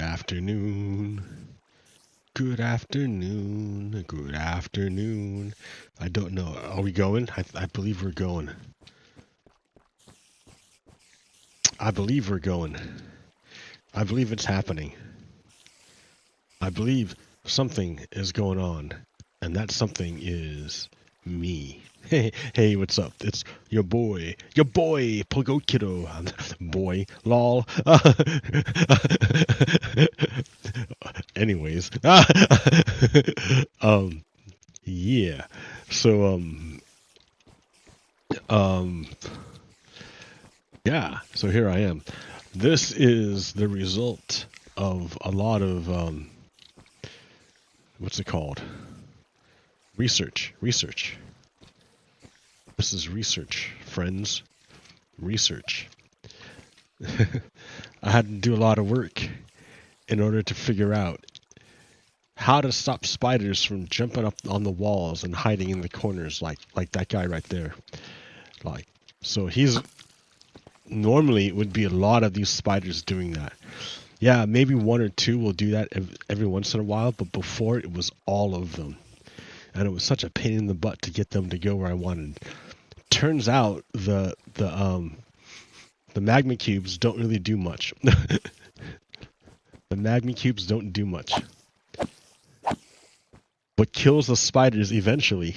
afternoon. Good afternoon. Good afternoon. I don't know. Are we going? I believe we're going. I believe we're going. I believe it's happening. I believe something is going on. And that something is me. Hey, what's up? It's your boy, Pogo Kiddo. Boy, lol. Anyways, yeah. So, yeah. So here I am. This is the result of a lot of what's it called? Research. This is research, friends. Research. I had to do a lot of work in order to figure out how to stop spiders from jumping up on the walls and hiding in the corners like that guy right there. So he's normally it would be a lot of these spiders doing that. Yeah, maybe one or two will do that every once in a while, but before it was all of them. And it was such a pain in the butt to get them to go where I wanted. Turns out the magma cubes don't really do much. The magma cubes don't do much. What kills the spiders eventually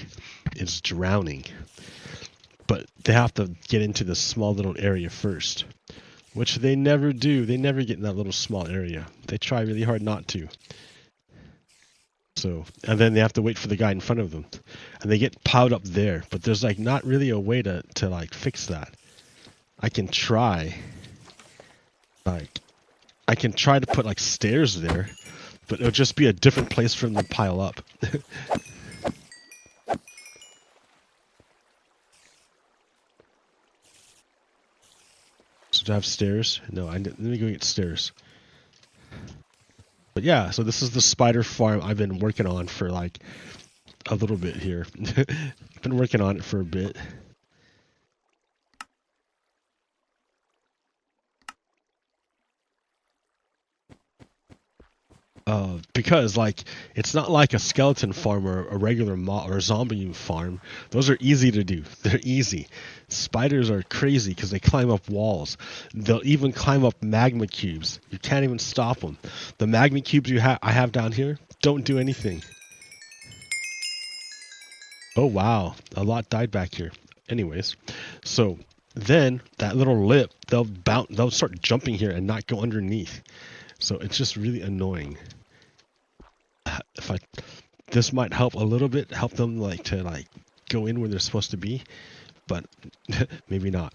is drowning. But they have to get into this small little area first, which they never do. They never get in that little small area. They try really hard not to. So, and then they have to wait for the guy in front of them, and they get piled up there. But there's like not really a way to like fix that. I can try to put like stairs there, but it'll just be a different place for them to pile up. So to have stairs? No, let me go get stairs. But yeah, so this is the spider farm I've been working on for like a little bit here. Been working on it for a bit. Because like it's not like a skeleton farm or a regular or a zombie farm. Those are easy to do. They're easy. Spiders are crazy because they climb up walls. They'll even climb up magma cubes. You can't even stop them. The magma cubes I have down here don't do anything. Oh wow, a lot died back here. Anyways, so then that little lip, they'll start jumping here and not go underneath. So it's just really annoying. This might help a little bit, help them to go in where they're supposed to be, but maybe not.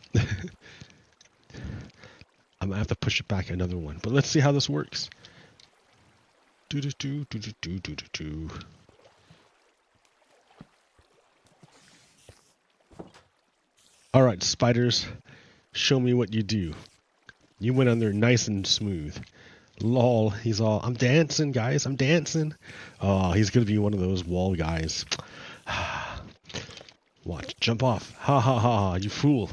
I'm gonna have to push it back another one, but let's see how this works. All right, spiders, show me what you do. You went on there nice and smooth. Lol, he's all, I'm dancing, guys, I'm dancing. Oh, he's gonna be one of those wall guys. Watch, jump off. Ha ha ha, you fool.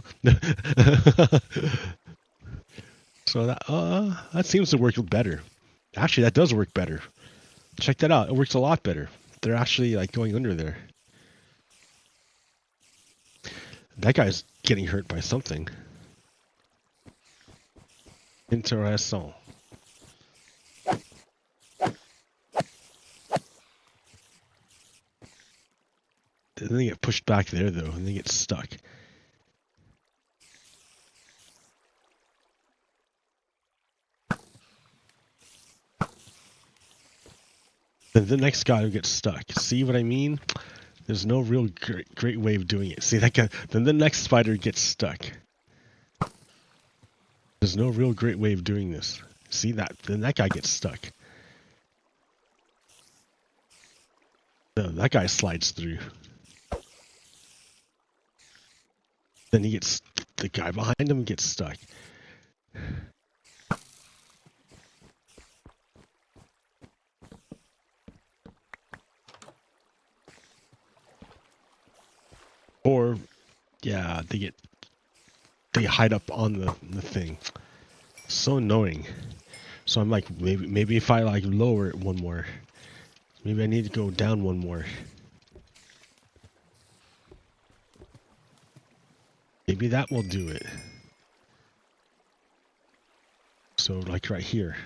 So that seems to work better. Actually, that does work better. Check that out, it works a lot better. They're actually like going under there. That guy's getting hurt by something. Interesting. Then they get pushed back there, though, and they get stuck. Then the next guy will get stuck. See what I mean? There's no real great way of doing it. See that guy? Then the next spider gets stuck. There's no real great way of doing this. See that? Then that guy gets stuck. No, that guy slides through. Then the guy behind him gets stuck. Or, yeah, they hide up on the thing. So annoying. So I'm like, maybe if I like lower it one more, maybe I need to go down one more. Maybe that will do it. So like right here.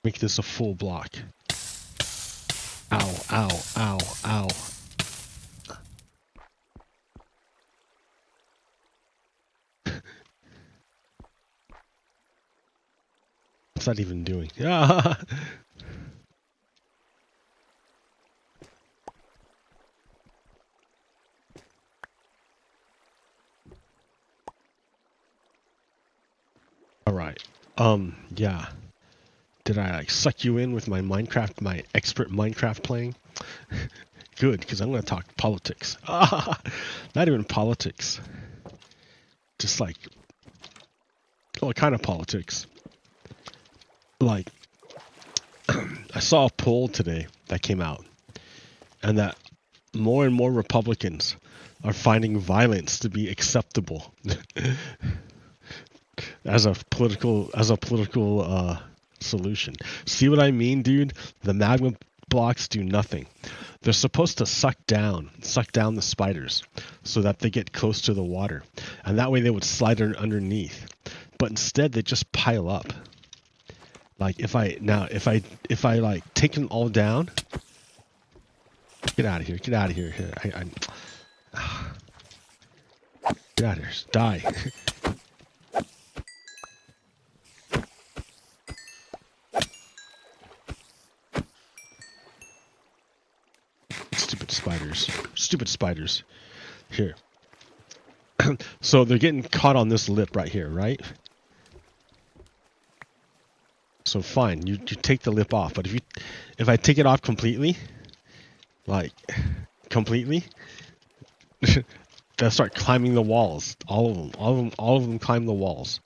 Make this a full block. Ow, ow, ow, ow. What's that even doing? Ah! Alright. Yeah. Did I like suck you in with my Minecraft, my expert Minecraft playing? Good, because I'm going to talk politics. Ah, not even politics. Just like, well, kind of politics. Like, I saw a poll today that came out, and that more and more Republicans are finding violence to be acceptable as a political solution. See what I mean, dude? The magma blocks do nothing. They're supposed to suck down the spiders so that they get close to the water, and that way they would slide underneath. But instead they just pile up. Like if I like take them all down, get out of here, get out of here. Get out of here, die. Stupid spiders. Here. So they're getting caught on this lip right here, right? So fine, you take the lip off, but if I take it off completely, like completely, they'll start climbing the walls. All of them climb the walls.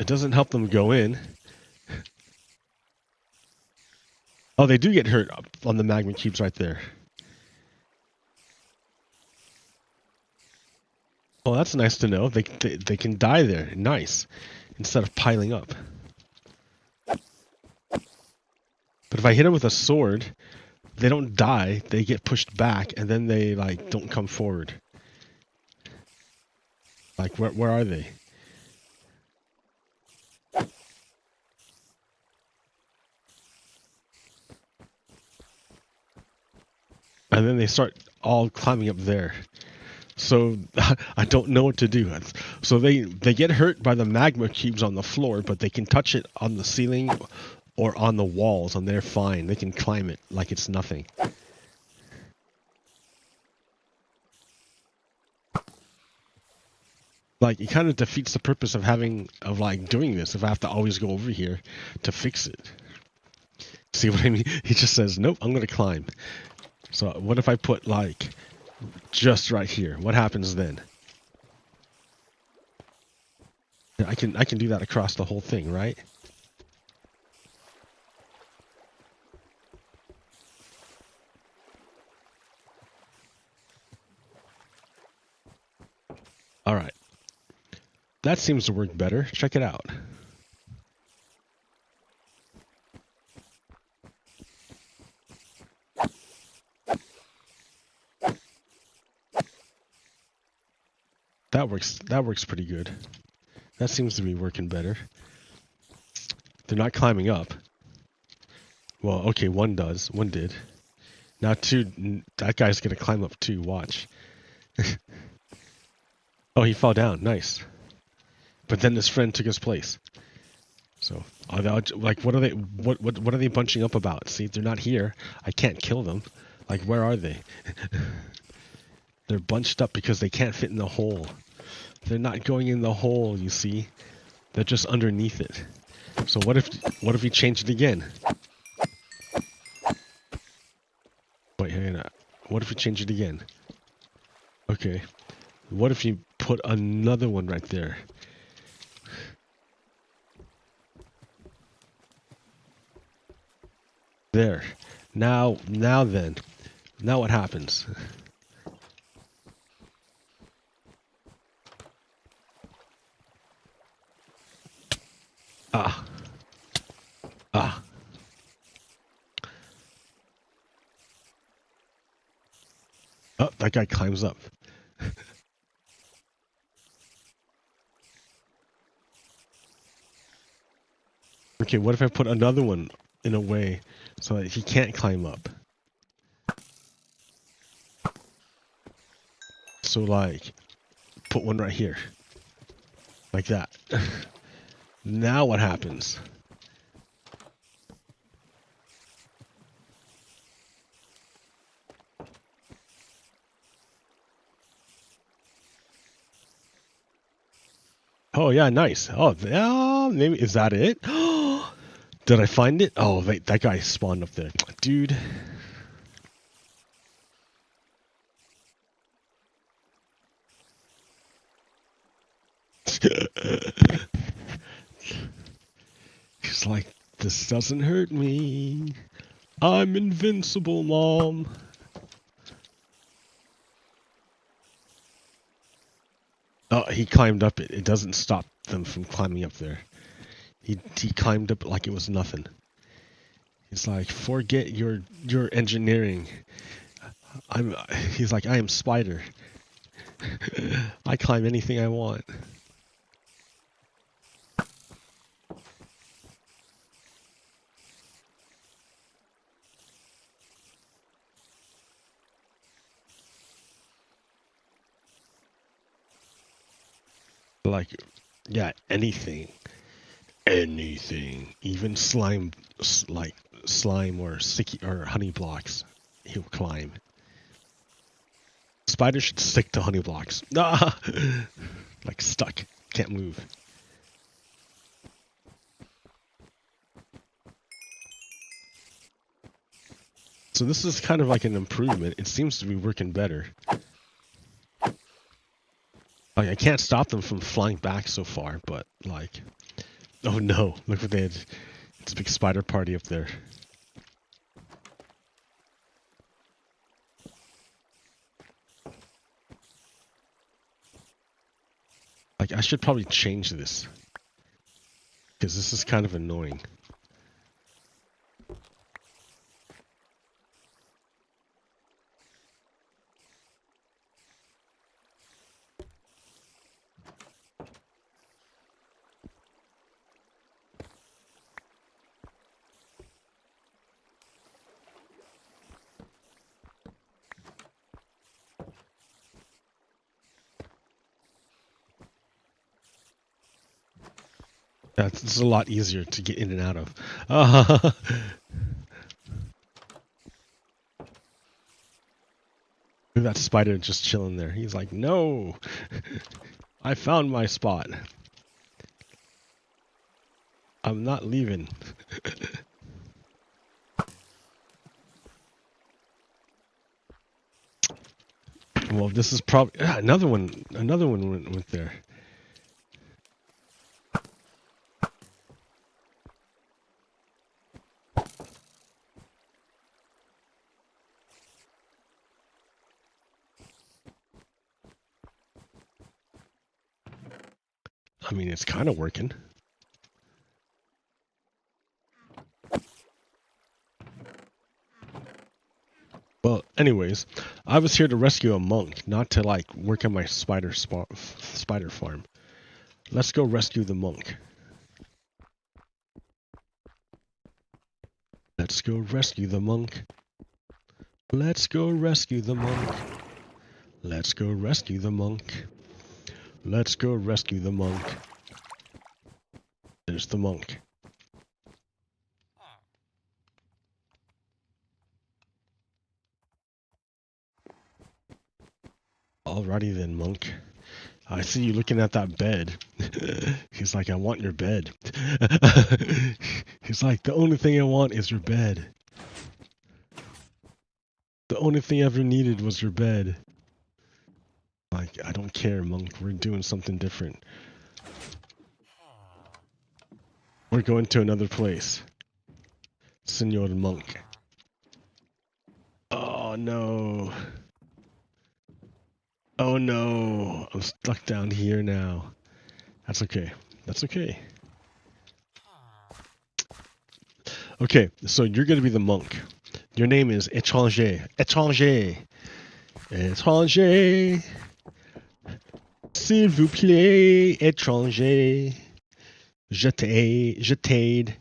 It doesn't help them go in. Oh, they do get hurt on the magma cubes right there. Oh, that's nice to know. They can die there. Nice. Instead of piling up. But if I hit them with a sword, they don't die. They get pushed back, and then they like don't come forward. Like where are they? And then they start all climbing up there. So I don't know what to do. So they get hurt by the magma cubes on the floor, but they can touch it on the ceiling or on the walls, and they're fine. They can climb it like it's nothing. Like, it kind of defeats the purpose of doing this if I have to always go over here to fix it. See what I mean? He just says, nope, I'm going to climb. So what if I put, like, just right here? What happens then? I can do that across the whole thing, right? All right. That seems to work better. Check it out. That works pretty good. That seems to be working better. They're not climbing up. Well, okay, one does. One did. Now two, that guy's gonna climb up too, watch. Oh, he fell down, nice. But then his friend took his place. So, like, what are they bunching up about? See, they're not here. I can't kill them. Like, where are they? They're bunched up because they can't fit in the hole. They're not going in the hole, you see. They're just underneath it. So what if we change it again? What if you change it again? Okay. What if you put another one right there? There. Now then. Now what happens? Ah. Ah. Oh, that guy climbs up. Okay, what if I put another one in a way so that he can't climb up? So like, put one right here. Like that. Now what happens? Oh yeah, nice. Oh, yeah, maybe is that it? Did I find it? Oh, wait, that guy spawned up there, dude. He's like, this doesn't hurt me. I'm invincible, Mom. Oh, he climbed up it. It doesn't stop them from climbing up there. He climbed up like it was nothing. He's like, forget your engineering. He's like, I am Spider. I climb anything I want. Like, yeah, anything. Anything. Even slime, like slime or sticky or honey blocks, he'll climb. Spiders should stick to honey blocks. Ah! Like stuck. Can't move. So this is kind of like an improvement. It seems to be working better. Like, I can't stop them from flying back so far, but like... Oh no, look what they had. It's a big spider party up there. Like, I should probably change this. Because this is kind of annoying. Yeah, this is a lot easier to get in and out of. Look at that spider just chilling there. He's like, no! I found my spot. I'm not leaving. Well, this is probably... another one went there. I mean, it's kind of working. Well, anyways, I was here to rescue a monk, not to, like, work on my spider farm. Let's go rescue the monk. Let's go rescue the monk. Let's go rescue the monk. Let's go rescue the monk. Let's go rescue the monk. There's the monk. Alrighty then, monk. I see you looking at that bed. He's like, I want your bed. He's like, the only thing I want is your bed. The only thing I ever needed was your bed. Like, I don't care, monk. We're doing something different. We're going to another place. Senor Monk. Oh no. Oh no. I'm stuck down here now. That's okay. That's okay. Okay, so you're gonna be the monk. Your name is Étranger. Étranger. Étranger. S'il vous plaît, étranger. Je t'aide. Je t'aide.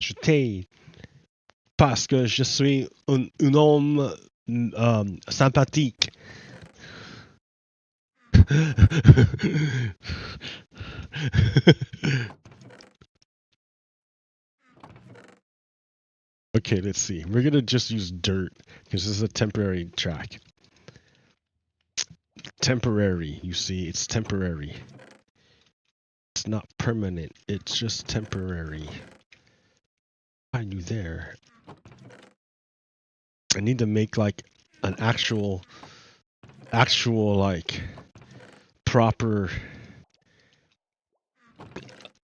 Je t'aide. Parce que je suis un homme sympathique. Okay, let's see. We're gonna just use dirt because this is a temporary track. Temporary, you see, it's temporary. It's not permanent, it's just temporary. Why are you there? I need to make like an actual like proper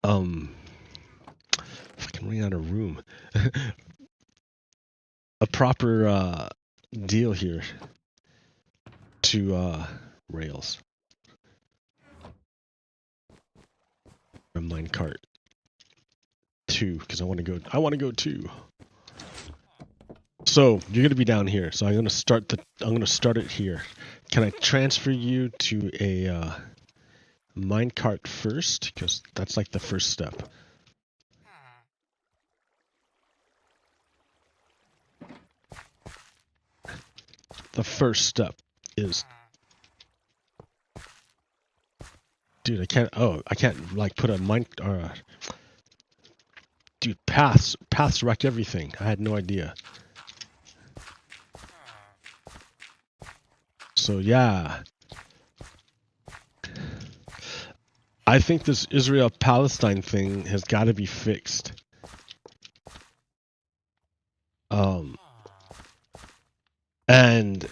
fucking running out of room. A proper deal here to rails. A minecart. 2, because I want to go 2. So you're gonna be down here. So I'm gonna start it here. Can I transfer you to a minecart first? Because that's like the first step. The first step is, dude. I can't like put a dude, paths wreck everything. I had no idea. So yeah, I think this Israel-Palestine thing has got to be fixed. And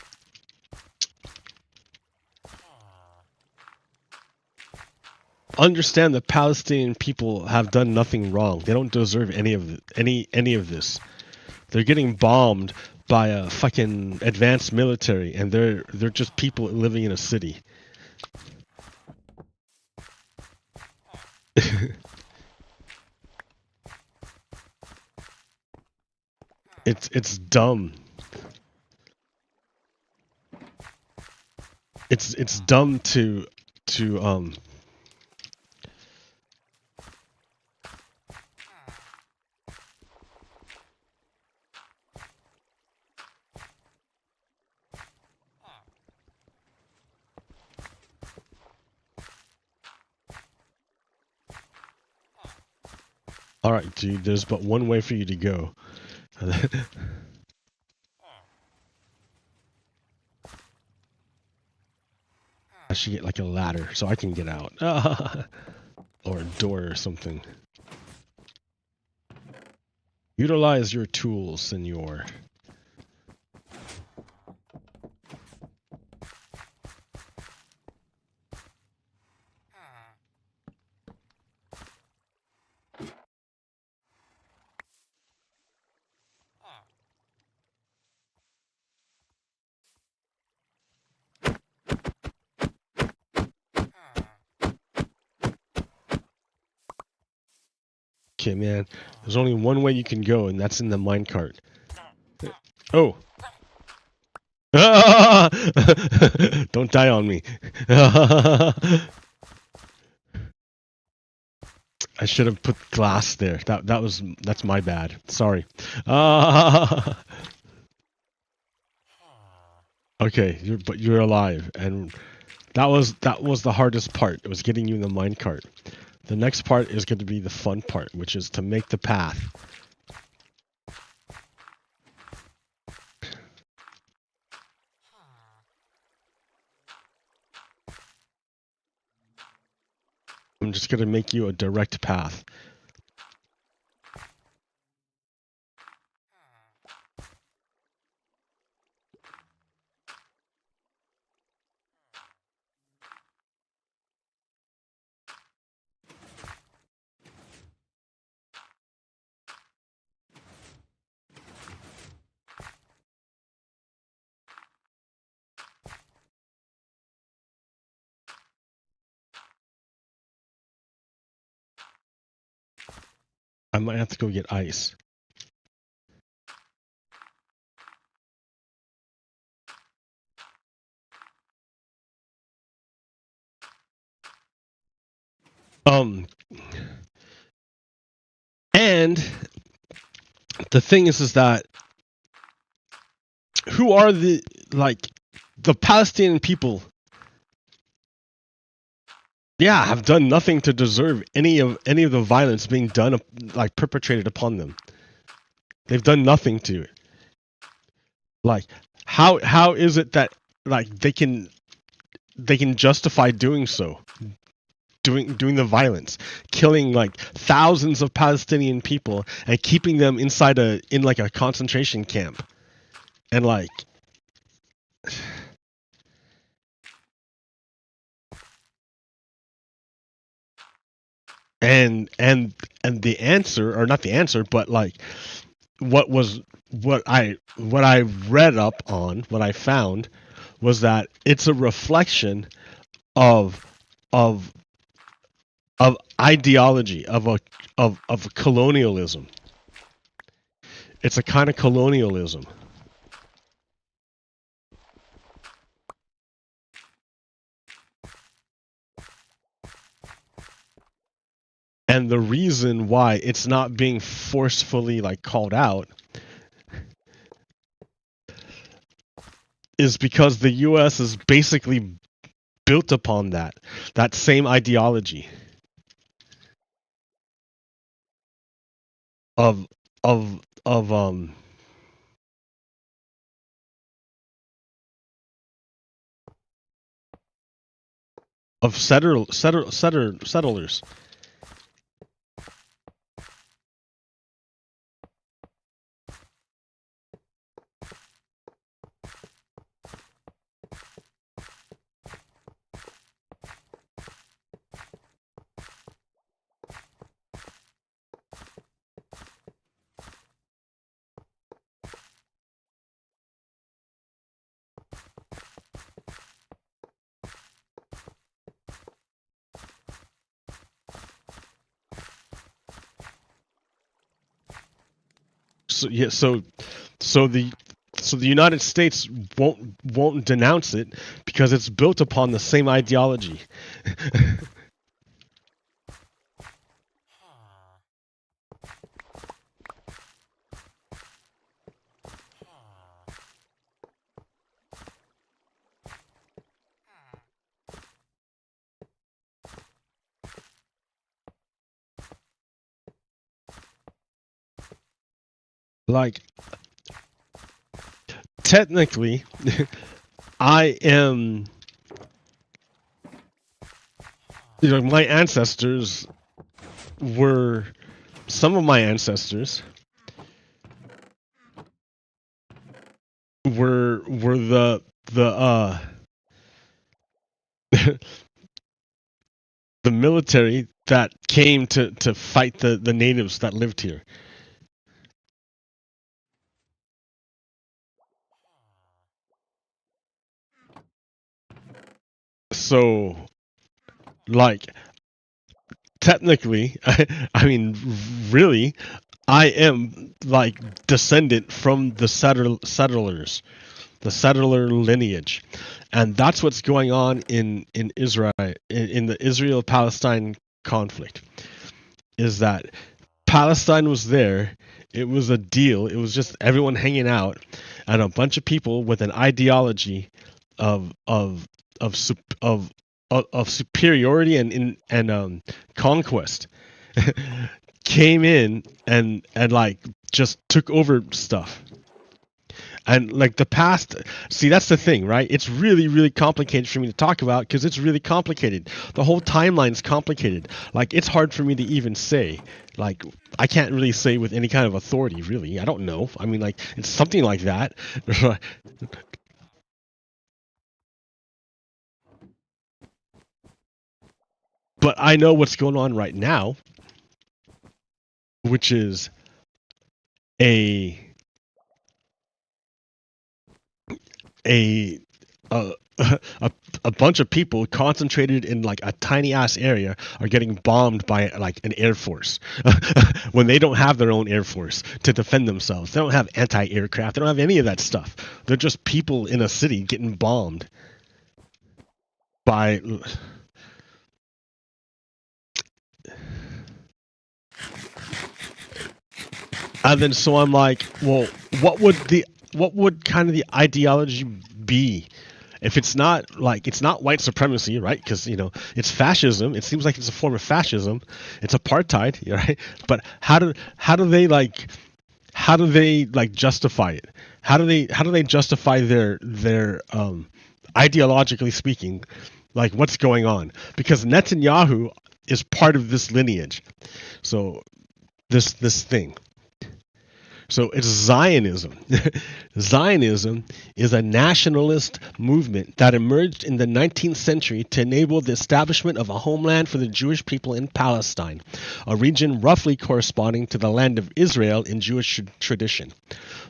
understand the Palestinian people have done nothing wrong. They don't deserve any of this. They're getting bombed by a fucking advanced military, and they're just people living in a city. It's dumb. It's dumb to all right, dude, there's but one way for you to go. I should get like a ladder so I can get out. Or a door or something. Utilize your tools, senor. Okay, man. There's only one way you can go, and that's in the minecart. Oh. Don't die on me. I should have put glass there. That's my bad. Sorry. Okay, you're alive, and that was the hardest part. It was getting you in the minecart. The next part is going to be the fun part, which is to make the path. I'm just going to make you a direct path. I might have to go get ice. And the thing is that who are the Palestinian people? Yeah, have done nothing to deserve any of the violence being done, like perpetrated upon them. They've done nothing to it. Like, how is it that like they can justify doing so? Doing the violence, killing like thousands of Palestinian people and keeping them in like a concentration camp, and like, and the answer, or not the answer, but like what I read up on, what I found was that it's a reflection of of ideology, of colonialism. It's a kind of colonialism. And the reason why it's not being forcefully like called out is because the US is basically built upon that same ideology of of of um of settlers. So yeah, so the United States won't denounce it because it's built upon the same ideology. Like, technically, I am, my ancestors were, some of my ancestors were the the military that came to fight the natives that lived here. So, like, technically, I mean, really, I am like descendant from the settlers, the settler lineage, and that's what's going on in Israel, in the Israel-Palestine conflict. Is that Palestine was there? It was a deal. It was just everyone hanging out, and a bunch of people with an ideology of of of of superiority and conquest came in and like just took over stuff. And like the past, see, that's the thing, right? It's really, really complicated for me to talk about because it's really complicated. The whole timeline's complicated. Like, it's hard for me to even say. Like, I can't really say with any kind of authority, really. I don't know. I mean, like, it's something like that. But I know what's going on right now, which is a a a bunch of people concentrated in like a tiny ass area are getting bombed by like an air force when they don't have their own air force to defend themselves. They don't have anti-aircraft. They don't have any of that stuff. They're just people in a city getting bombed by. And then so I'm like, well, what would kind of the ideology be if it's not white supremacy, right? Because it's fascism. It seems like it's a form of fascism. It's apartheid, right? But how do they justify it? How do they justify their ideologically speaking, like what's going on? Because Netanyahu is part of this lineage. So this thing. So it's Zionism. Zionism is a nationalist movement that emerged in the 19th century to enable the establishment of a homeland for the Jewish people in Palestine, a region roughly corresponding to the land of Israel in Jewish tradition.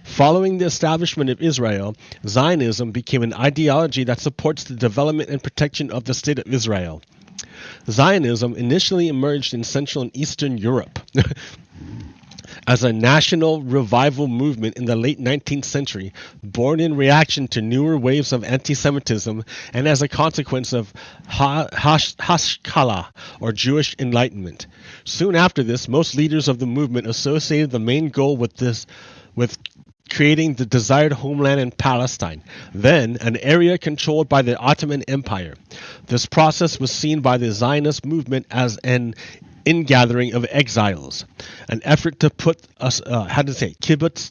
Following the establishment of Israel, Zionism became an ideology that supports the development and protection of the State of Israel. Zionism initially emerged in Central and Eastern Europe. As a national revival movement in the late 19th century, born in reaction to newer waves of anti-Semitism and as a consequence of Hashkalah, or Jewish Enlightenment. Soon after this, most leaders of the movement associated the main goal with creating the desired homeland in Palestine, then an area controlled by the Ottoman Empire. This process was seen by the Zionist movement as an ingathering of exiles, an effort to put kibbutz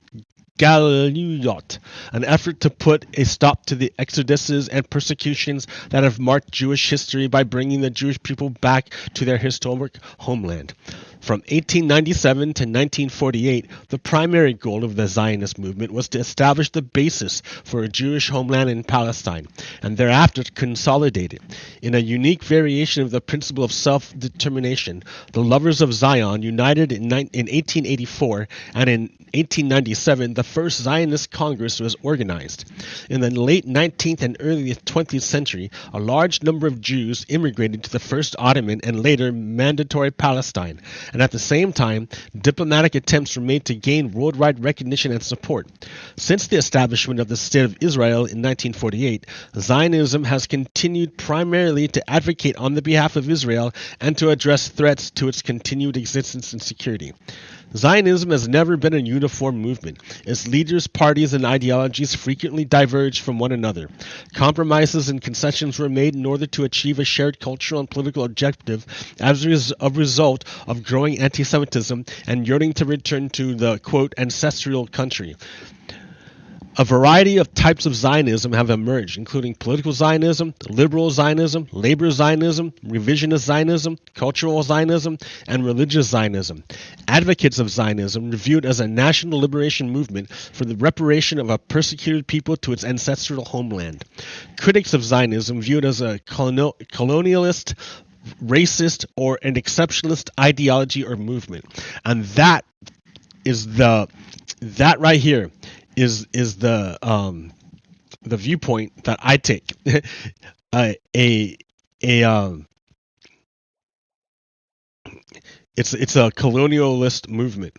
galuyot, an effort to put a stop to the exoduses and persecutions that have marked Jewish history by bringing the Jewish people back to their historic homeland. From 1897 to 1948, the primary goal of the Zionist movement was to establish the basis for a Jewish homeland in Palestine, and thereafter to consolidate it. In a unique variation of the principle of self-determination, the Lovers of Zion united in 1884, and in 1897, the first Zionist Congress was organized. In the late 19th and early 20th century, a large number of Jews immigrated to the first Ottoman and later Mandatory Palestine, and at the same time, diplomatic attempts were made to gain worldwide recognition and support. Since the establishment of the State of Israel in 1948, Zionism has continued primarily to advocate on the behalf of Israel and to address threats to its continued existence and security. Zionism has never been a uniform movement. Its leaders, parties, and ideologies frequently diverged from one another. Compromises and concessions were made in order to achieve a shared cultural and political objective as a result of growing anti-Semitism and yearning to return to the, quote, ancestral country. A variety of types of Zionism have emerged, including political Zionism, liberal Zionism, labor Zionism, revisionist Zionism, cultural Zionism, and religious Zionism. Advocates of Zionism are viewed as a national liberation movement for the reparation of a persecuted people to its ancestral homeland. Critics of Zionism viewed as a colonialist, racist, or an exceptionalist ideology or movement. And that right here is the viewpoint that I take. It's a colonialist movement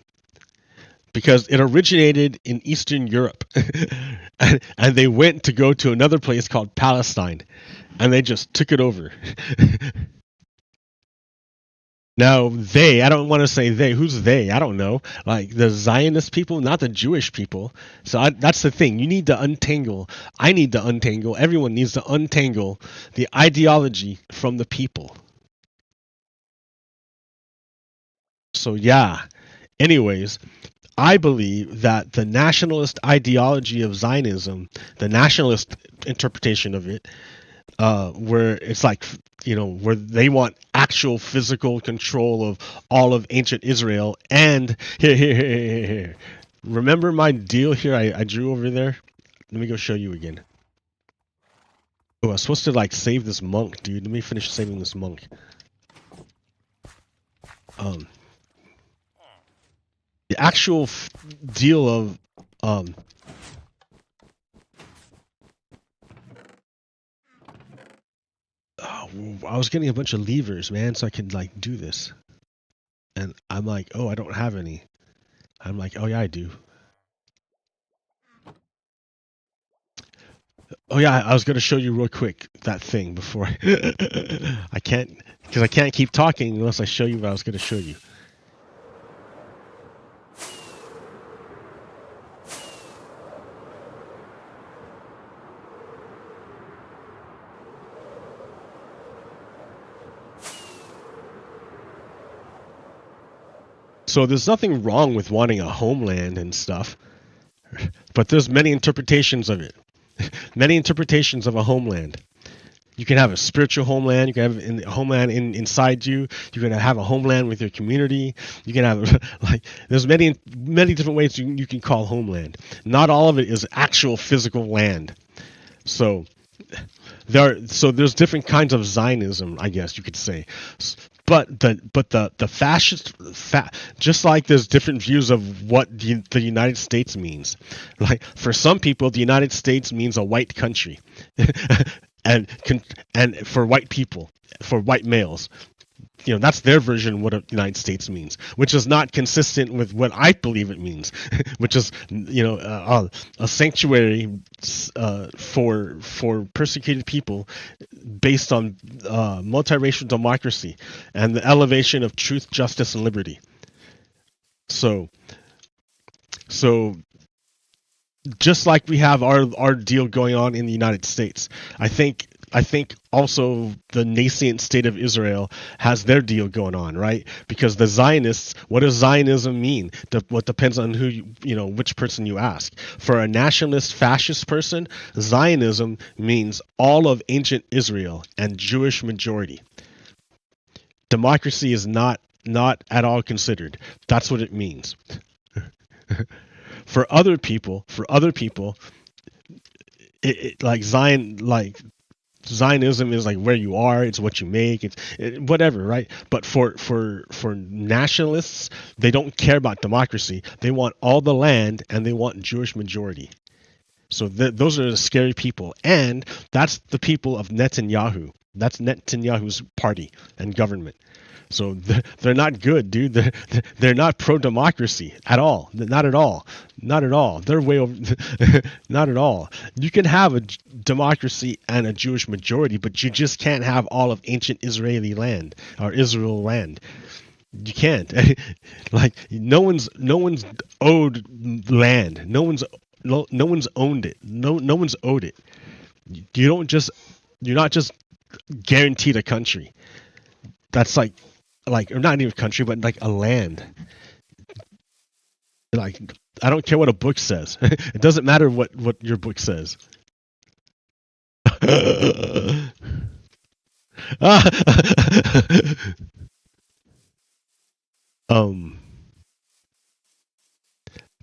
because it originated in Eastern Europe, and they went to go to another place called Palestine, and they just took it over. Now, I don't want to say they. Who's they? I don't know. Like the Zionist people, not the Jewish people. So that's the thing. You need to untangle. I need to untangle. Everyone needs to untangle the ideology from the people. So, yeah. Anyways, I believe that the nationalist ideology of Zionism, the nationalist interpretation of it, where it's like, where they want actual physical control of all of ancient Israel. And here. Remember my deal here I drew over there? Let me go show you again. Oh, I was supposed to like save this monk, dude. Let me finish saving this monk. The actual deal of I was getting a bunch of levers, man, so I could like do this. And I'm like, oh, I don't have any. I'm like, oh yeah, I do. Oh yeah, I was gonna show you real quick that thing before I can't, because I can't keep talking unless I show you what I was gonna show you. So there's nothing wrong with wanting a homeland and stuff, but there's many interpretations of it. Many interpretations of a homeland. You can have a spiritual homeland. You can have a homeland inside you. You can have a homeland with your community. You can have like there's many different ways you can call homeland. Not all of it is actual physical land. So there's different kinds of Zionism, I guess you could say. But the fascist, just like there's different views of what the United States means. Like for some people, the United States means a white country, and for white people, for white males, that's their version of what a United States means, which is not consistent with what I believe it means, which is a sanctuary for persecuted people based on multiracial democracy and the elevation of truth, justice, and liberty. So just like we have our deal going on in the United States, I think also the nascent state of Israel has their deal going on, right? Because the Zionists, what does Zionism mean? What depends on who which person you ask. For a nationalist fascist person, Zionism means all of ancient Israel and Jewish majority. Democracy is not at all considered. That's what it means. For other people, like Zionism is like where you are. It's what you make. It's whatever, right? But for nationalists, they don't care about democracy. They want all the land and they want Jewish majority. So those are the scary people, and that's the people of Netanyahu. That's Netanyahu's party and government. So they're not good, dude. They're not pro-democracy at all. Not at all. Not at all. They're way over. Not at all. You can have a democracy and a Jewish majority, but you just can't have all of ancient Israeli land or Israel land. You can't. Like no one's owed land. No one's owned it. No one's owed it. You're not just guaranteed a country. That's like or not even a country, but like a land. Like I don't care what a book says. It doesn't matter what your book says.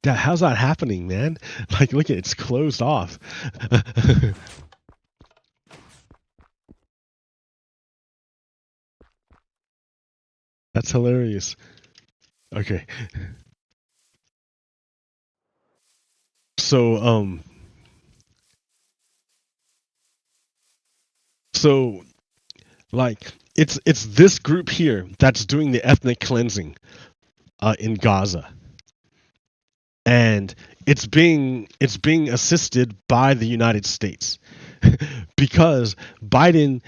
How's that happening, man? Like look at it's closed off. That's hilarious. Okay. So like it's this group here that's doing the ethnic cleansing in Gaza. And it's being assisted by the United States. Because Biden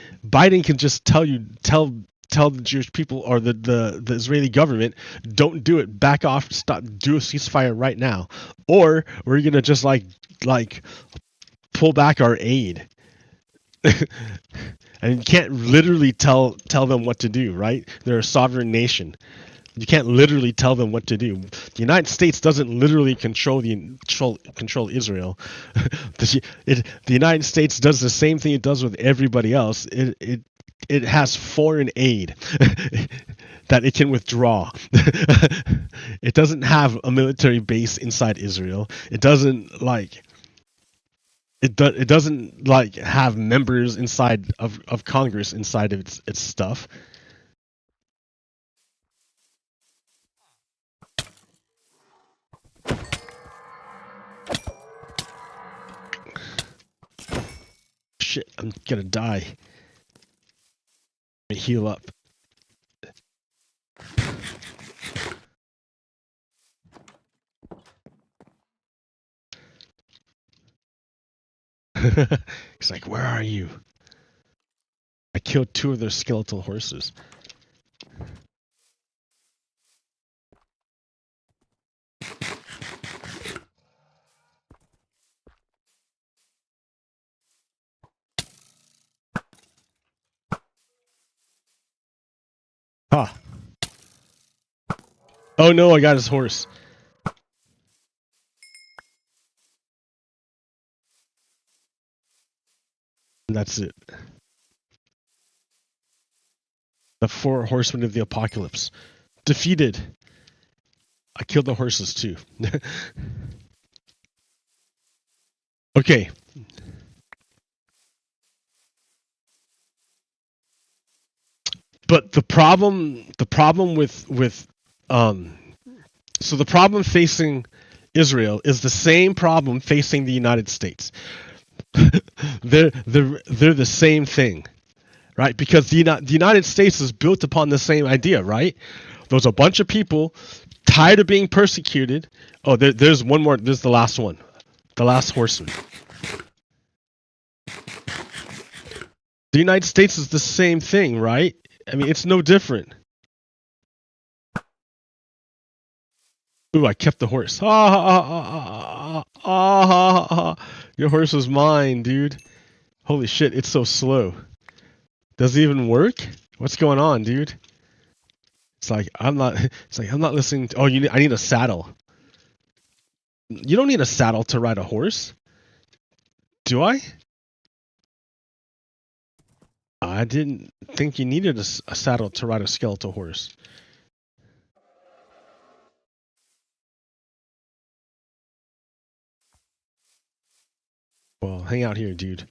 can just tell the Jewish people or the Israeli government, don't do it, back off, stop, do a ceasefire right now, or we're gonna just like pull back our aid. And you can't literally tell them what to do, right? They're a sovereign nation. You can't literally tell them what to do. The United States doesn't literally control Israel. The United States does the same thing it does with everybody else. It has foreign aid that it can withdraw. It doesn't have a military base inside Israel. It doesn't it doesn't have members inside of Congress inside of its stuff. Shit, I'm gonna die. heal up. He's like, where are you? I killed 2 of their skeletal horses. Huh. Oh no, I got his horse. And that's it. The 4 horsemen of the apocalypse. Defeated. I killed the horses too. Okay. But the problem so the problem facing Israel is the same problem facing the United States. they're the same thing, right? Because the United States is built upon the same idea, right? There's a bunch of people tired of being persecuted. Oh, there's one more. There's the last one, the last horseman. The United States is the same thing, right? I mean, it's no different. Ooh, I kept the horse. Your horse was mine, dude. Holy shit, it's so slow. Does it even work? What's going on, dude? It's like I'm not listening to, I need a saddle. You don't need a saddle to ride a horse. Do I? I didn't think you needed a saddle to ride a skeletal horse. Well, hang out here, dude.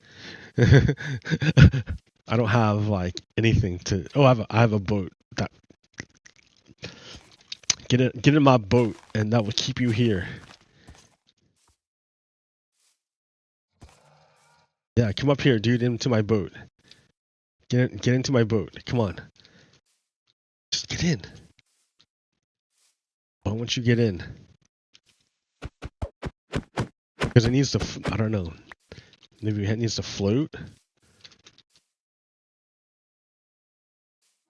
I don't have like anything to. Oh, I have a boat. That get in my boat, and that will keep you here. Yeah, come up here, dude. Into my boat. Get into my boat. Come on. Just get in. Why won't you get in? Because it needs to. I don't know. Maybe it needs to float.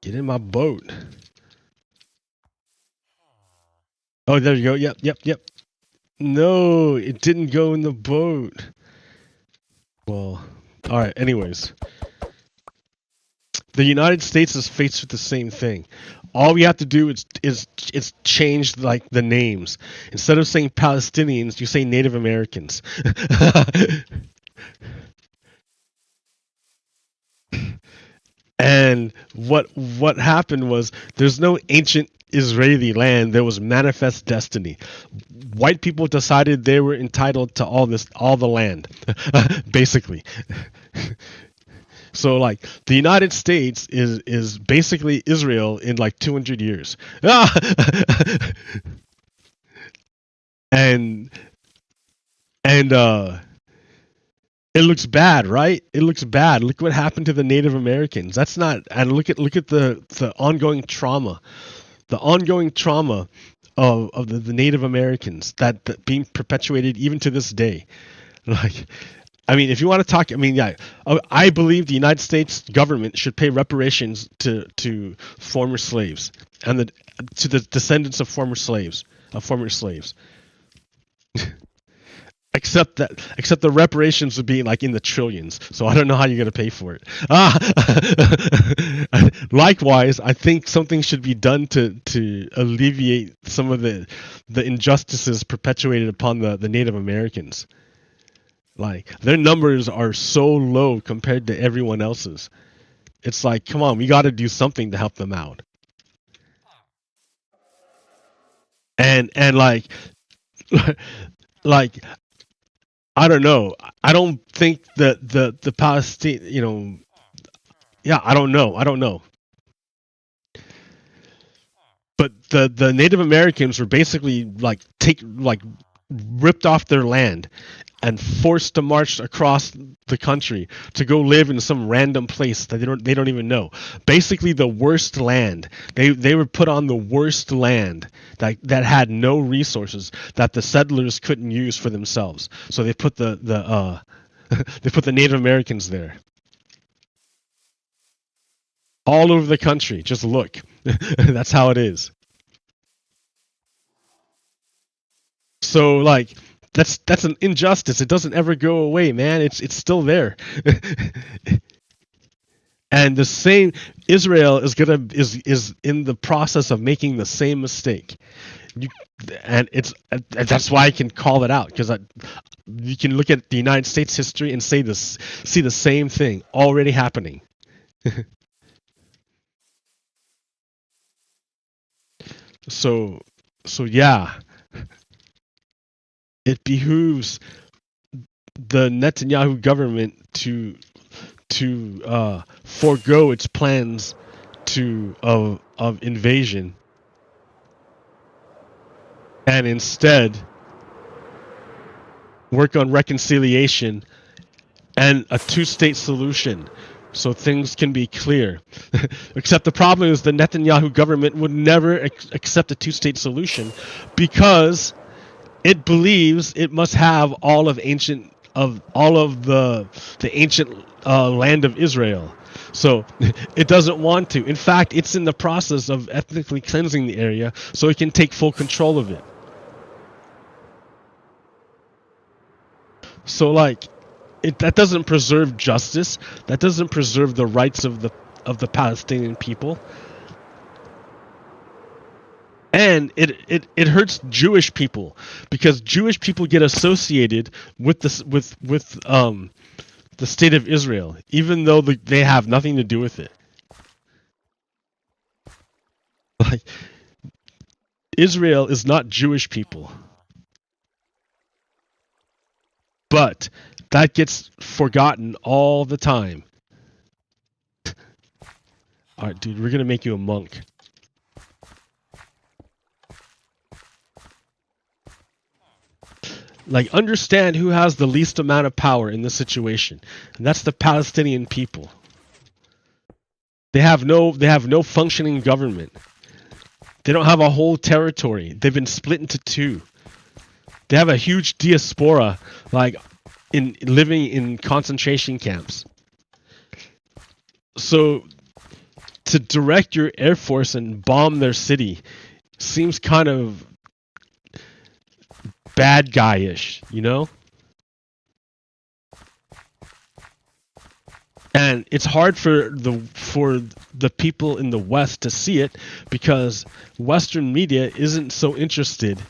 Get in my boat. Oh, there you go. Yep. No, it didn't go in the boat. Well, all right. Anyways, the United States is faced with the same thing. All we have to do is change like the names. Instead of saying Palestinians, you say Native Americans. And what happened was there's no ancient Israeli land. There was manifest destiny. White people decided they were entitled to all the land, basically. So like the United States is basically Israel in like 200 years. and it looks bad, right? It looks bad. Look what happened to the Native Americans. That's not. And look at the ongoing trauma, of the Native Americans that being perpetuated even to this day. Like, I mean, if you want to talk, I mean, yeah, I believe the United States government should pay reparations to former slaves and to the descendants of former slaves. Except the reparations would be like in the trillions. So I don't know how you're gonna pay for it. Likewise, I think something should be done to alleviate some of the injustices perpetuated upon the Native Americans. Like their numbers are so low compared to everyone else's. It's like, come on, we got to do something to help them out. And like like I don't know. I don't think that the Palestine, yeah, I don't know. But the Native Americans were basically like ripped off their land and forced to march across the country to go live in some random place that they don't even know. Basically, the worst land. They were put on the worst land that had no resources that the settlers couldn't use for themselves. So they put the they put the Native Americans there. All over the country. Just look. That's how it is. So like that's an injustice. It doesn't ever go away, man. It's still there. And the same Israel is in the process of making the same mistake. And that's why I can call it out, because you can look at the United States history and see the same thing already happening. So yeah, it behooves the Netanyahu government to forego its plans of invasion, and instead work on reconciliation and a two-state solution so things can be clear. Except the problem is the Netanyahu government would never accept a two-state solution because it believes it must have all of the ancient land of Israel. So it doesn't want to. In fact, it's in the process of ethnically cleansing the area so it can take full control of it. So like that doesn't preserve justice. That doesn't preserve the rights of the Palestinian people. And it hurts Jewish people because Jewish people get associated with the state of Israel, even though they have nothing to do with it. Like, Israel is not Jewish people, but that gets forgotten all the time. All right, dude, we're gonna make you a monk. Like, understand who has the least amount of power in this situation, and that's the Palestinian people. They have no functioning government. They don't have a whole territory. They've been split into two. They have a huge diaspora, like in living in concentration camps. So to direct your air force and bomb their city seems kind of bad guy-ish, you know? And it's hard for the people in the West to see it because Western media isn't so interested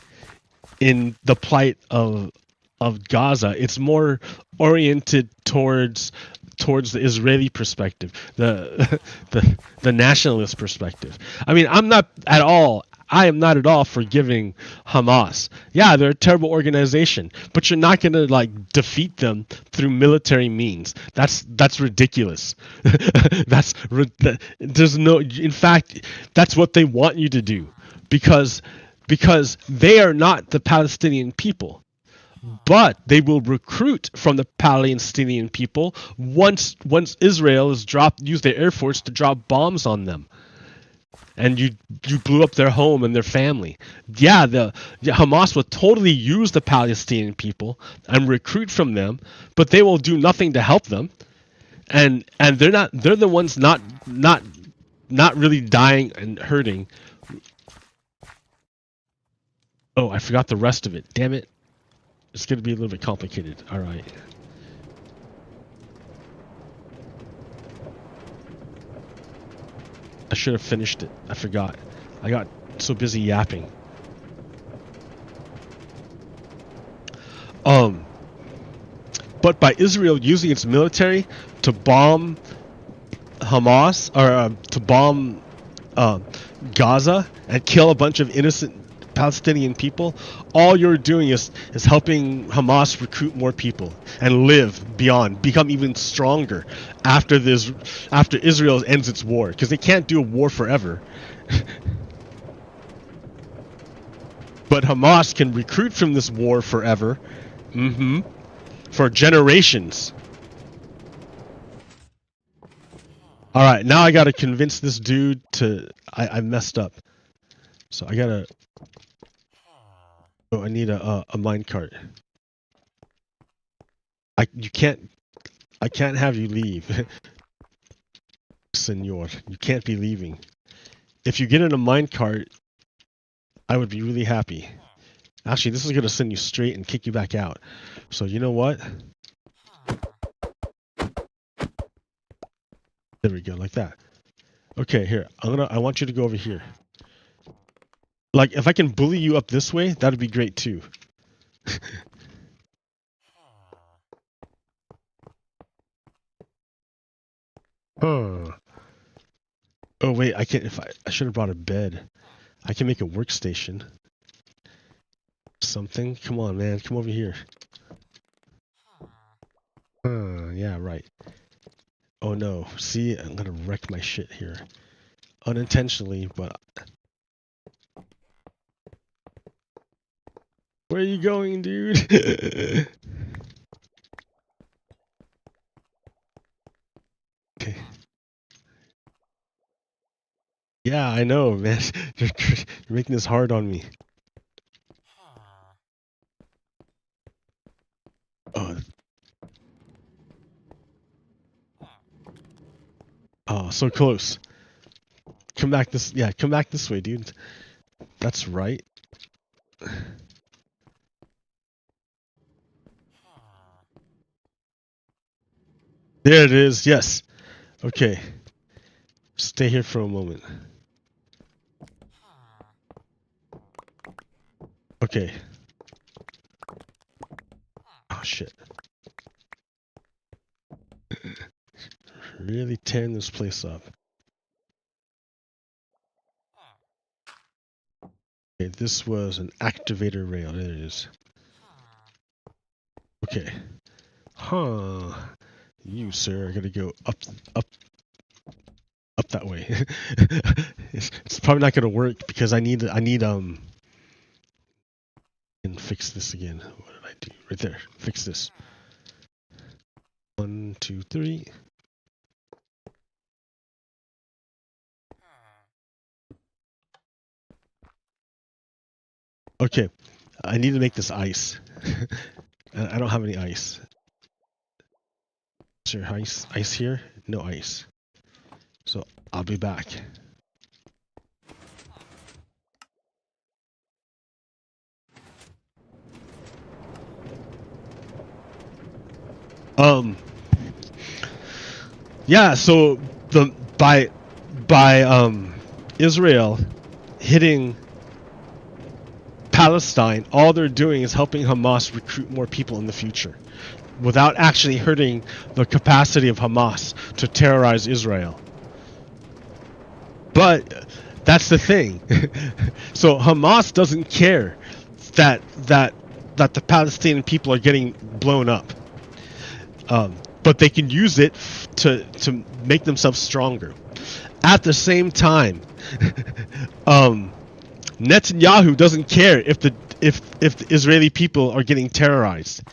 in the plight of Gaza. It's more oriented towards the Israeli perspective, the nationalist perspective. I mean, I am not at all forgiving Hamas. Yeah, they're a terrible organization, but you're not going to like defeat them through military means. That's ridiculous. There's no, in fact, that's what they want you to do because they are not the Palestinian people. But they will recruit from the Palestinian people once Israel has used their air force to drop bombs on them. And you blew up their home and their family. Yeah, Hamas will totally use the Palestinian people and recruit from them, but they will do nothing to help them. And they're the ones not really dying and hurting. Oh, I forgot the rest of it. Damn it. It's going to be a little bit complicated. All right. I should have finished it. I forgot. I got so busy yapping. But by Israel using its military to bomb Hamas or to bomb Gaza and kill a bunch of innocent Palestinian people, all you're doing is helping Hamas recruit more people and become even stronger after Israel ends its war, because they can't do a war forever. But Hamas can recruit from this war forever, for generations. All right, now I gotta convince this dude to. I messed up, so I gotta. Oh, I need a minecart. You can't. I can't have you leave, senor. You can't be leaving. If you get in a minecart, I would be really happy. Actually, this is gonna send you straight and kick you back out. So you know what? There we go, like that. Okay, here. I want you to go over here. Like, if I can bully you up this way, that'd be great too. Huh. Oh wait, I can't. I should have brought a bed. I can make a workstation. Something. Come on, man. Come over here. Yeah, right. Oh no. See, I'm gonna wreck my shit here. Unintentionally, but... Where are you going, dude? Okay. Yeah, I know, man. You're making this hard on me. Oh, so close. Come back this, yeah, come back this way, dude. That's right. There it is, yes. Okay. Stay here for a moment. Okay. Oh, shit. Really tearing this place up. Okay, this was an activator rail. There it is. Okay. Huh. You, sir, are gonna go up that way. It's probably not gonna work because I need and fix this again. What did I do? Right there. Fix this. 1, 2, 3. Okay, I need to make this ice. I don't have any ice. Is there ice here? No ice. So I'll be back. Yeah, so by Israel hitting Palestine, all they're doing is helping Hamas recruit more people in the future without actually hurting the capacity of Hamas to terrorize Israel. But that's the thing. So Hamas doesn't care that the Palestinian people are getting blown up. But they can use it to make themselves stronger. At the same time, Netanyahu doesn't care if the Israeli people are getting terrorized,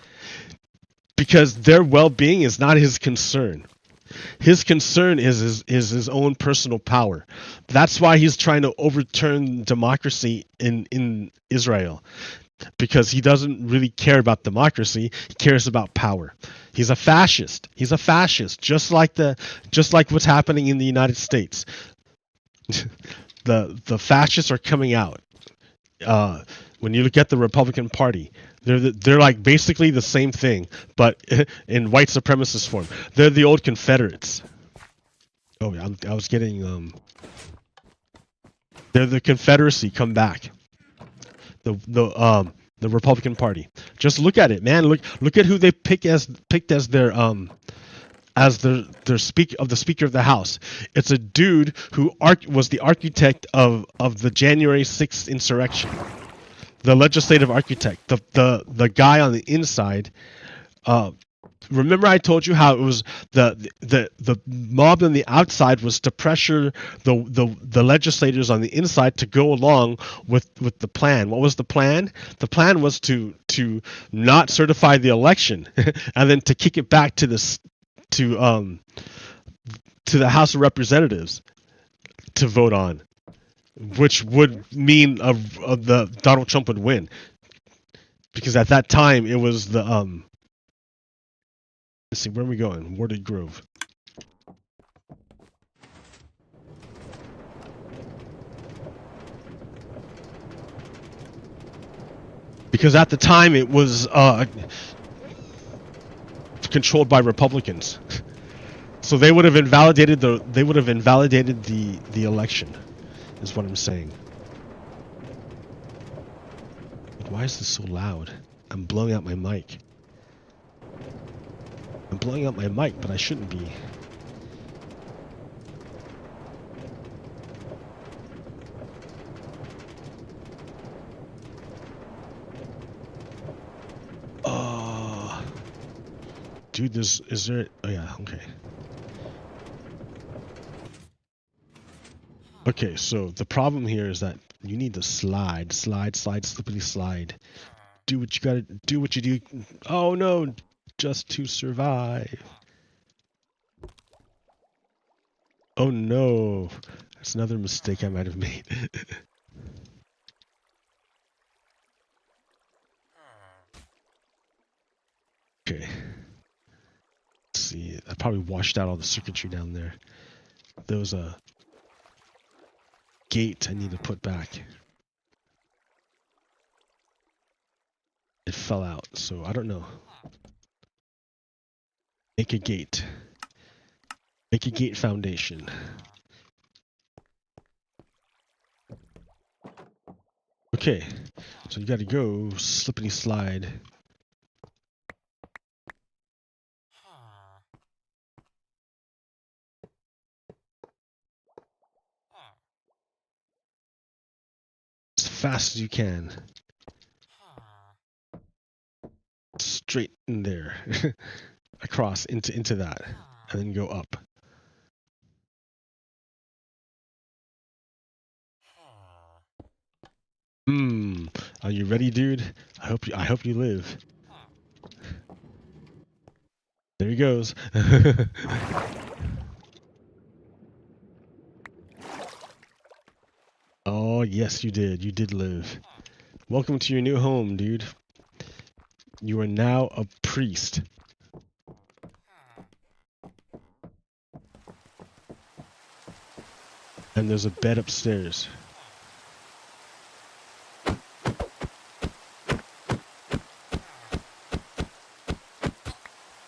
because their well-being is not his concern. His concern is his own personal power. That's why he's trying to overturn democracy in Israel, because he doesn't really care about democracy. He cares about power. He's a fascist. He's a fascist, just like what's happening in the United States. The fascists are coming out. When you look at the Republican Party, they're like basically the same thing, but in white supremacist form. They're the old Confederates. Oh, I was getting they're the Confederacy come back. The Republican Party. Just look at it, man. Look at who they picked as their Speaker of the House. It's a dude who was the architect of the January 6th insurrection. The legislative architect, the guy on the inside, remember I told you how it was the mob on the outside was to pressure the legislators on the inside to go along with the plan. What was the plan? The plan was to not certify the election and then to kick it back to the House of Representatives to vote on, which would mean the Donald Trump would win, because at that time it was the let's see, where are we going? Warded Grove. Because at the time it was controlled by Republicans, so they would have invalidated the election, is what I'm saying. Why is this so loud? I'm blowing out my mic. I'm blowing out my mic, but I shouldn't be. Dude, is there... Oh yeah, okay. Okay, so the problem here is that you need to slide, slippity slide. Do what you gotta do, what you do. Oh no, just to survive. Oh no, that's another mistake I might have made. Okay. Let's see, I probably washed out all the circuitry down there. There was a gate I need to put back. It fell out, so I don't know. Make a gate. Make a gate foundation. Okay, so you gotta go slippity slide. As fast as you can. Straight in there. Across into that. And then go up. Are you ready, dude? I hope you live. There he goes. Oh, yes, you did. You did live. Welcome to your new home, dude. You are now a priest. And there's a bed upstairs.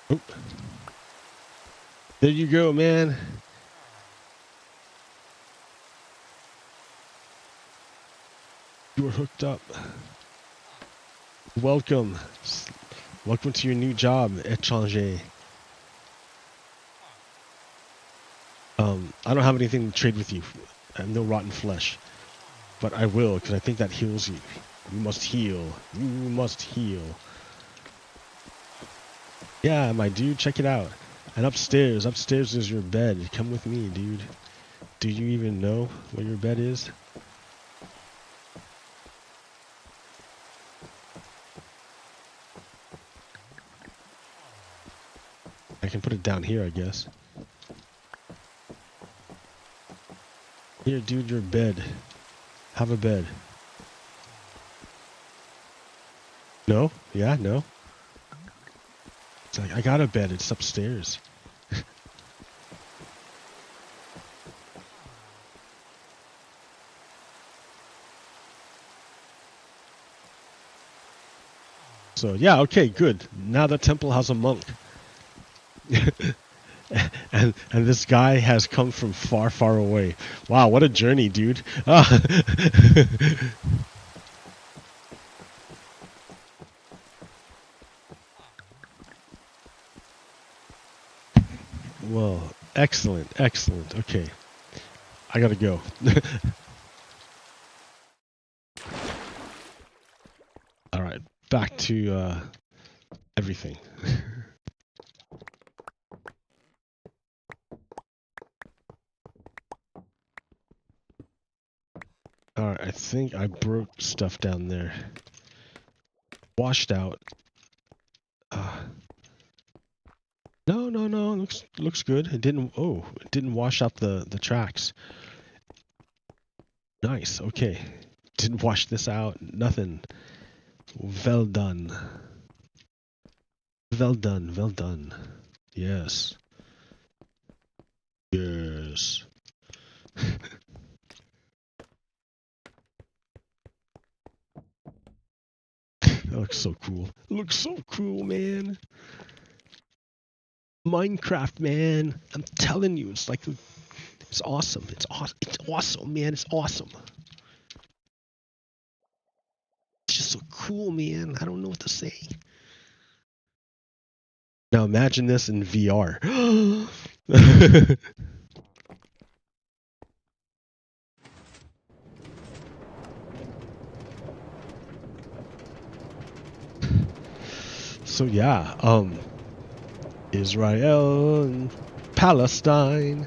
Oh. There you go, man. You are hooked up. Welcome. Welcome to your new job, étranger. I don't have anything to trade with you. I have no rotten flesh. But I will, because I think that heals you. You must heal. You must heal. Yeah, my dude, check it out. And upstairs is your bed. Come with me, dude. Do you even know where your bed is? I can put it down here, I guess. Here, dude, your bed. Have a bed. No? Yeah, no? It's like, I got a bed, it's upstairs. So, yeah, okay, good. Now the temple has a monk. and this guy has come from far, far away. Wow, what a journey, dude. Well, excellent, excellent. Okay, I gotta go. All right, back to everything. I think I broke stuff down there. Washed out. No, no, no. Looks good. It didn't. Oh, it didn't wash out the tracks. Nice. Okay. Didn't wash this out. Nothing. Well done. Well done. Well done. Yes. Yes. That looks so cool. It looks so cool, man. Minecraft, man. I'm telling you, it's like, it's awesome. It's awesome. It's awesome, man. It's awesome. It's just so cool, man. I don't know what to say. Now imagine this in VR. So yeah, Israel and Palestine.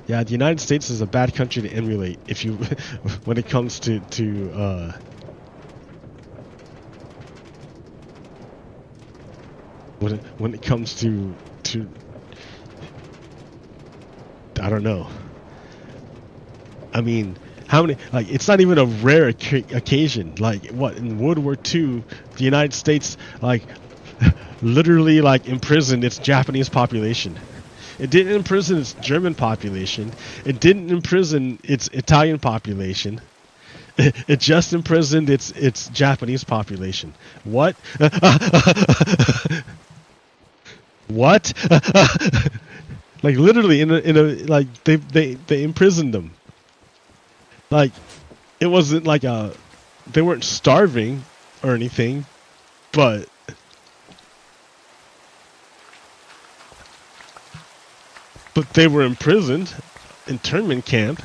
Yeah, the United States is a bad country to emulate if you when it comes to when it comes to I don't know. I mean, how many, like, it's not even a rare occasion. Like, what, in World War II, the United States, like, literally, like, imprisoned its Japanese population. It didn't imprison its German population. It didn't imprison its Italian population. It just imprisoned its Japanese population. What? What? Like, literally, in a like, they imprisoned them. Like, it wasn't like they weren't starving or anything, but they were imprisoned, internment camp.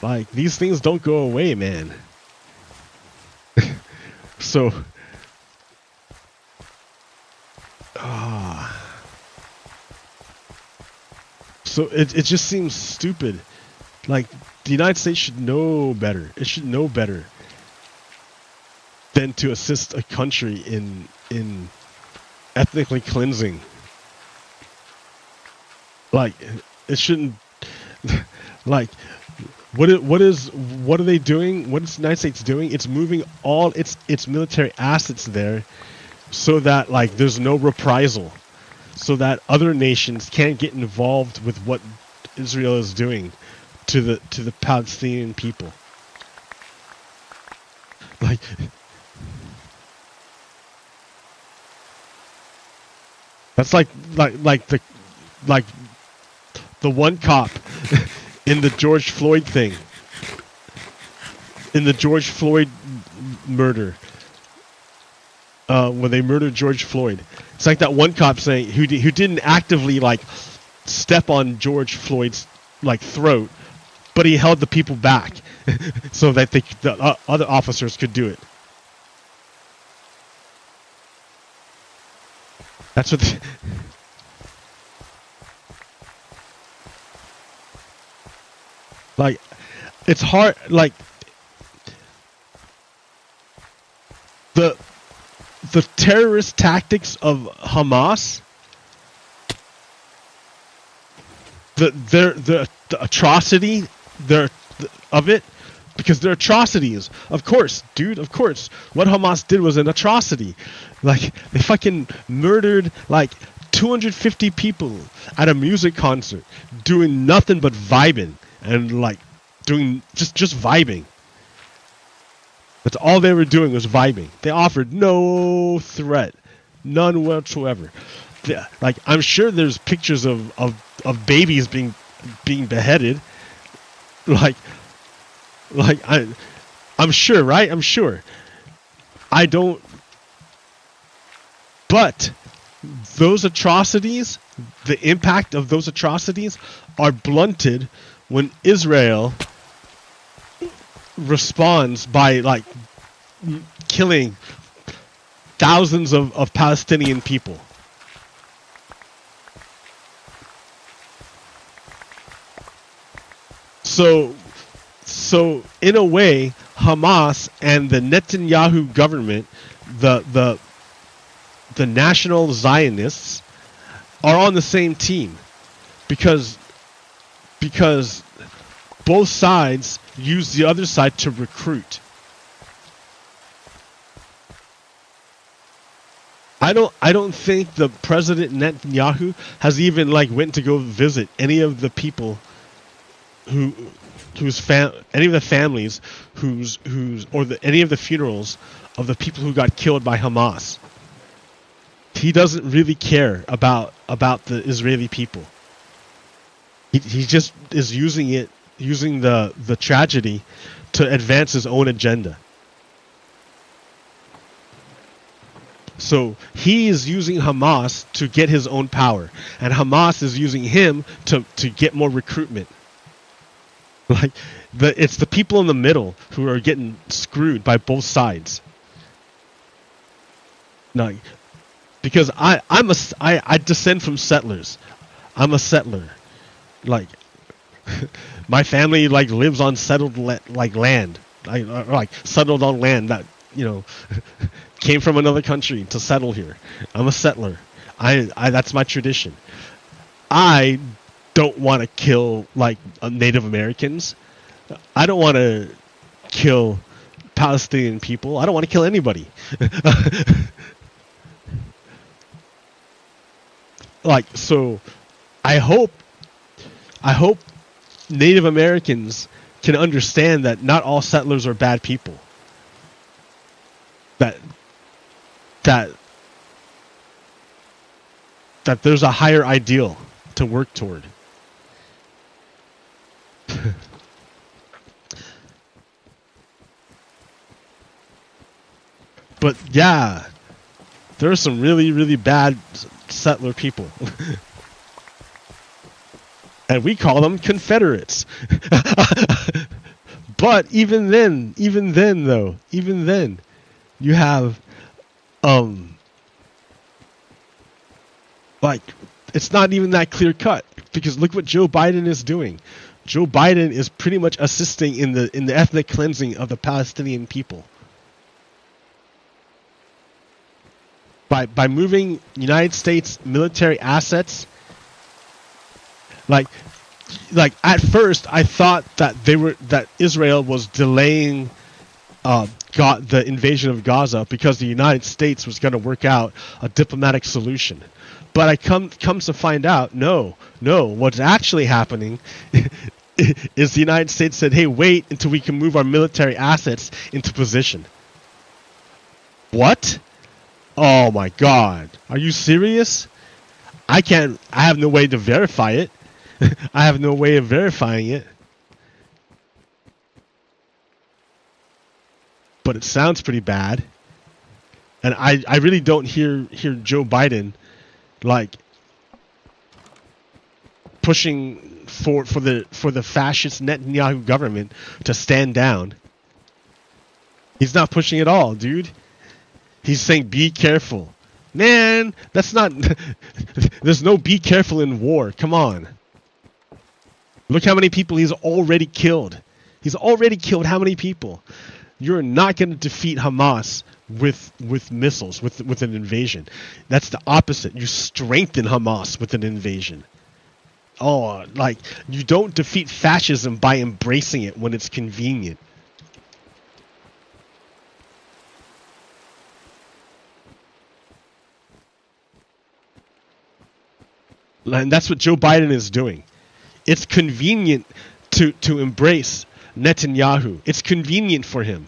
Like, these things don't go away, man. So, so it just seems stupid. Like, the United States should know better. It should know better than to assist a country in ethnically cleansing. Like, it shouldn't. Like, what are they doing? What is the United States doing? It's moving all its military assets there, so that, like, there's no reprisal, so that other nations can't get involved with what Israel is doing to the Palestinian people. Like, that's like the one cop in the George Floyd thing, in the George Floyd murder, when they murdered George Floyd. It's like that one cop saying who didn't actively, like, step on George Floyd's, like, throat, but he held the people back so that the other officers could do it. That's what. Like, it's hard. Like, the terrorist tactics of Hamas, the atrocity of it, because they're atrocities. Of course, dude, of course. What Hamas did was an atrocity. Like, they fucking murdered, like, 250 people at a music concert, doing nothing but vibing, and, like, doing just vibing. That's all they were doing, was vibing. They offered no threat, none whatsoever. Like, I'm sure there's pictures of babies being beheaded. Like I'm sure, right? I'm sure. I don't. But those atrocities, the impact of those atrocities, are blunted when Israel responds by, like, killing thousands of Palestinian people. So in a way, Hamas and the Netanyahu government, the national Zionists, are on the same team because both sides use the other side to recruit. I don't think the President Netanyahu has even like went to go visit any of the people any of the families any of the funerals of the people who got killed by Hamas. He doesn't really care about the Israeli people. He just is using the tragedy to advance his own agenda. So he is using Hamas to get his own power, and Hamas is using him to get more recruitment. Like it's the people in the middle who are getting screwed by both sides. No, because I descend from settlers. I'm a settler. Like my family like lives on settled land. Like settled on land that came from another country to settle here. I'm a settler. I that's my tradition. I don't want to kill like Native Americans. I don't want to kill Palestinian people. I don't want to kill anybody. Like, so I hope Native Americans can understand that not all settlers are bad people. That there's a higher ideal to work toward. But yeah, there are some really, really bad settler people. And we call them Confederates. But even then, you have like it's not even that clear cut, because look what Joe Biden is doing. Joe Biden is pretty much assisting in the ethnic cleansing of the Palestinian people. By moving United States military assets, like at first I thought that Israel was delaying the invasion of Gaza because the United States was going to work out a diplomatic solution. But I comes to find out, no, what's actually happening is the United States said, hey, wait until we can move our military assets into position. What? Oh my God. Are you serious? I have no way to verify it. I have no way of verifying it. But it sounds pretty bad. And I really don't hear Joe Biden like pushing for the fascist Netanyahu government to stand down. He's not pushing at all, dude. He's saying be careful. Man, that's not there's no be careful in war. Come on. Look how many people he's already killed. He's already killed how many people? You're not going to defeat Hamas with missiles, with an invasion. That's the opposite. You strengthen Hamas with an invasion. Oh, like, you don't defeat fascism by embracing it when it's convenient. And that's what Joe Biden is doing. It's convenient to embrace Netanyahu. It's convenient for him.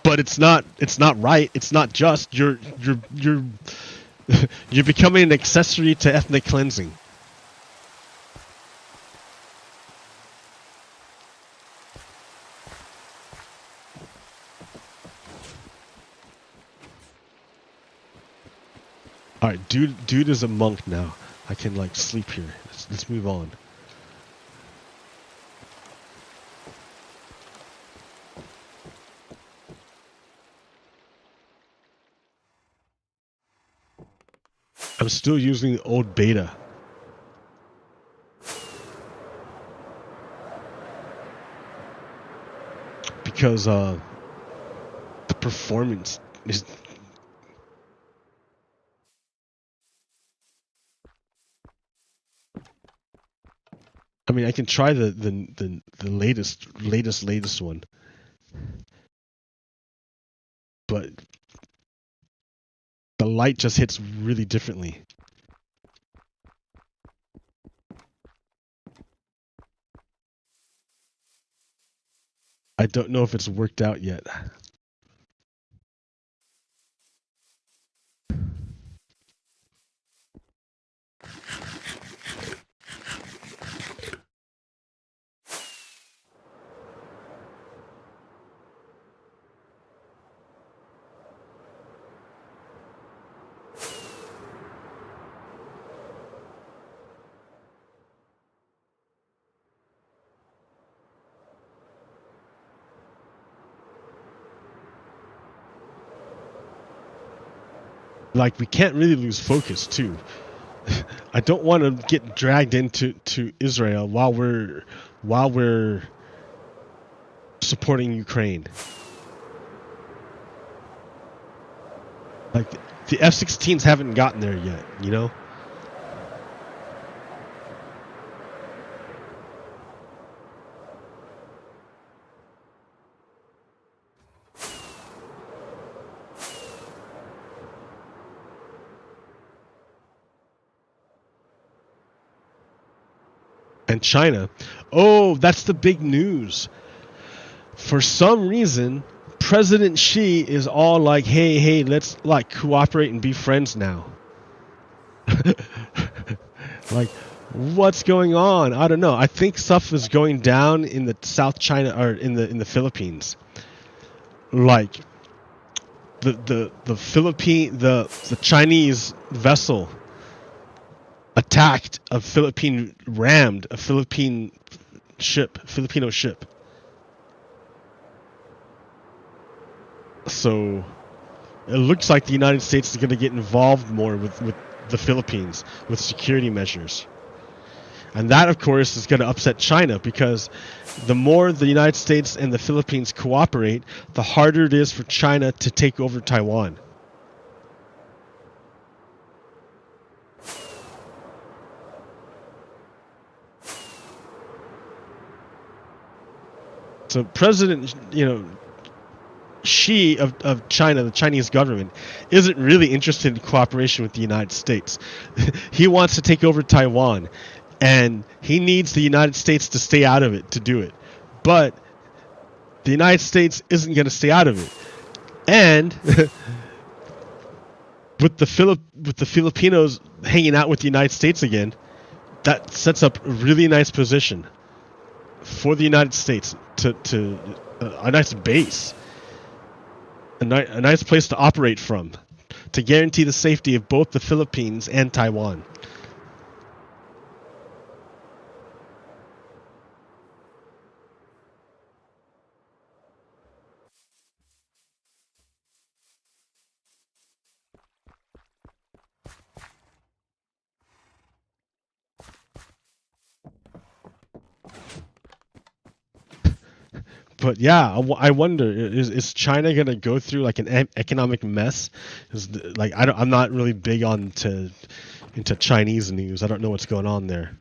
But it's not right. It's not just. You're you're becoming an accessory to ethnic cleansing. All right, dude is a monk now. I can like sleep here. Let's move on. I'm still using the old beta. Because the performance is... I mean, I can try the latest one. But the light just hits really differently. I don't know if it's worked out yet. Like, we can't really lose focus too. I don't want to get dragged into Israel while we're supporting Ukraine. Like, the F-16s haven't gotten there yet, you know? And China. Oh, that's the big news. For some reason, President Xi is all like, hey, let's like cooperate and be friends now. Like, what's going on? I don't know. I think stuff is going down in the South China or in the Philippines. Like the Chinese vessel attacked rammed a Filipino ship. So it looks like the United States is going to get involved more with the Philippines with security measures. And that, of course, is going to upset China because the more the United States and the Philippines cooperate, the harder it is for China to take over Taiwan. So President, Xi of China, the Chinese government, isn't really interested in cooperation with the United States. He wants to take over Taiwan, and he needs the United States to stay out of it to do it. But the United States isn't going to stay out of it. And with the Filipinos hanging out with the United States again, that sets up a really nice position for the United States to a nice base. A nice place to operate from, to guarantee the safety of both the Philippines and Taiwan. But yeah, I wonder, is China gonna go through like an economic mess? Like I'm not really big into Chinese news. I don't know what's going on there.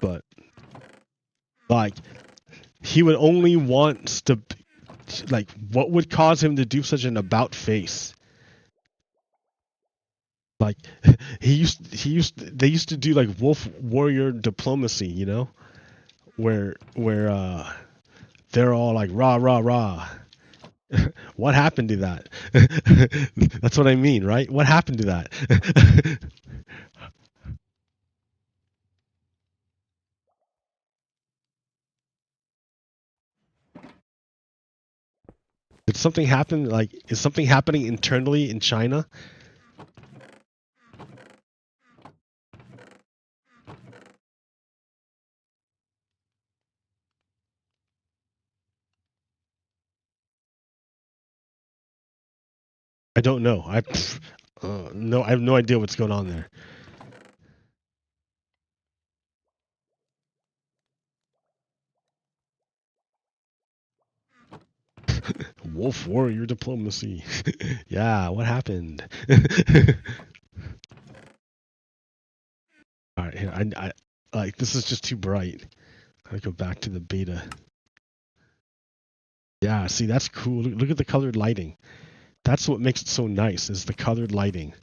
But like, he would only want to, like, what would cause him to do such an about face? Like, they used to do like wolf warrior diplomacy, where they're all like rah rah rah. What happened to that? That's what I mean, right? What happened to that? Did something happen? Like, is something happening internally in China? I don't know. No, I have no idea what's going on there. Wolf warrior diplomacy. Yeah, what happened? All right, here, I like this is just too bright. I go back to the beta. Yeah, see, that's cool. Look at the colored lighting. That's what makes it so nice, is the colored lighting.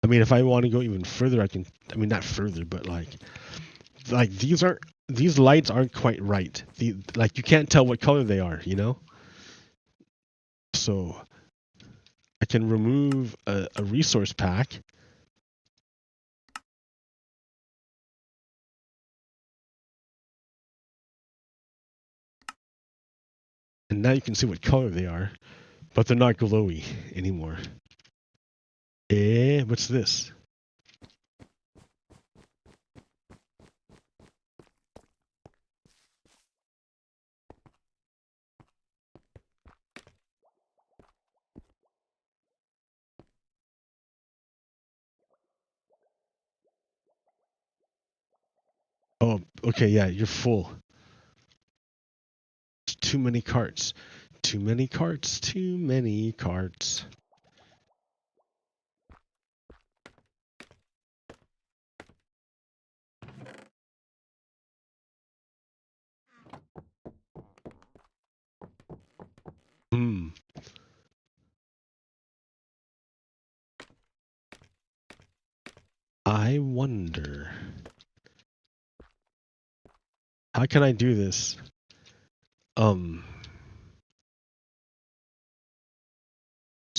I mean, if I want to go even further, I can. I mean, not further, but like these lights aren't quite right. Like you can't tell what color they are, you know. So I can remove a resource pack. And now you can see what color they are, but they're not glowy anymore. What's this? Oh, okay, yeah, you're full. It's too many carts. Too many carts. Too many carts. Hmm. I wonder. How can I do this? So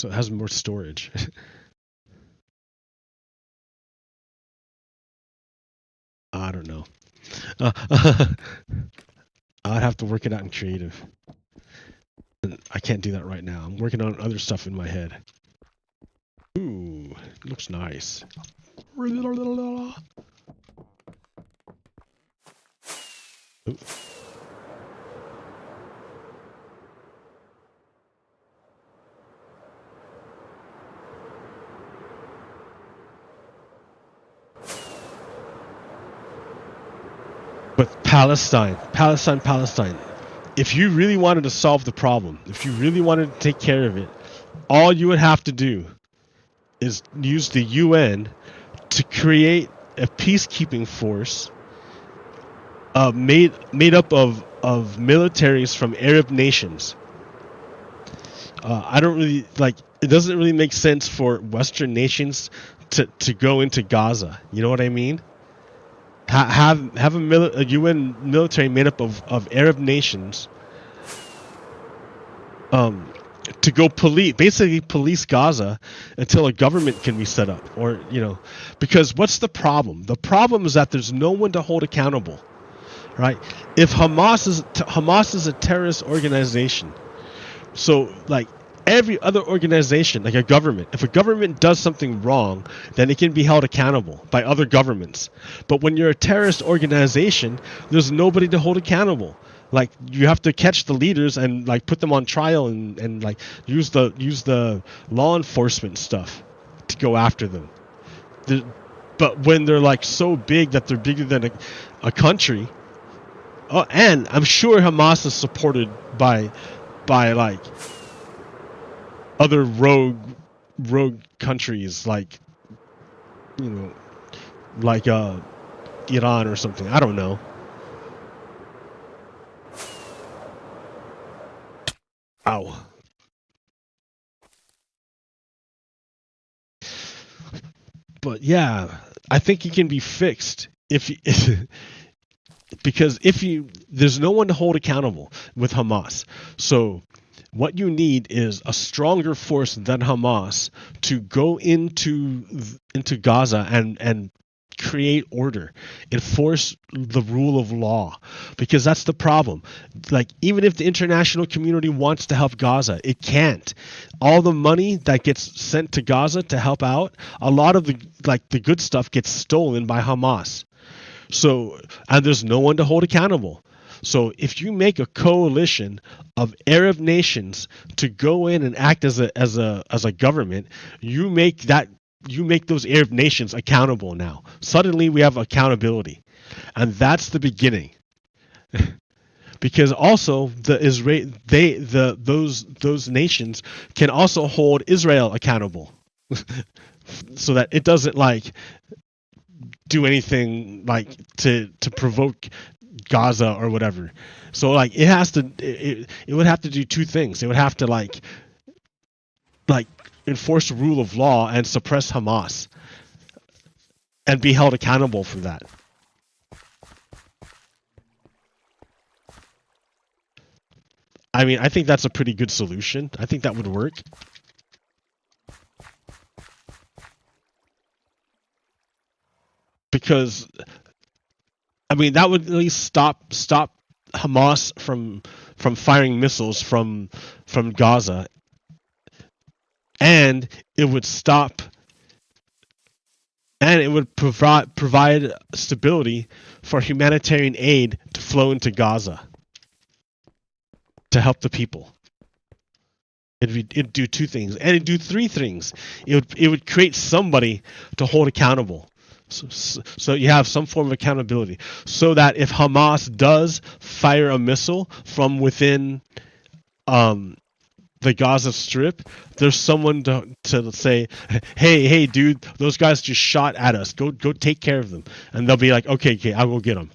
it has more storage. I don't know. I'd have to work it out in creative. And I can't do that right now. I'm working on other stuff in my head. Ooh, looks nice. Ooh. But Palestine. If you really wanted to solve the problem, if you really wanted to take care of it, all you would have to do is use the UN to create a peacekeeping force made up of militaries from Arab nations. I don't really like. It doesn't really make sense for Western nations to go into Gaza. You know what I mean? Have a UN military made up of Arab nations. To go police Gaza until a government can be set up, or because what's the problem? The problem is that there's no one to hold accountable, right? If Hamas is a terrorist organization, so like every other organization, like a government, if a government does something wrong, then it can be held accountable by other governments. But when you're a terrorist organization, there's nobody to hold accountable. Like you have to catch the leaders and like put them on trial and like use the law enforcement stuff to go after them. But when they're like so big that they're bigger than a country, and I'm sure Hamas is supported by like other rogue countries like like Iran or something. I don't know. Ow. But yeah, I think it can be fixed because there's no one to hold accountable with Hamas. So what you need is a stronger force than Hamas to go into Gaza and create order, enforce the rule of law, because that's the problem. Like even if the international community wants to help Gaza, it can't. All the money that gets sent to Gaza to help out, a lot of the good stuff gets stolen by Hamas. So, and there's no one to hold accountable. So if you make a coalition of Arab nations to go in and act as a government, you make those Arab nations accountable now. Suddenly we have accountability. And that's the beginning. Because also those nations can also hold Israel accountable. So that it doesn't like do anything like to provoke Gaza or whatever. So like it would have to do two things. It would have to like enforce the rule of law and suppress Hamas and be held accountable for that. I mean, I think that's a pretty good solution. I think that would work. Because I mean, that would at least stop Hamas from firing missiles from Gaza, and it would stop, and it would provide stability for humanitarian aid to flow into Gaza to help the people. It'd do two things, and it'd do three things. It would create somebody to hold accountable. So you have some form of accountability, so that if Hamas does fire a missile from within the Gaza Strip, there's someone to say, hey, dude, those guys just shot at us. Go take care of them, and they'll be like, okay, I will get them.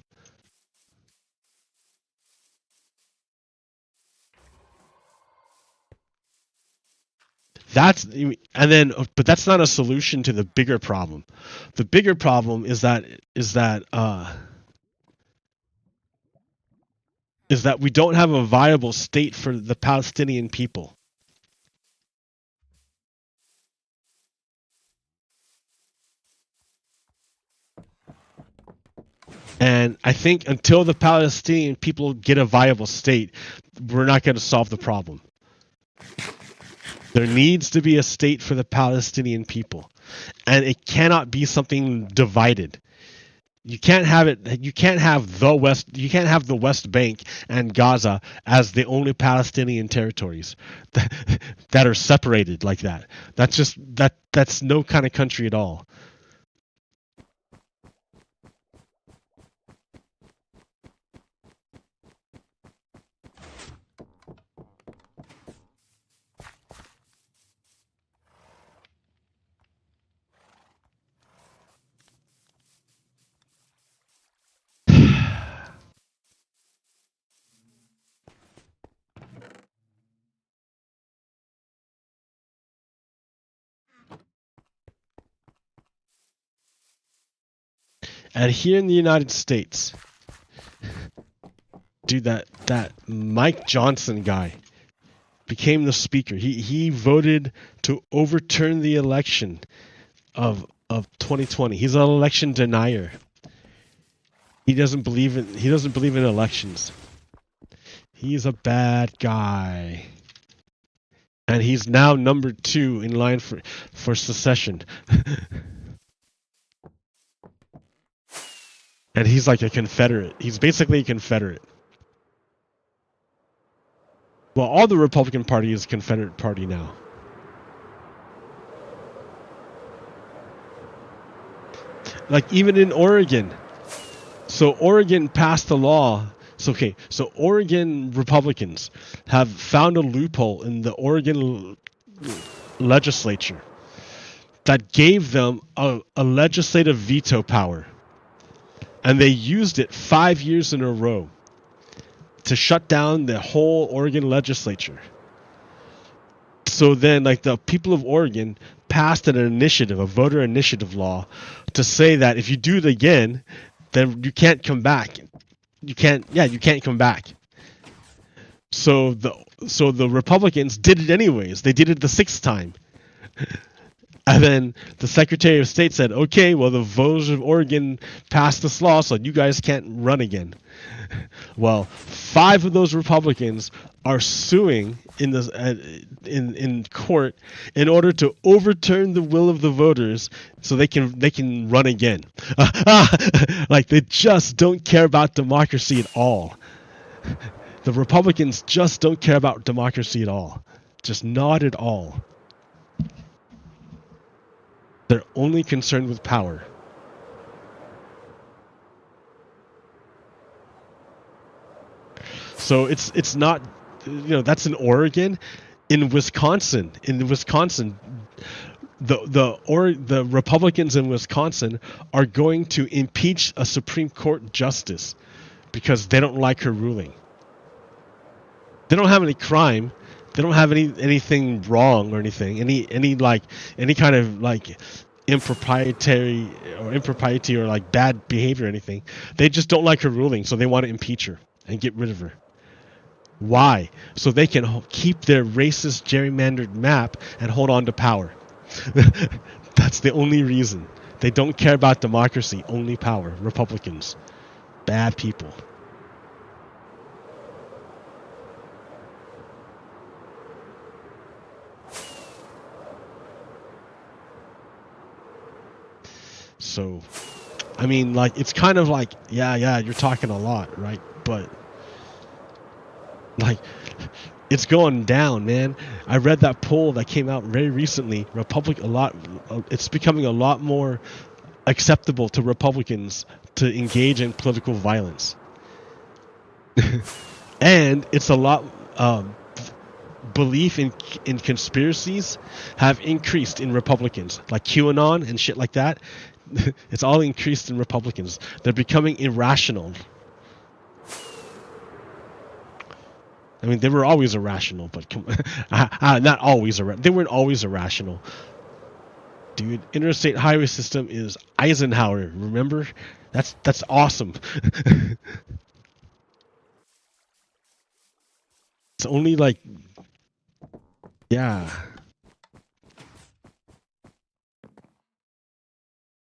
But that's not a solution to the bigger problem. The bigger problem is that we don't have a viable state for the Palestinian people. And I think until the Palestinian people get a viable state, we're not going to solve the problem. There needs to be a state for the Palestinian people, and it cannot be something divided. You can't have it. You can't have the West. You can't have the West Bank and Gaza as the only Palestinian territories that are separated like that. That's no kind of country at all. And here in the United States, dude, that Mike Johnson guy became the speaker. He voted to overturn the election of 2020. He's an election denier. He doesn't believe in elections. He's a bad guy. And he's now number 2 in line for secession. And he's like a Confederate. He's basically a Confederate. Well, all the Republican Party is Confederate Party now. Like even in Oregon. So Oregon passed a law. So Oregon Republicans have found a loophole in the Oregon legislature that gave them a legislative veto power. And they used it 5 years in a row to shut down the whole Oregon legislature. So then, like, the people of Oregon passed an initiative, a voter initiative law, to say that if you do it again, then you can't come back. You can't come back. So the Republicans did it anyways. They did it the 6th time. And then the Secretary of State said, okay, well, the voters of Oregon passed this law, so you guys can't run again. Well, 5 of those Republicans are suing in court in order to overturn the will of the voters so they can run again. Like, they just don't care about democracy at all. The Republicans just don't care about democracy at all. Just not at all. They're only concerned with power. So it's not, that's in Oregon. In Wisconsin, the Republicans in Wisconsin are going to impeach a Supreme Court justice because they don't like her ruling. They don't have any crime. They don't have anything wrong or anything. Any kind of like impropriety or like bad behavior or anything. They just don't like her ruling, so they want to impeach her and get rid of her. Why? So they can keep their racist gerrymandered map and hold on to power. That's the only reason. They don't care about democracy, only power. Republicans. Bad people. So, I mean, like, it's kind of like, yeah, you're talking a lot, right? But, like, it's going down, man. I read that poll that came out very recently. It's becoming a lot more acceptable to Republicans to engage in political violence. And it's a lot, belief in conspiracies have increased in Republicans, like QAnon and shit like that. It's all increased in Republicans. They're becoming irrational. I mean, they were always irrational, but not always. They weren't always irrational. Dude, interstate highway system is Eisenhower. Remember? That's awesome. It's only like, yeah.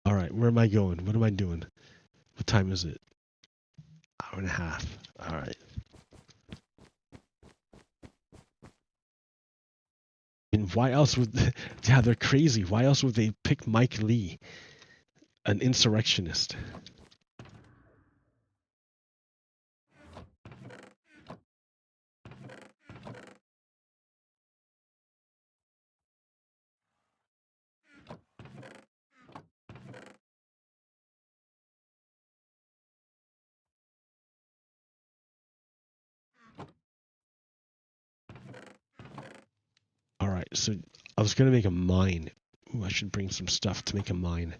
All right, where am I going? What am I doing? What time is it? Hour and a half. All right. And why else would? Yeah, they're crazy. Why else would they pick Mike Lee, an insurrectionist? All right, so I was gonna make a mine. Ooh, I should bring some stuff to make a mine.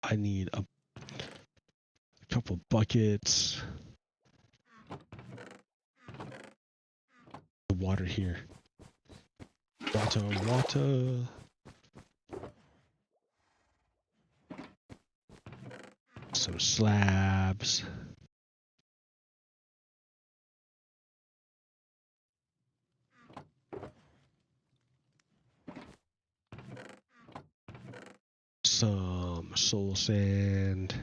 I need a couple buckets. Water here. Water. Some slabs. Some soul sand.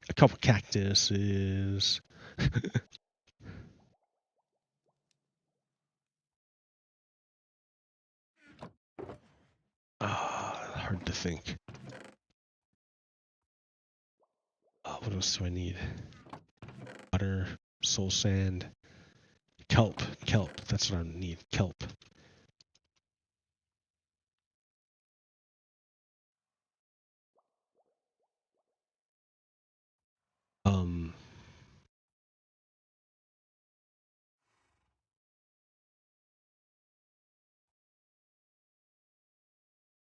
A couple cactuses. Hard to think. What else do I need? Water, soul sand, kelp. That's what I need. Kelp. Um.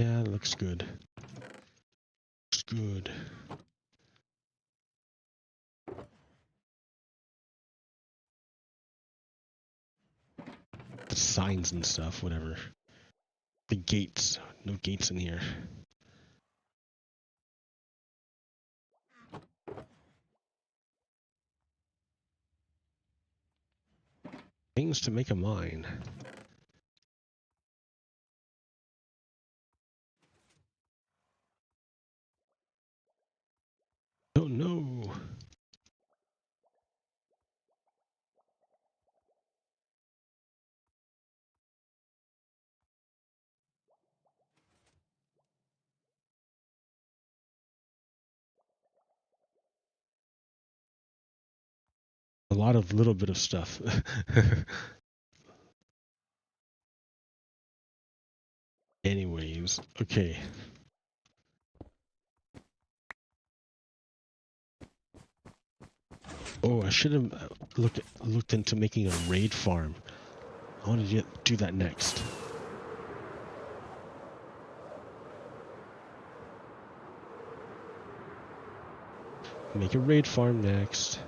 Yeah, it looks good. Looks good. The signs and stuff, whatever. The gates. No gates in here. Things to make a mine. Oh no! A lot of little bit of stuff. Anyways, okay. Oh, I should have looked into making a raid farm. I want to do that next. Make a raid farm next.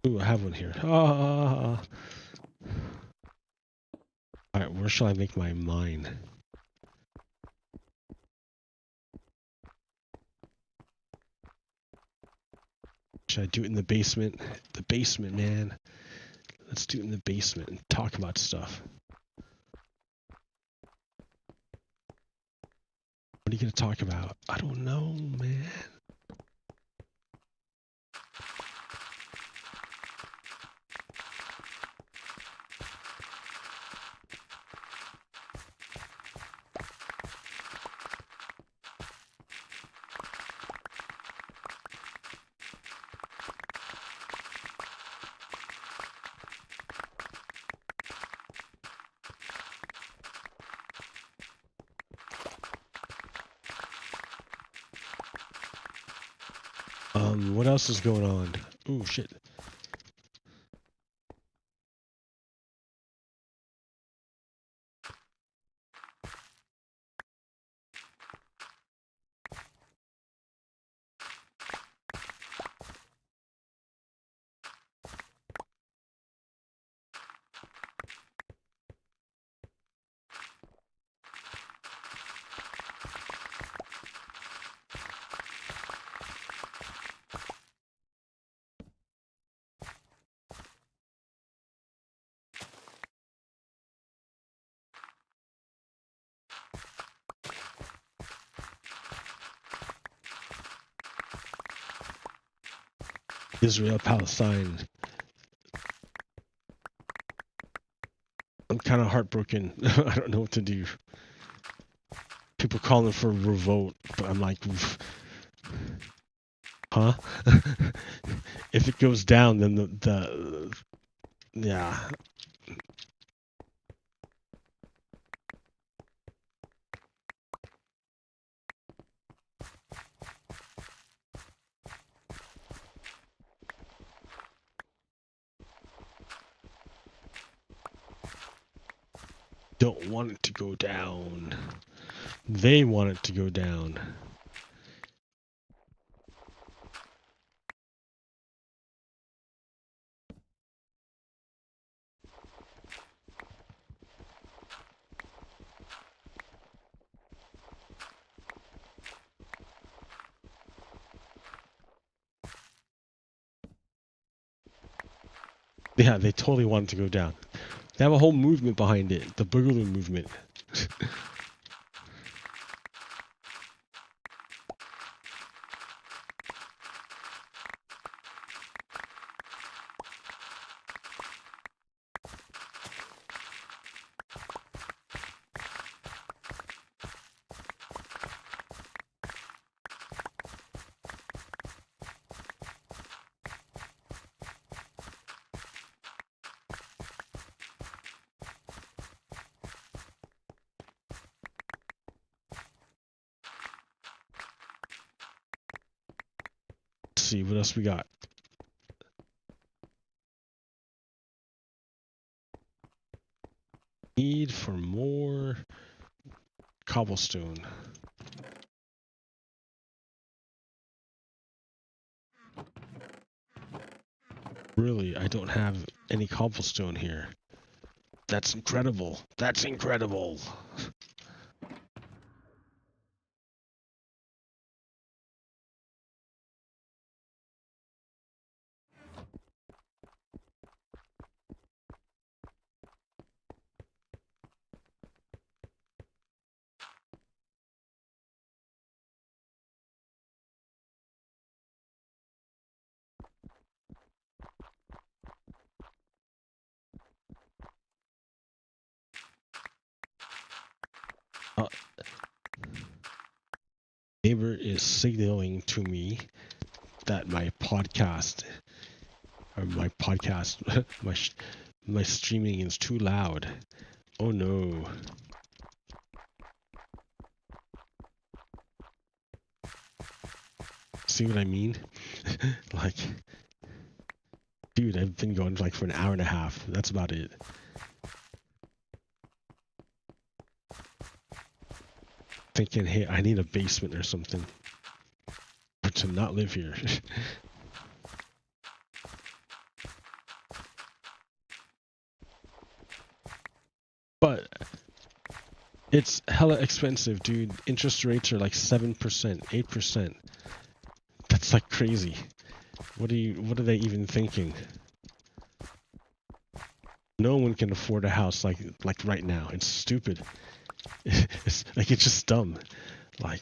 Ooh, I have one here. Ah. Alright, where shall I make my mine? Should I do it in the basement? The basement, man. Let's do it in the basement and talk about stuff. What are you going to talk about? I don't know, man. What else is going on? Oh, shit. Israel, Palestine. I'm kind of heartbroken. I don't know what to do. People calling for a revolt, but I'm like, huh? If it goes down, then yeah. Don't want it to go down. They want it to go down. Yeah, they totally want it to go down. They have a whole movement behind it, the Boogaloo movement. Let's see what else we got. Need for more cobblestone. Really, I don't have any cobblestone here. That's incredible. That's incredible. Neighbor is signaling to me that my podcast, my streaming is too loud. Oh no. See what I mean? Like, dude, I've been going like for an hour and a half. That's about it. Thinking, hey, I need a basement or something to not live here. But it's hella expensive, dude. Interest rates are like 7%, 8%. That's like crazy. What are they even thinking? No one can afford a house like right now. It's stupid. It's like, it's just dumb. Like,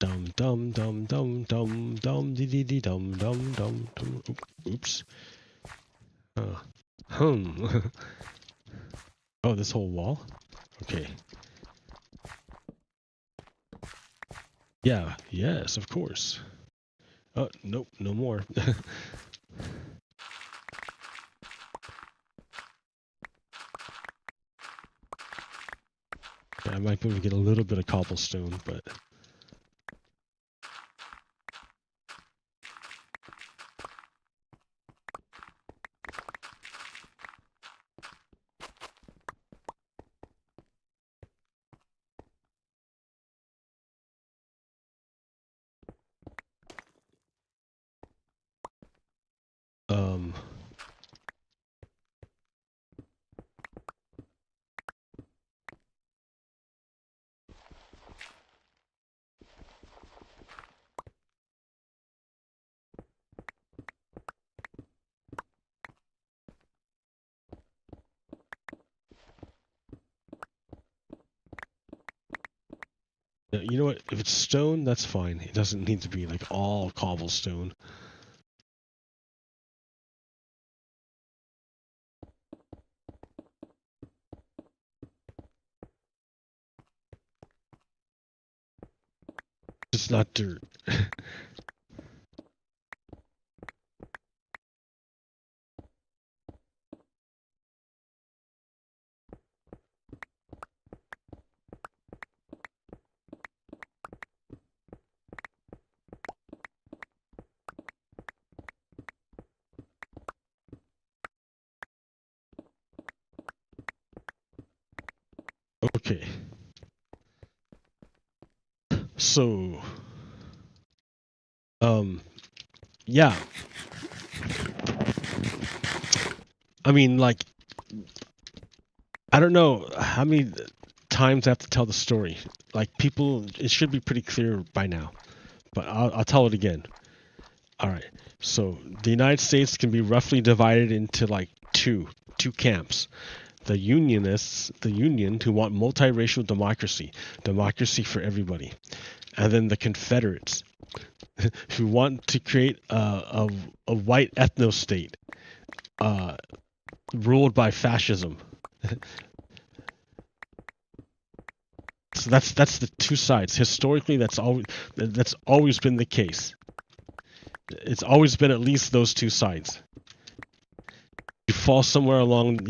dum dum dum dum dum dum dee dee dee dum dum dum dum. Oops. Oh, this whole wall? Okay. Yeah, yes, of course. Oh, nope, no more. I might be able to get a little bit of cobblestone, but... You know what? If it's stone, that's fine. It doesn't need to be like all cobblestone. It's not dirt. Okay. So, yeah. I mean, like, I don't know how many times I have to tell the story. Like, people, it should be pretty clear by now, but I'll tell it again. All right. So the United States can be roughly divided into like two camps. The Unionists, the Union, who want multiracial democracy for everybody, and then the Confederates, who want to create a white ethno state, ruled by fascism. So that's the two sides. Historically, that's always been the case. It's always been at least those two sides. You fall somewhere along,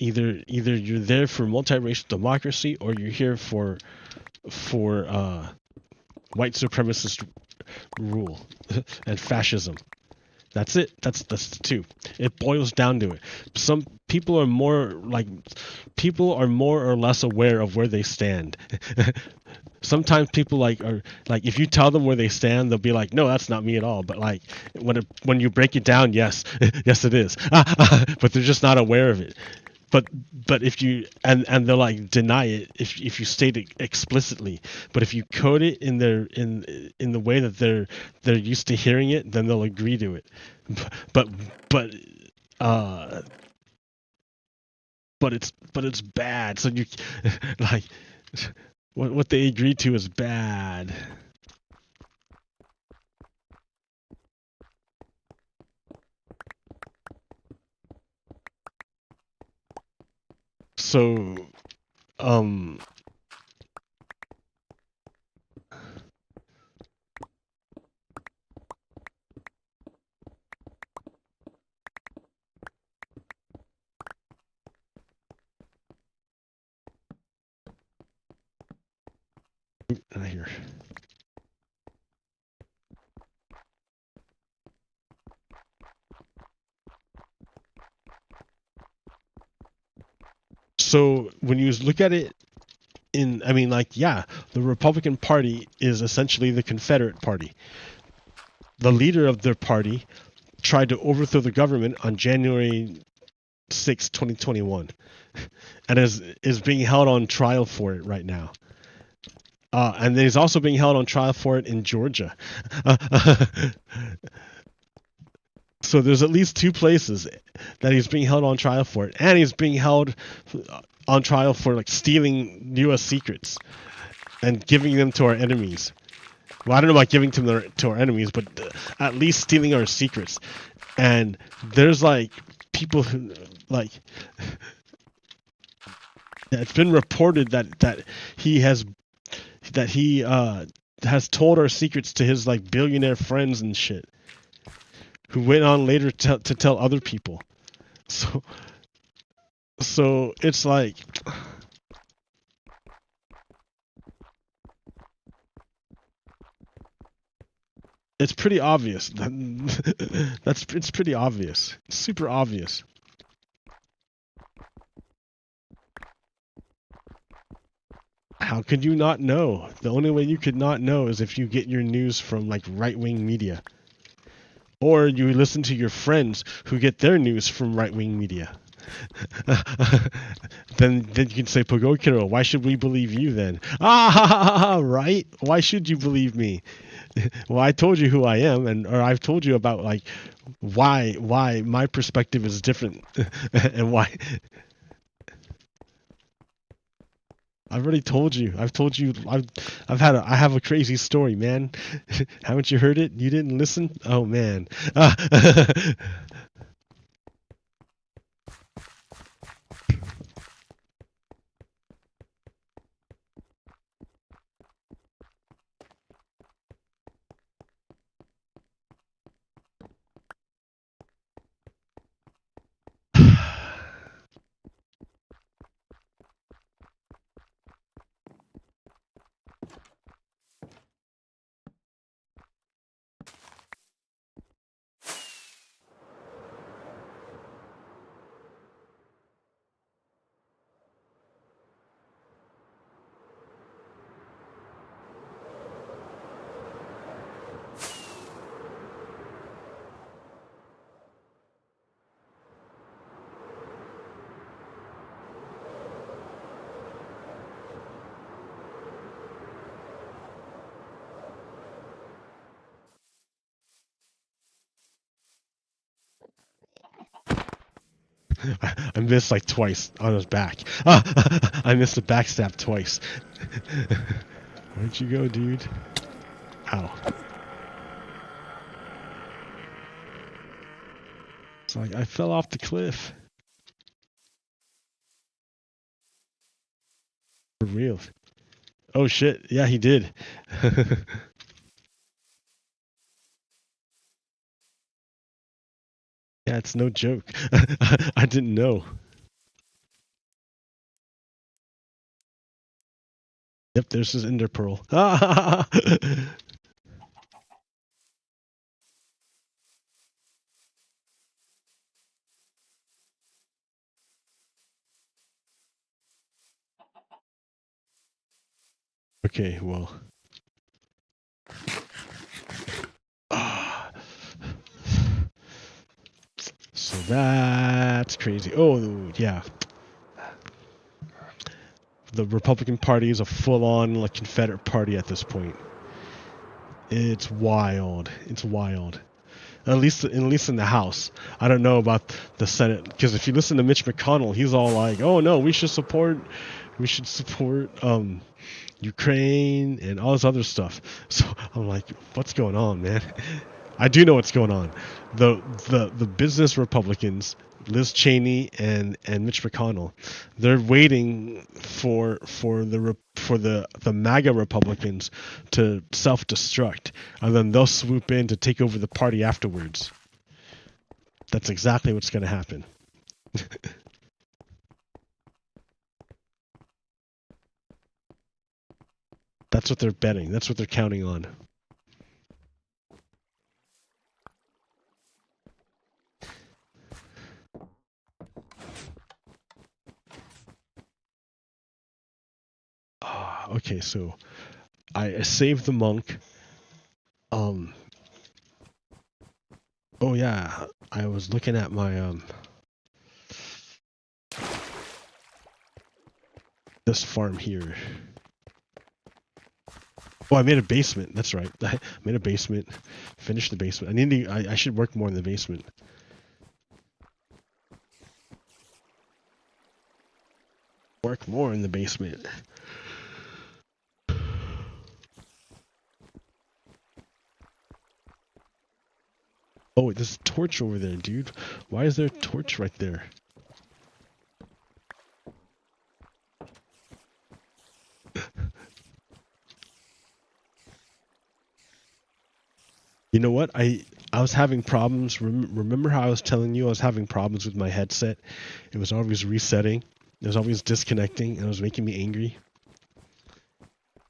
either you're there for multiracial democracy or you're here for white supremacist rule and fascism. That's it. That's the two. It boils down to it. Some people are more or less aware of where they stand. Sometimes people are like, if you tell them where they stand, they'll be like, no, that's not me at all. But like when you break it down, yes, yes it is. But they're just not aware of it. But if you and they'll like deny it if you state it explicitly. But if you code it in the way that they're used to hearing it, then they'll agree to it. But uh but it's bad. So you like what they agree to is bad. So um I hear. So when you look at it the Republican Party is essentially the Confederate Party. The leader of their party tried to overthrow the government on January 6, 2021, and is being held on trial for it right now. And he's also being held on trial for it in Georgia. So there's at least two places that he's being held on trial for it, and he's being held on trial for like stealing U.S. secrets and giving them to our enemies. Well, I don't know about giving them to our enemies, but at least stealing our secrets. And there's like people who like. It's been reported that he has told our secrets to his like billionaire friends and shit, who went on later to tell other people. So it's like it's pretty obvious. It's pretty obvious. It's super obvious. How could you not know? The only way you could not know is if you get your news from like right-wing media. Or you listen to your friends who get their news from right-wing media. then you can say, Pogokiro, why should we believe you then? Right? Why should you believe me? Well, I told you who I am, or I've told you about like why my perspective is different, and why. I've already told you. I've told you. I have a crazy story, man. Haven't you heard it? You didn't listen? Oh man. I missed like twice on his back. I missed the backstab twice. Where'd you go, dude? Ow. It's like I fell off the cliff. For real. Oh shit. Yeah, he did. Yeah, it's no joke. I didn't know. Yep, there's his ender pearl. Okay, well. So that's crazy. Oh, yeah. The Republican Party is a full-on like Confederate party at this point. It's wild. It's wild. At least in the House. I don't know about the Senate, because if you listen to Mitch McConnell, he's all like, "Oh no, we should support Ukraine and all this other stuff." So I'm like, "What's going on, man?" I do know what's going on. The business Republicans, Liz Cheney and Mitch McConnell, they're waiting for the MAGA Republicans to self-destruct, and then they'll swoop in to take over the party afterwards. That's exactly what's going to happen. That's what they're betting. That's what they're counting on. Okay, so I saved the monk. Oh yeah, I was looking at my this farm here. Oh, I made a basement. That's right. I made a basement. Finished the basement. I should work more in the basement. Work more in the basement. Oh, wait, there's a torch over there, dude. Why is there a torch right there? You know what? I was having problems. Remember how I was telling you I was having problems with my headset? It was always resetting. It was always disconnecting, and it was making me angry.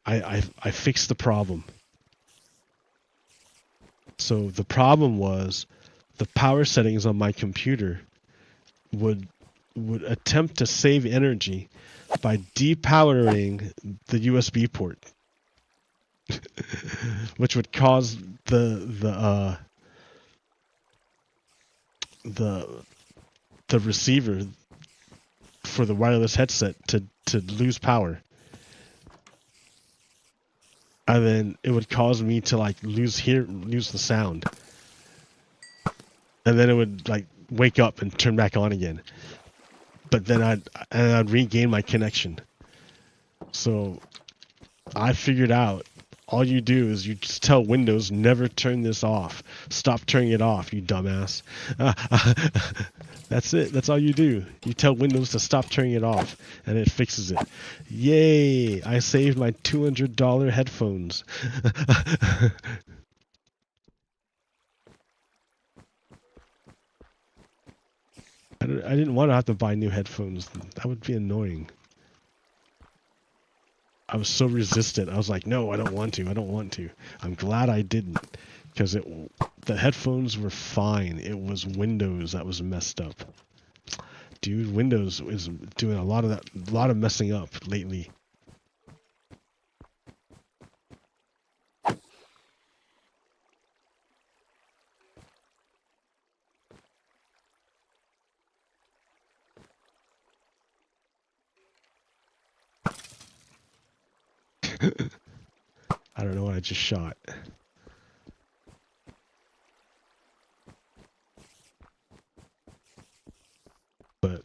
I fixed the problem. So the problem was the power settings on my computer would attempt to save energy by depowering the USB port, which would cause the receiver for the wireless headset to lose power. And then it would cause me to like lose the sound. And then it would like wake up and turn back on again. But then I'd regain my connection. So I figured out all you do is you just tell Windows never turn this off. Stop turning it off, you dumbass. That's it. That's all you do. You tell Windows to stop turning it off, and it fixes it. Yay! I saved my $200 headphones. I didn't want to have to buy new headphones. That would be annoying. I was so resistant. I was like, no, I don't want to. I don't want to. I'm glad I didn't, because the headphones were fine. It was Windows that was messed up. Dude, Windows is doing a lot of messing up lately. I don't know what I just shot. But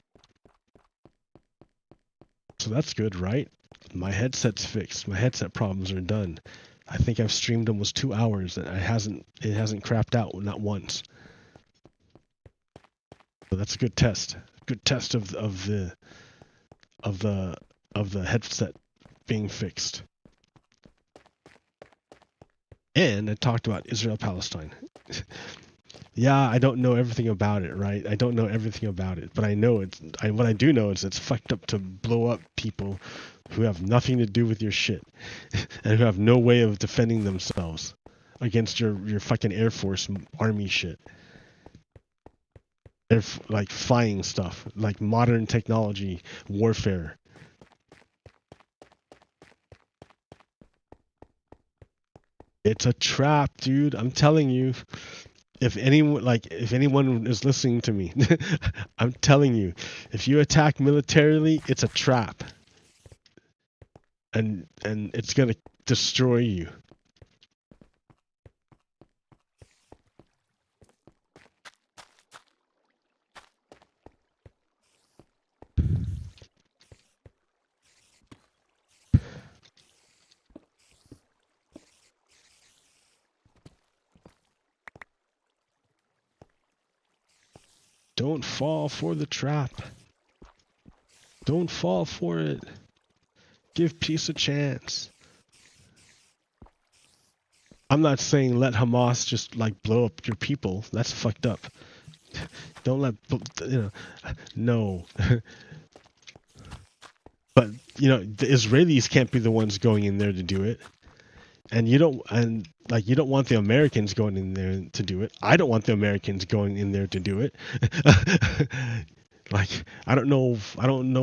so that's good, right? My headset's fixed. My headset problems are done. I think I've streamed almost 2 hours and it hasn't crapped out, not once. So that's a good test. Good test of the headset being fixed. And I talked about Israel-Palestine. Yeah, I don't know everything about it, right? I don't know everything about it, but I know it's. What I do know is it's fucked up to blow up people who have nothing to do with your shit and who have no way of defending themselves against your fucking Air Force Army shit. They're like flying stuff, like modern technology warfare. It's a trap, dude. I'm telling you. If anyone is listening to me, I'm telling you, if you attack militarily, it's a trap, and it's gonna destroy you. Don't fall for the trap. Don't fall for it. Give peace a chance. I'm not saying let Hamas just like blow up your people. That's fucked up. Don't let no. But the Israelis can't be the ones going in there to do it. And you don't want the Americans going in there to do it. I don't want the Americans going in there to do it. Like I don't know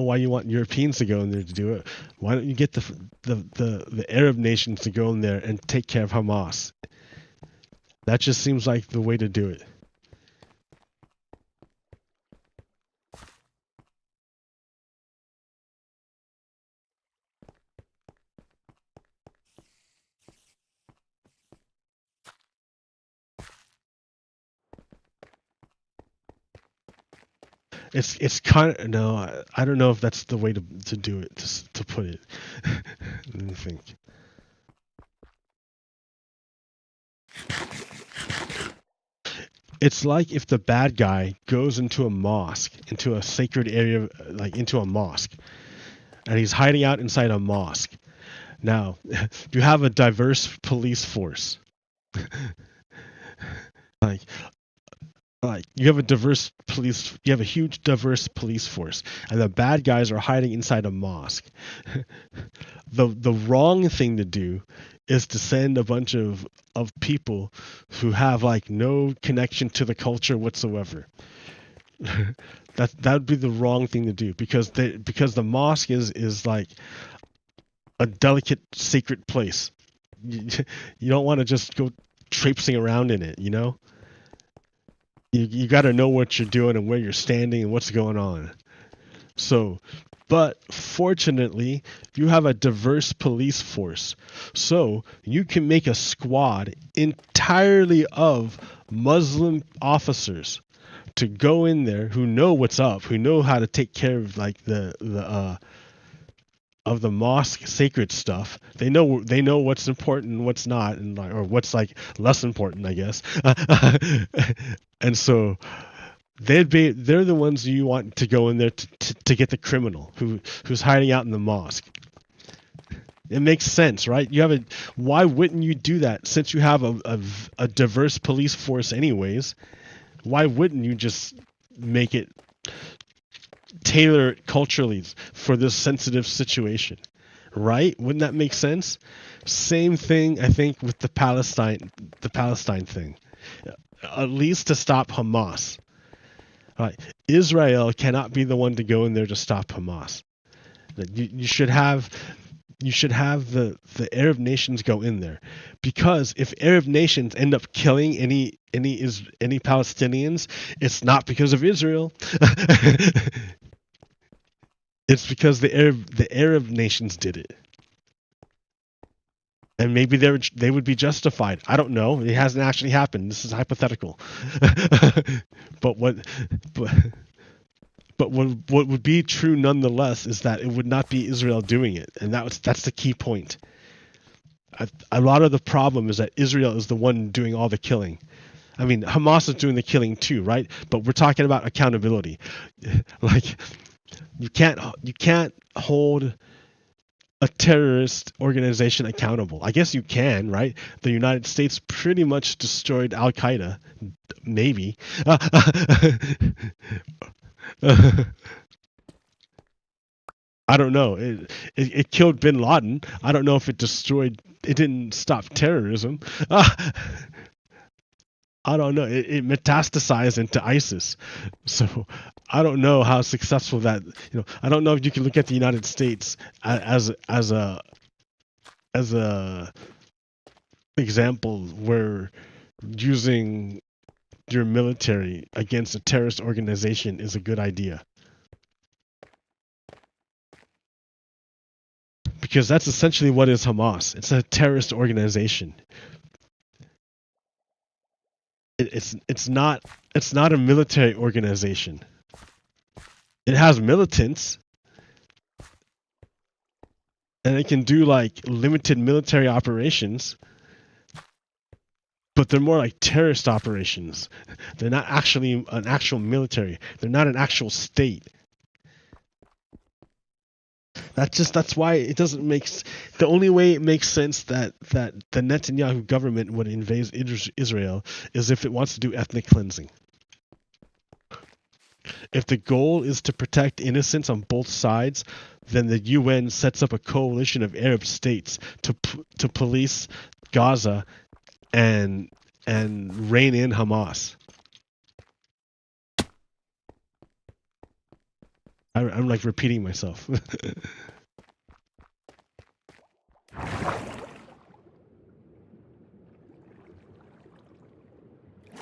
why you want Europeans to go in there to do it. Why don't you get the Arab nations to go in there and take care of Hamas? That just seems like the way to do it. It's kind of no. I don't know if that's the way to do it. To put it. Let me think. It's like if the bad guy goes into a mosque, into a sacred area, like into a mosque, and he's hiding out inside a mosque. Now, you have a diverse police force. like you have a huge diverse police force, and the bad guys are hiding inside a mosque. The wrong thing to do is to send a bunch of people who have like no connection to the culture whatsoever. that would be the wrong thing to do, because the mosque is like a delicate sacred place. You don't want to just go traipsing around in it, you got to know what you're doing and where you're standing and what's going on. So, but fortunately, you have a diverse police force. So, you can make a squad entirely of Muslim officers to go in there who know what's up, who know how to take care of like the mosque sacred stuff. They know what's important and what's not, and or what's like less important, I guess. And so they're the ones you want to go in there to get the criminal who's hiding out in the mosque. It makes sense, right? Why wouldn't you do that, since you have a diverse police force anyways? Why wouldn't you just make it tailor it culturally for this sensitive situation, right? Wouldn't that make sense? Same thing, I think, with the Palestine thing. At least to stop Hamas. Right. Israel cannot be the one to go in there to stop Hamas. You should have the Arab nations go in there, because if Arab nations end up killing any Palestinians, it's not because of Israel. It's because the Arab nations did it. And maybe they would be justified. I don't know. It hasn't actually happened. This is hypothetical. But what would be true nonetheless is that it would not be Israel doing it, and that's the key point. A lot of the problem is that Israel is the one doing all the killing. I mean, Hamas is doing the killing too, right? But we're talking about accountability. Like you can't hold a terrorist organization accountable? I guess you can, right? The United States pretty much destroyed Al Qaeda, maybe. I don't know. It killed Bin Laden. I don't know if it destroyed. It didn't stop terrorism. I don't know. It metastasized into ISIS. So I don't know how successful that. I don't know if you can look at the United States as a example where using your military against a terrorist organization is a good idea. Because that's essentially what is Hamas. It's a terrorist organization. It's not a military organization. It has militants, and it can do like limited military operations, but they're more like terrorist operations. They're not actually an actual military. They're not an actual state. That's why it doesn't make. The only way it makes sense that the Netanyahu government would invade Israel is if it wants to do ethnic cleansing. If the goal is to protect innocents on both sides, then the UN sets up a coalition of Arab states to police Gaza and rein in Hamas. I'm like repeating myself.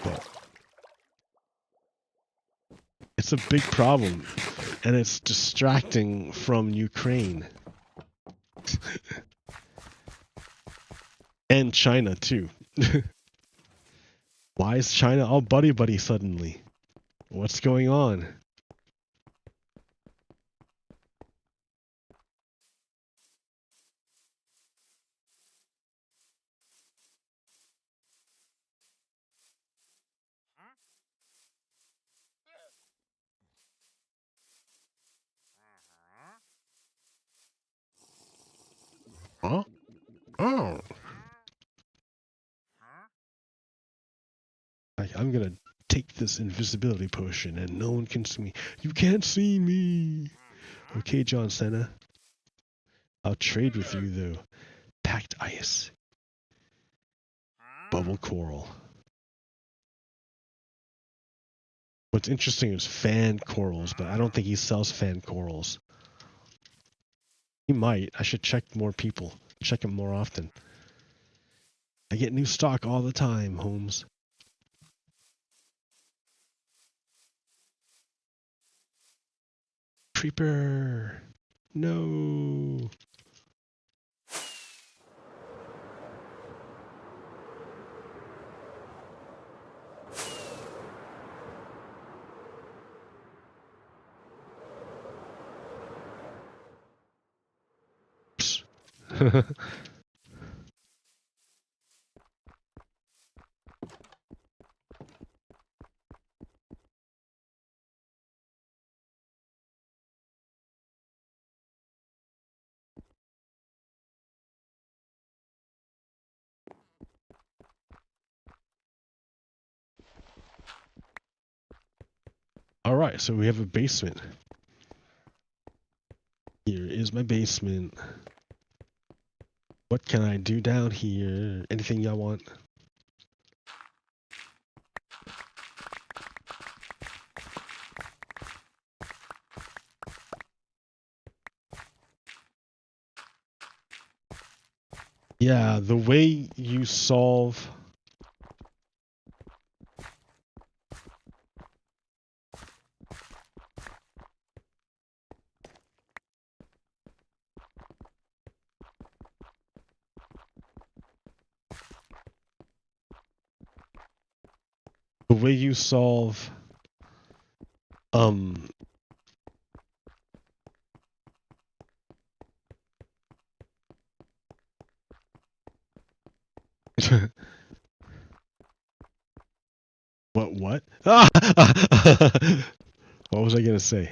But it's a big problem, and it's distracting from Ukraine. And China, too. Why is China all buddy-buddy suddenly? What's going on? Huh? Oh. I'm gonna take this invisibility potion and no one can see me. You can't see me. Okay, John Cena. I'll trade with you though. Packed ice. Bubble coral. What's interesting is fan corals, but I don't think he sells fan corals. He might. I should check more people. Check him more often. I get new stock all the time, Holmes. Creeper. No. All right, so we have a basement. Here is my basement. What can I do down here? Anything y'all want? Yeah, the way you solve... The way you solve... What? What was I gonna say?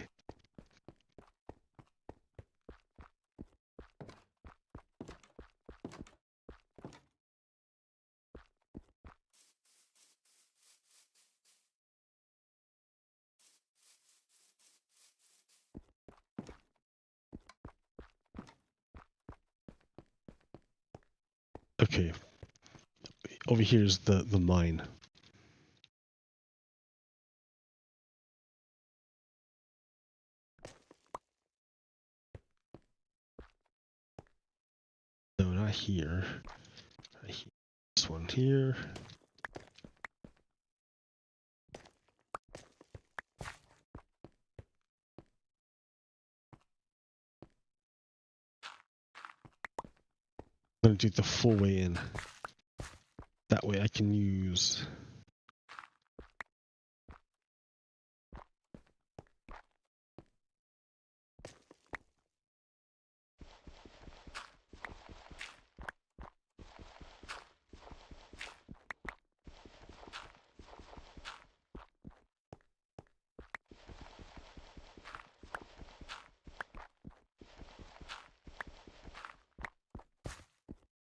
Okay. Over here is the mine. No, not here. Right here. This one here. I'm gonna do the full way in. That way I can use.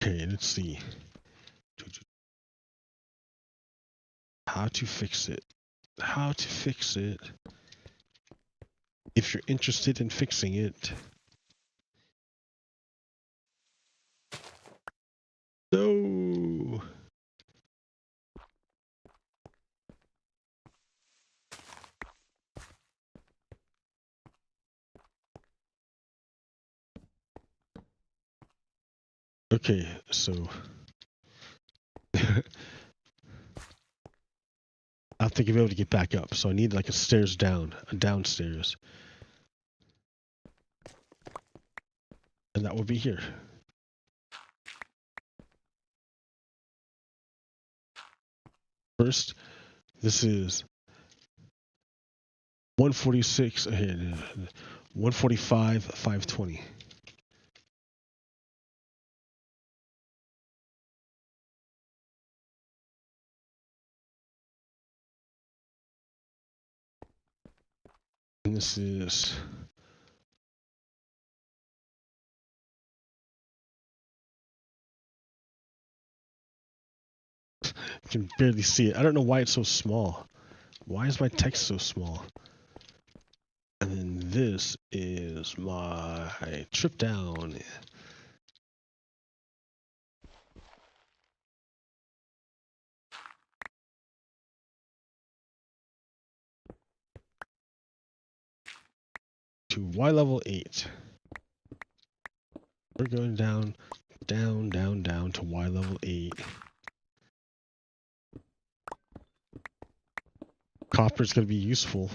Okay, let's see. How to fix it. How to fix it. If you're interested in fixing it. No. Okay, so I have to be able to get back up, so I need like a stairs down, a downstairs. And that will be here. First, this is 146 ahead, 145, 520. And this is I can barely see it. I don't know why it's so small. Why is my text so small? And then this is my trip down. To Y level 8. We're going down, down, down, down to Y level 8. Copper's going to be useful.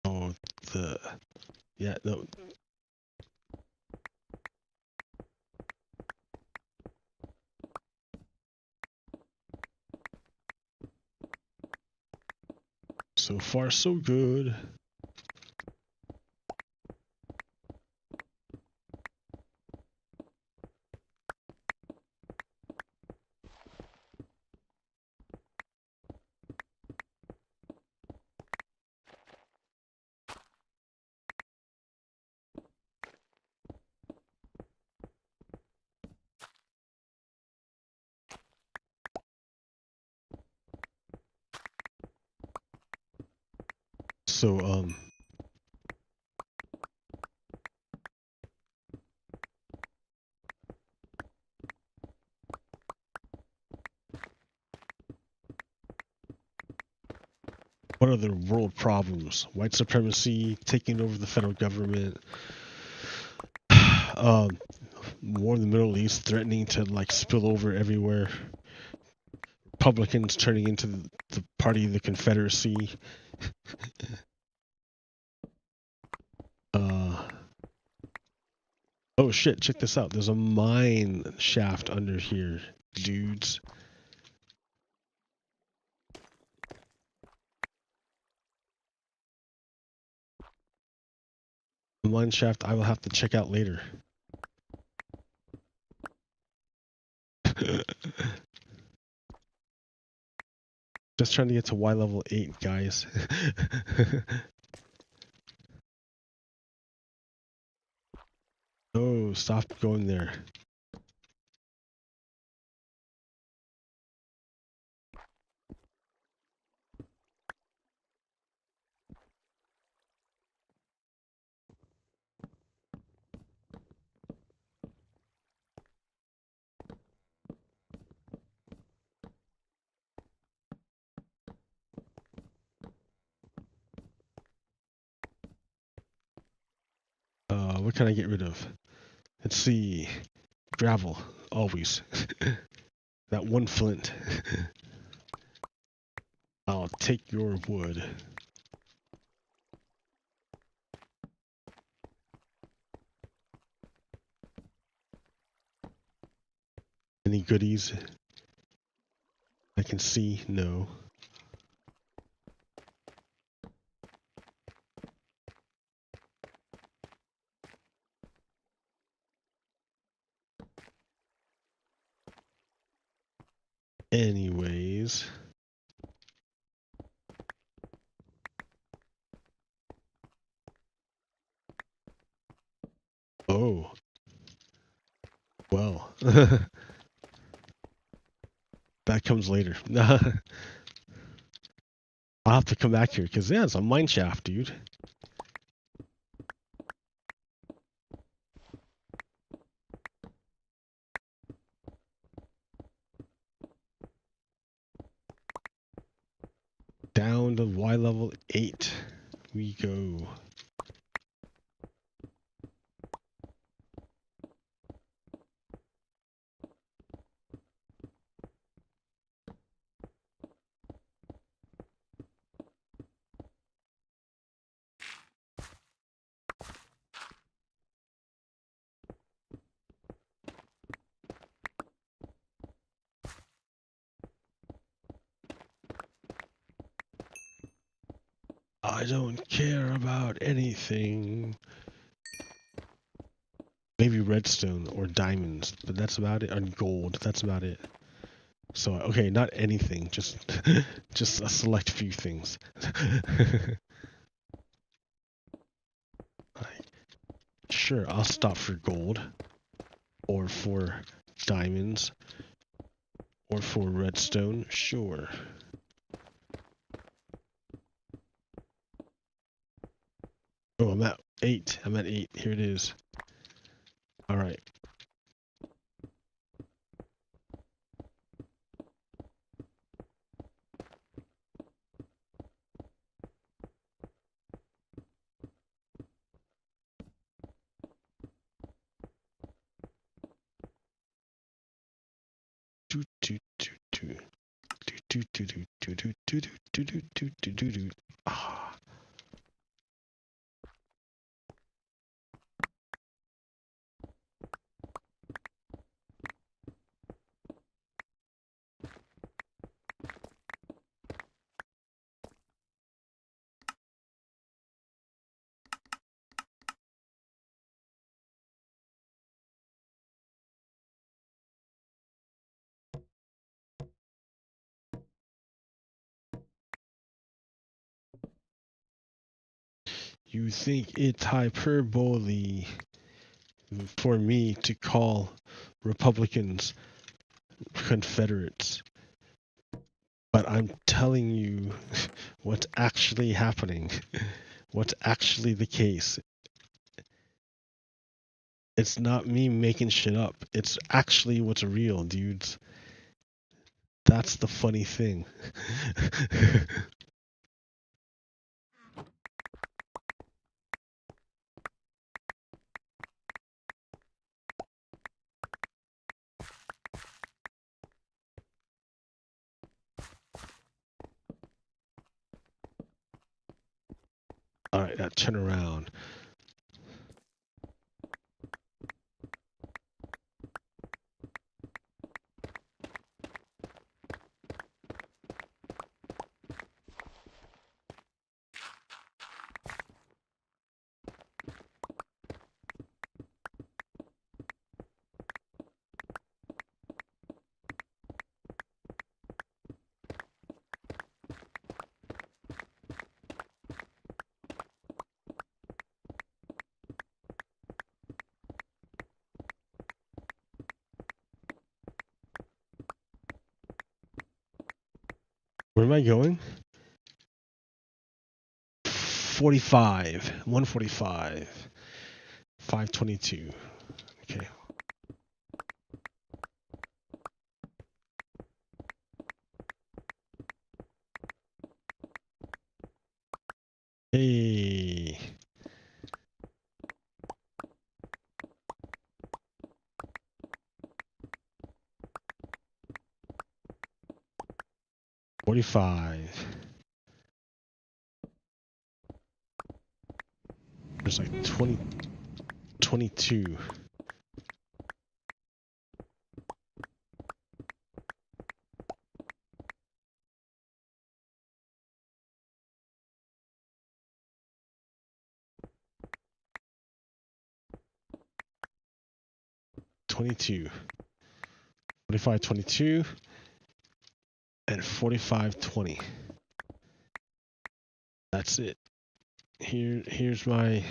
Oh, yeah, no. So far, so good. So, what are the world problems? White supremacy, taking over the federal government, war in the Middle East threatening to like spill over everywhere, Republicans turning into the party of the Confederacy. Oh shit, check this out. There's a mine shaft under here, dudes. The mine shaft I will have to check out later. Just trying to get to Y level 8, guys. Oh. stop going there. What can I get rid of? Let's see. Gravel, always. That one flint. I'll take your wood. Any goodies? I can see, no. Anyways. Oh. Well. That comes later. I'll have to come back here, because yeah, it's a mine shaft, dude. Down to Y level 8 we go. I don't care about anything. Maybe redstone or diamonds, but that's about it. And gold, that's about it. So, okay, not anything, just just a select few things. Sure, I'll stop for gold, or for diamonds, or for redstone, sure. Oh, I'm at 8. I'm at 8. Here it is. All right. Ah. You think it's hyperbole for me to call Republicans Confederates, but I'm telling you what's actually happening, what's actually the case. It's not me making shit up. It's actually what's real, dudes. That's the funny thing. Alright, now turn around. Where am I going? 45, 145, 522. Okay. Hey. $45. There's like 20, 22. $22. 45.22 and 45.20. That's it. Here's my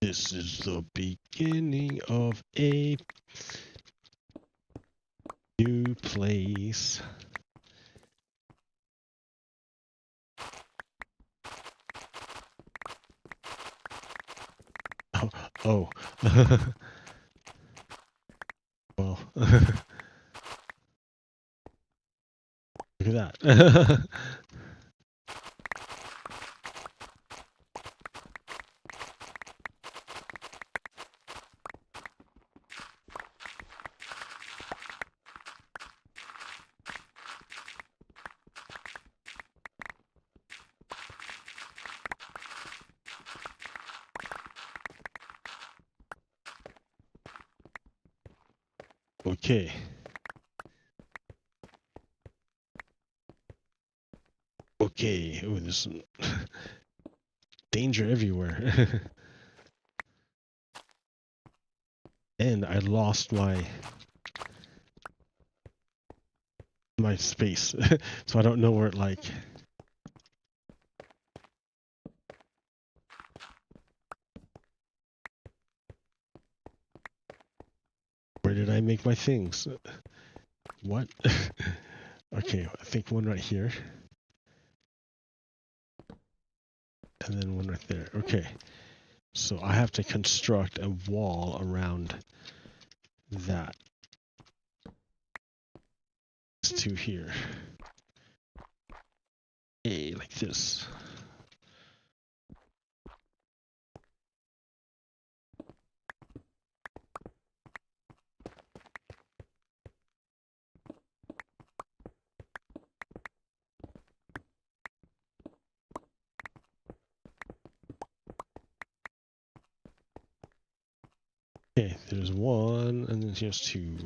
This is the beginning of a new place. Oh. Well. Look at that. Okay. Okay. Oh, there's danger everywhere. And I lost my space. So I don't know where it like where did I make my things? What? Okay, I think one right here. And then one right there. Okay. So I have to construct a wall around that. These two here. Hey, like this. Okay, there's one, and then here's two.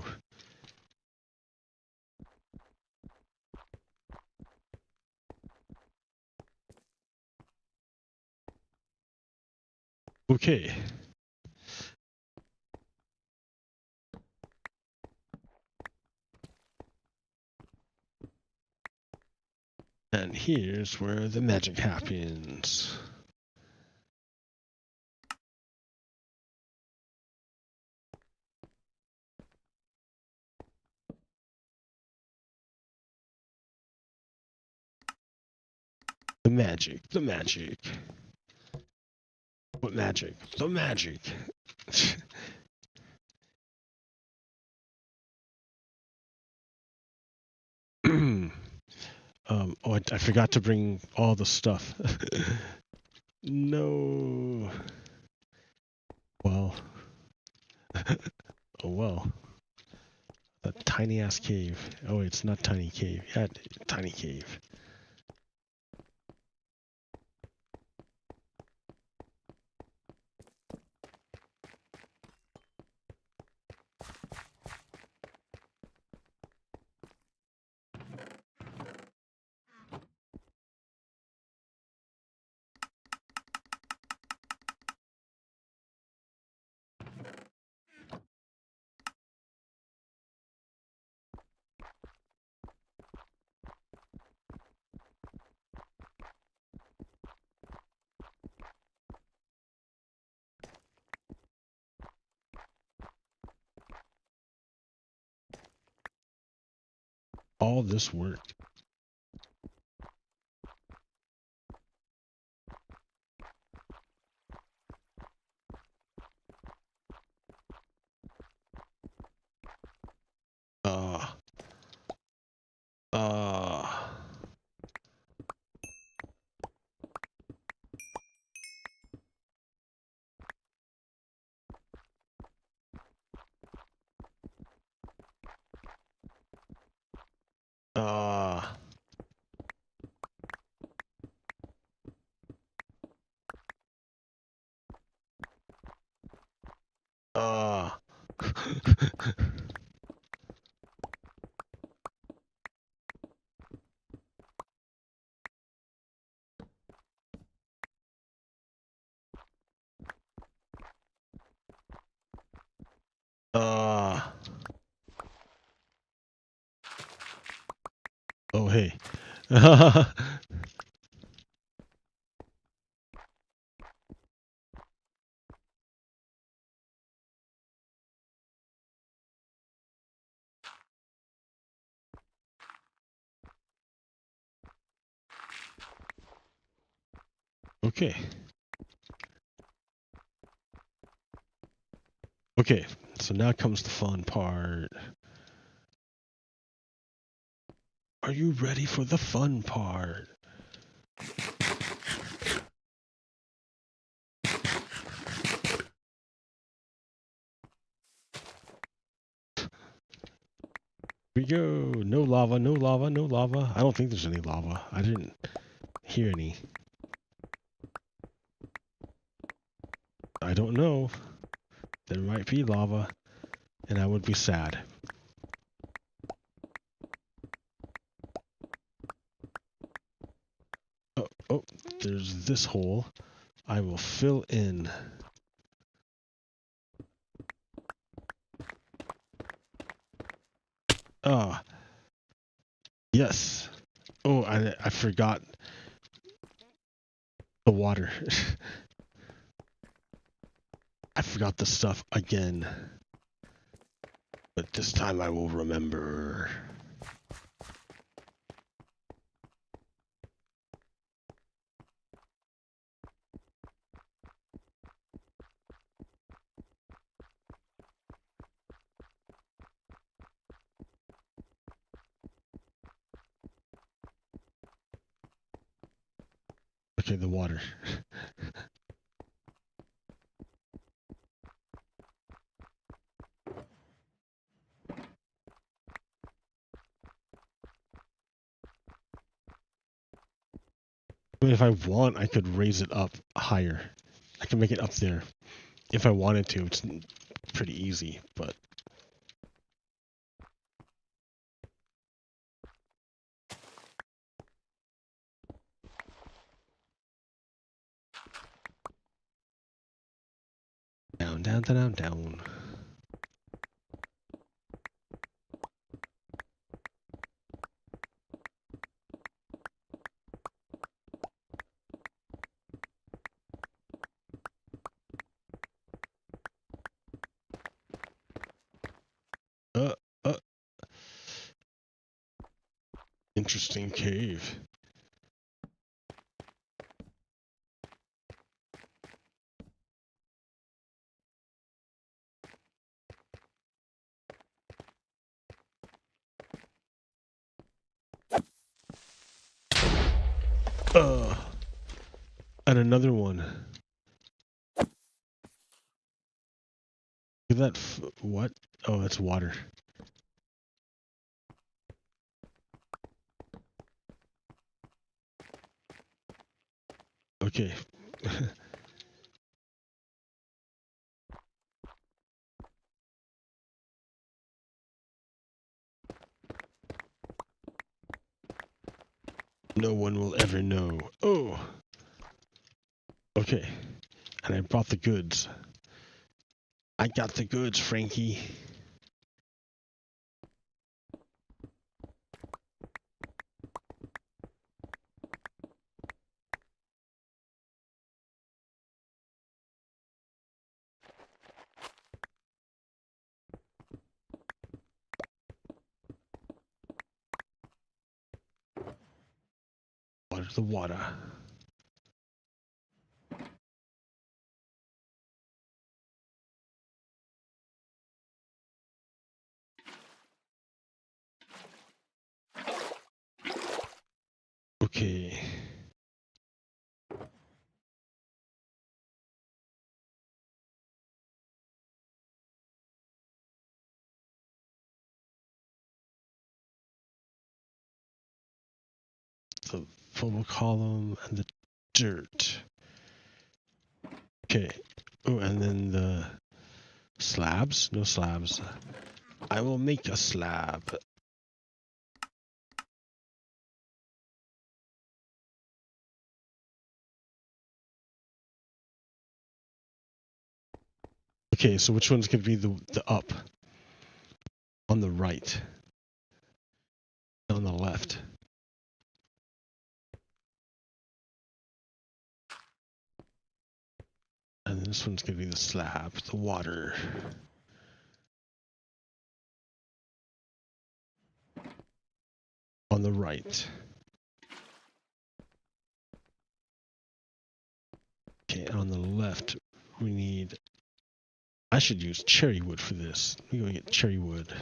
Okay. And here's where the magic happens. The magic, the magic. What magic? The magic. Oh, I forgot to bring all the stuff. No. Well. Oh well. A tiny ass cave. Oh, it's not tiny cave. Yeah, tiny cave. All this work. Uh, uh, uh, uh, uh, oh, hey. Okay. Okay, so now comes the fun part. Are you ready for the fun part? Here we go. No lava, no lava, no lava. I don't think there's any lava. I didn't hear any. I don't know. There might be lava, and I would be sad. Oh, oh, there's this hole. I will fill in. Ah, yes. Oh, I forgot the water. I forgot the stuff again. But this time I will remember. Okay, the water. But if I want, I could raise it up higher. I can make it up there. If I wanted to, it's pretty easy, but... Down, down, down, down. Uh, uh. Interesting cave. And another one. Look at that. What? Oh, that's water. Okay. No one will ever know. Oh. Okay. And I brought the goods. I got the goods, Frankie. Water the water. Okay. The photo column and the dirt. Okay. Oh, and then the slabs? No slabs. I will make a slab. Okay, so which one's going to be the up? On the right. On the left. And this one's going to be the slab, the water. On the right. Okay, on the left, we need... I should use cherry wood for this. Let me go get cherry wood.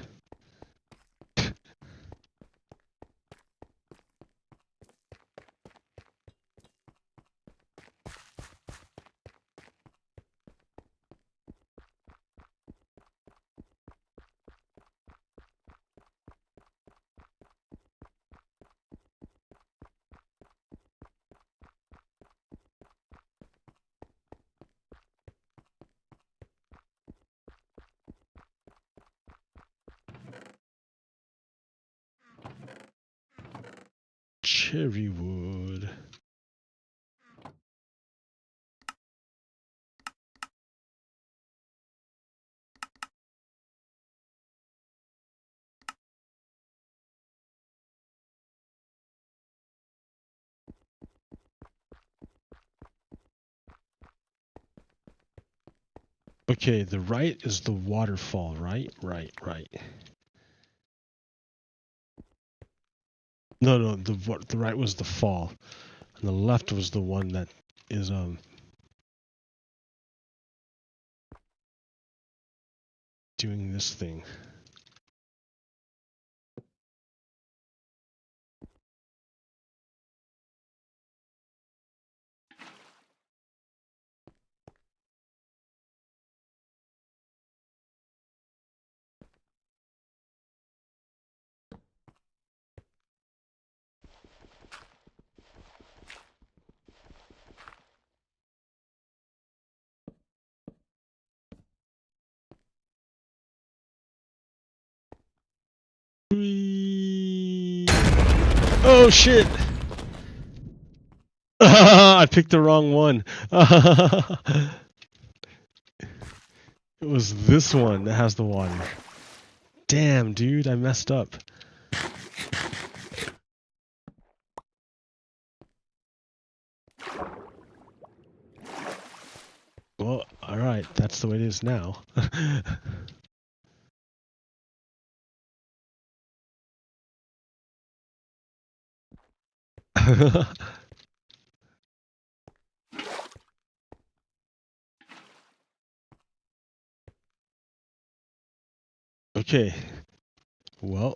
Cherry wood. Okay, the right is the waterfall, right? Right. No, the right was the fall. And the left was the one that is doing this thing. Whee! Oh shit! I picked the wrong one. It was this one that has the water. Damn, dude, I messed up. Well, alright, that's the way it is now. Okay. Well.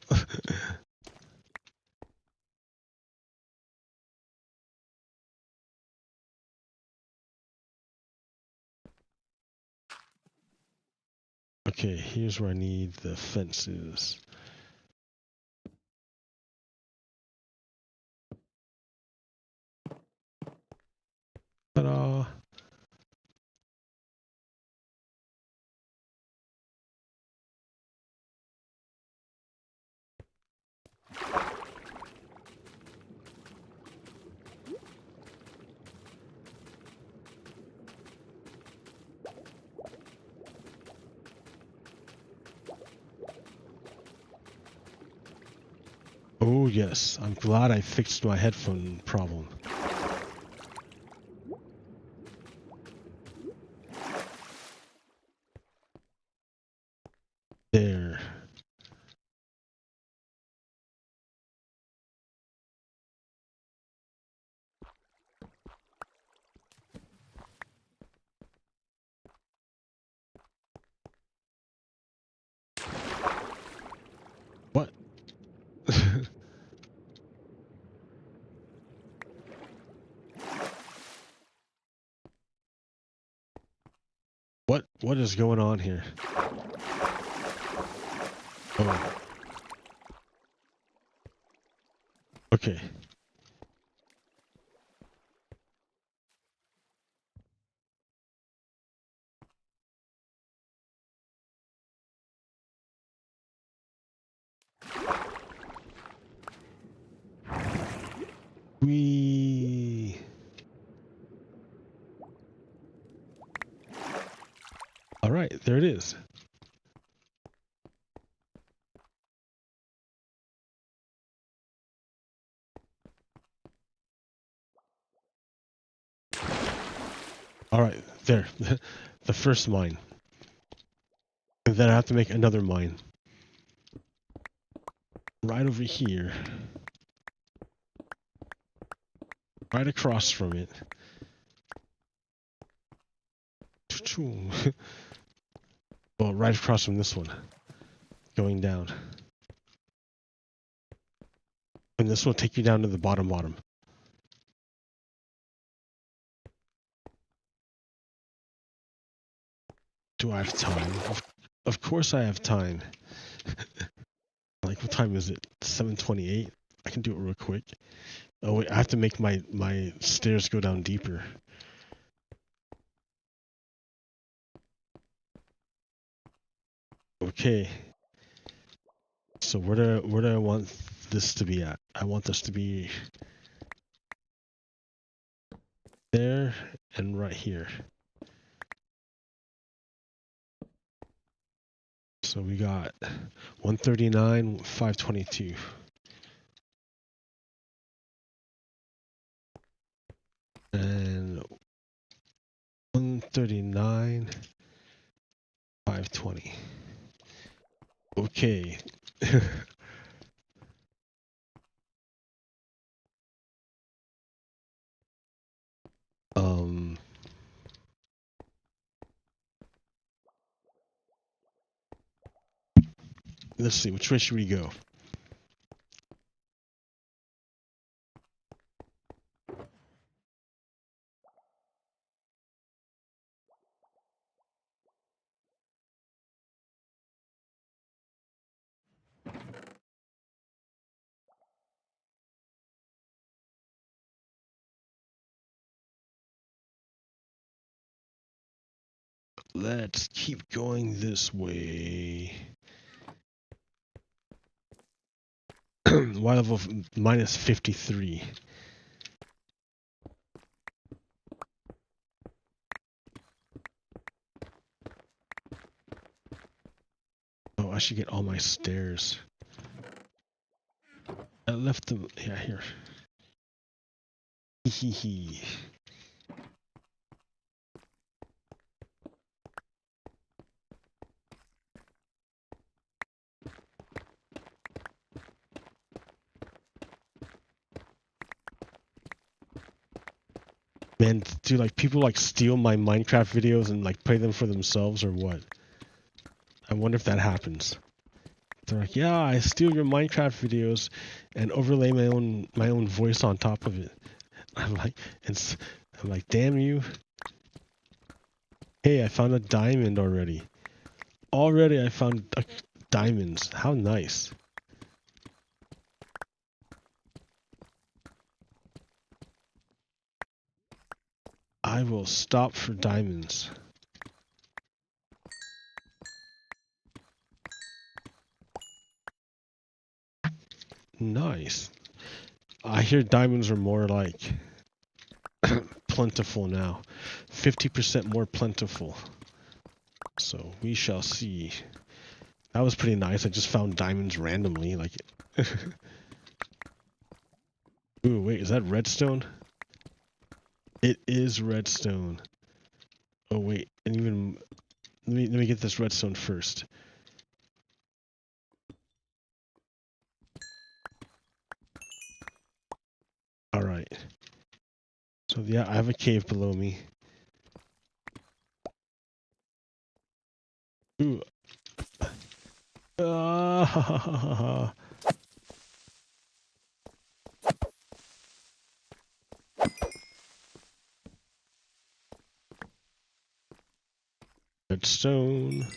Okay, here's where I need the fences. Ta-da! Oh yes, I'm glad I fixed my headphone problem. There. What is going on here? Oh. Okay. All right, there it is. All right, there. The first mine. And then I have to make another mine. Right over here. Right across from it. Well, right across from this one. Going down. And this will take you down to the bottom. Do I have time? Of course I have time. Like, what time is it? 7:28? I can do it real quick. Oh wait, I have to make my stairs go down deeper. Okay. So where do I want this to be at? I want this to be there and right here. So we got 139, 522. And 139, 520. Okay. Let's see, which way should we go? Let's keep going this way. Y level of minus 53. Oh, I should get all my stairs. I left them, yeah, here. Hee. Man, do like people like steal my Minecraft videos and like play them for themselves or what? I wonder if that happens. They're like, yeah, I steal your Minecraft videos and overlay my own voice on top of it. I'm like, damn you. Hey, I found a diamond already. Already I found diamonds. How nice. I will stop for diamonds. Nice. I hear diamonds are more like plentiful now. 50% more plentiful. So we shall see. That was pretty nice. I just found diamonds randomly. Like, ooh, wait, is that redstone? It is redstone. Oh wait, and even let me get this redstone first. All right. So yeah, I have a cave below me. Ooh. Redstone.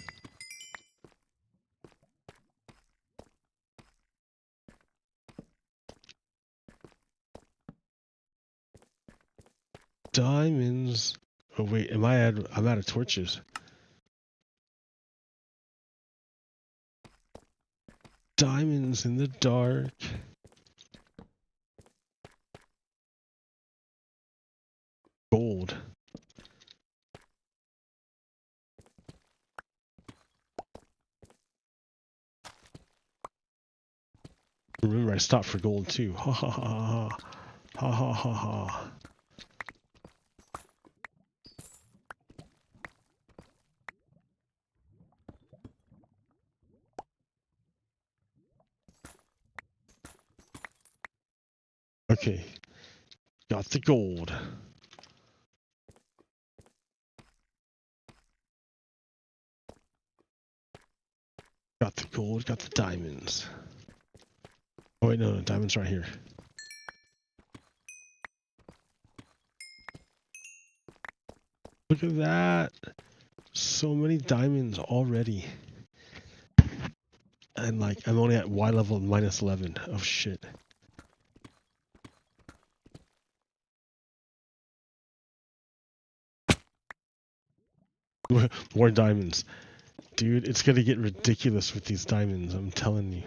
Diamonds. Oh wait, I'm out of torches. Diamonds in the dark. Gold. Remember, I stopped for gold too. Ha ha ha ha. Ha ha ha ha. Okay. Got the gold. Got the gold, got the diamonds. Oh wait, no, diamonds right here. Look at that. So many diamonds already. And like, I'm only at Y level -11. Oh shit. More diamonds. Dude, it's gonna get ridiculous with these diamonds, I'm telling you.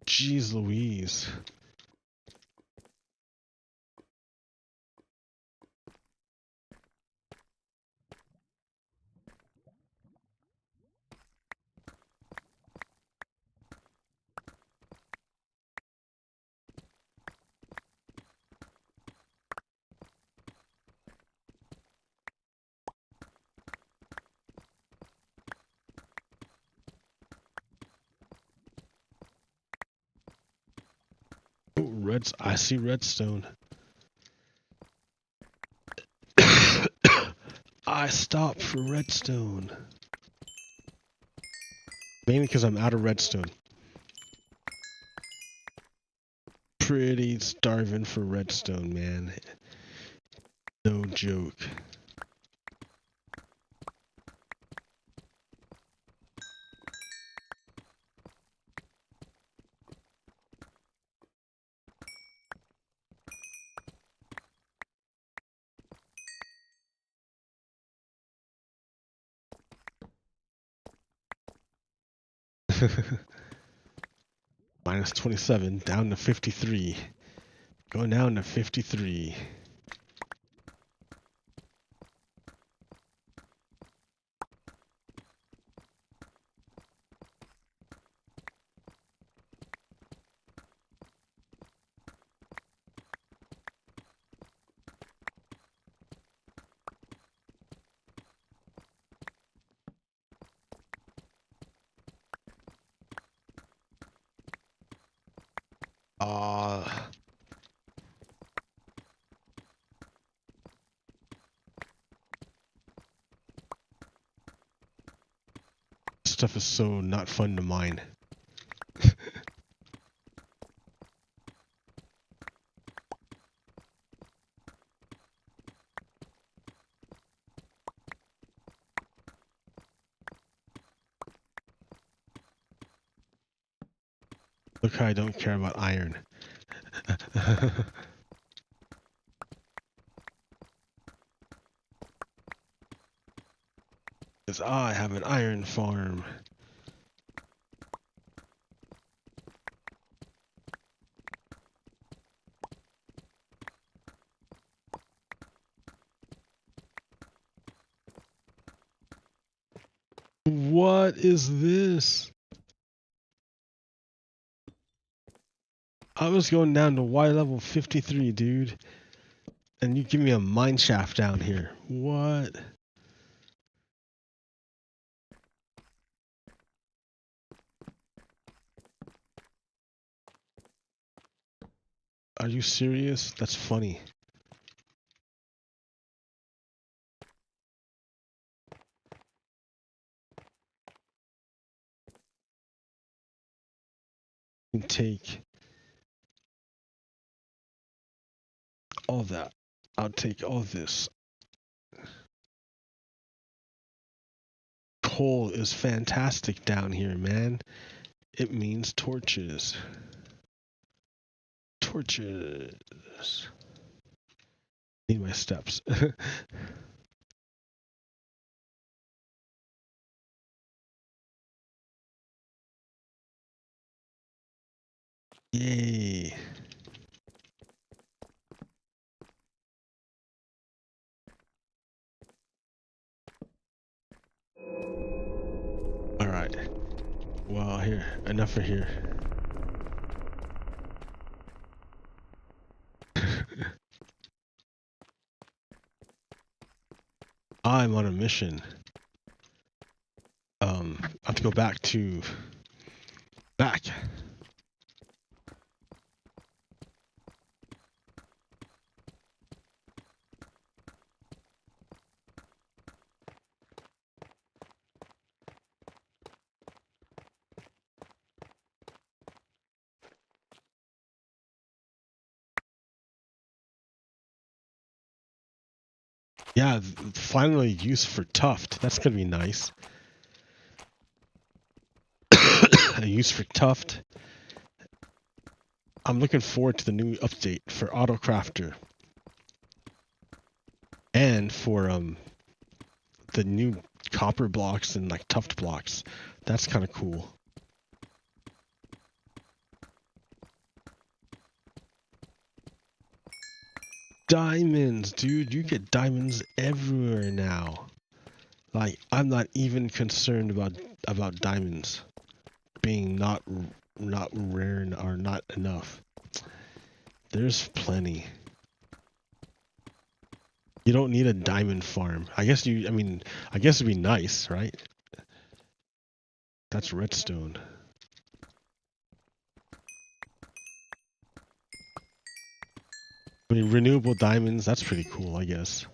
Jeez Louise. Oh, I see redstone. I stopped for redstone. Mainly because I'm out of redstone. Pretty starving for redstone, man. No joke. Minus 27, down to 53. Going down to 53. Stuff is so not fun to mine. Look how I don't care about iron. Because I have an iron farm. What is this? I was going down to Y level 53, dude. And you give me a mine shaft down here. What? Are you serious? That's funny. You can take all that. I'll take all this. Coal is fantastic down here, man. It means torches. Torches. Need my steps. Yay. Alright. Well, here. Enough for here. I'm on a mission. I have to go back. Yeah, finally use for tuft. That's gonna be nice. A use for tuft. I'm looking forward to the new update for Autocrafter. And for the new copper blocks and like tuft blocks. That's kind of cool. Diamonds, dude, you get diamonds everywhere now. Like, I'm not even concerned about diamonds being not rare or not enough. There's plenty. You don't need a diamond farm. I guess it'd be nice, right? That's redstone. I mean, renewable diamonds, that's pretty cool, I guess.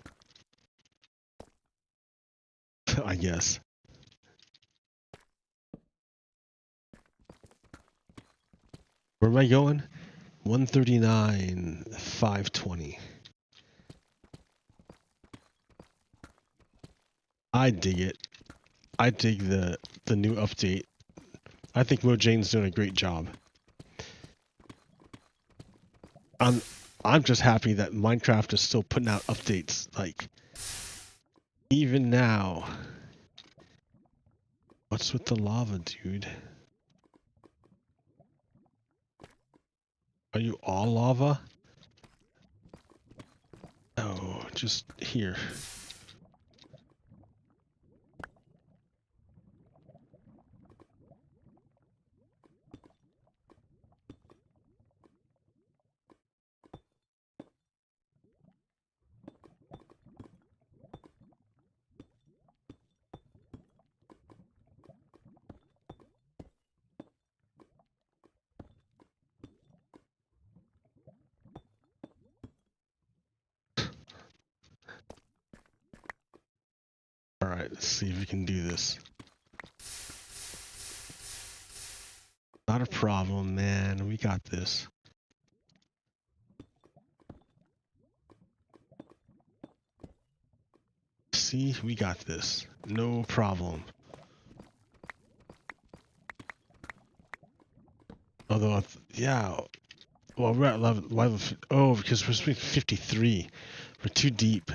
I guess. Where am I going? 139, 520. I dig it. I dig the new update. I think Mojane's doing a great job. I'm just happy that Minecraft is still putting out updates, like, even now. What's with the lava, dude? Are you all lava? Oh, just here. Alright, let's see if we can do this. Not a problem, man. We got this. See, we got this. No problem. Although, yeah. Well, we're at level. Oh, because we're supposed to be 53. We're too deep.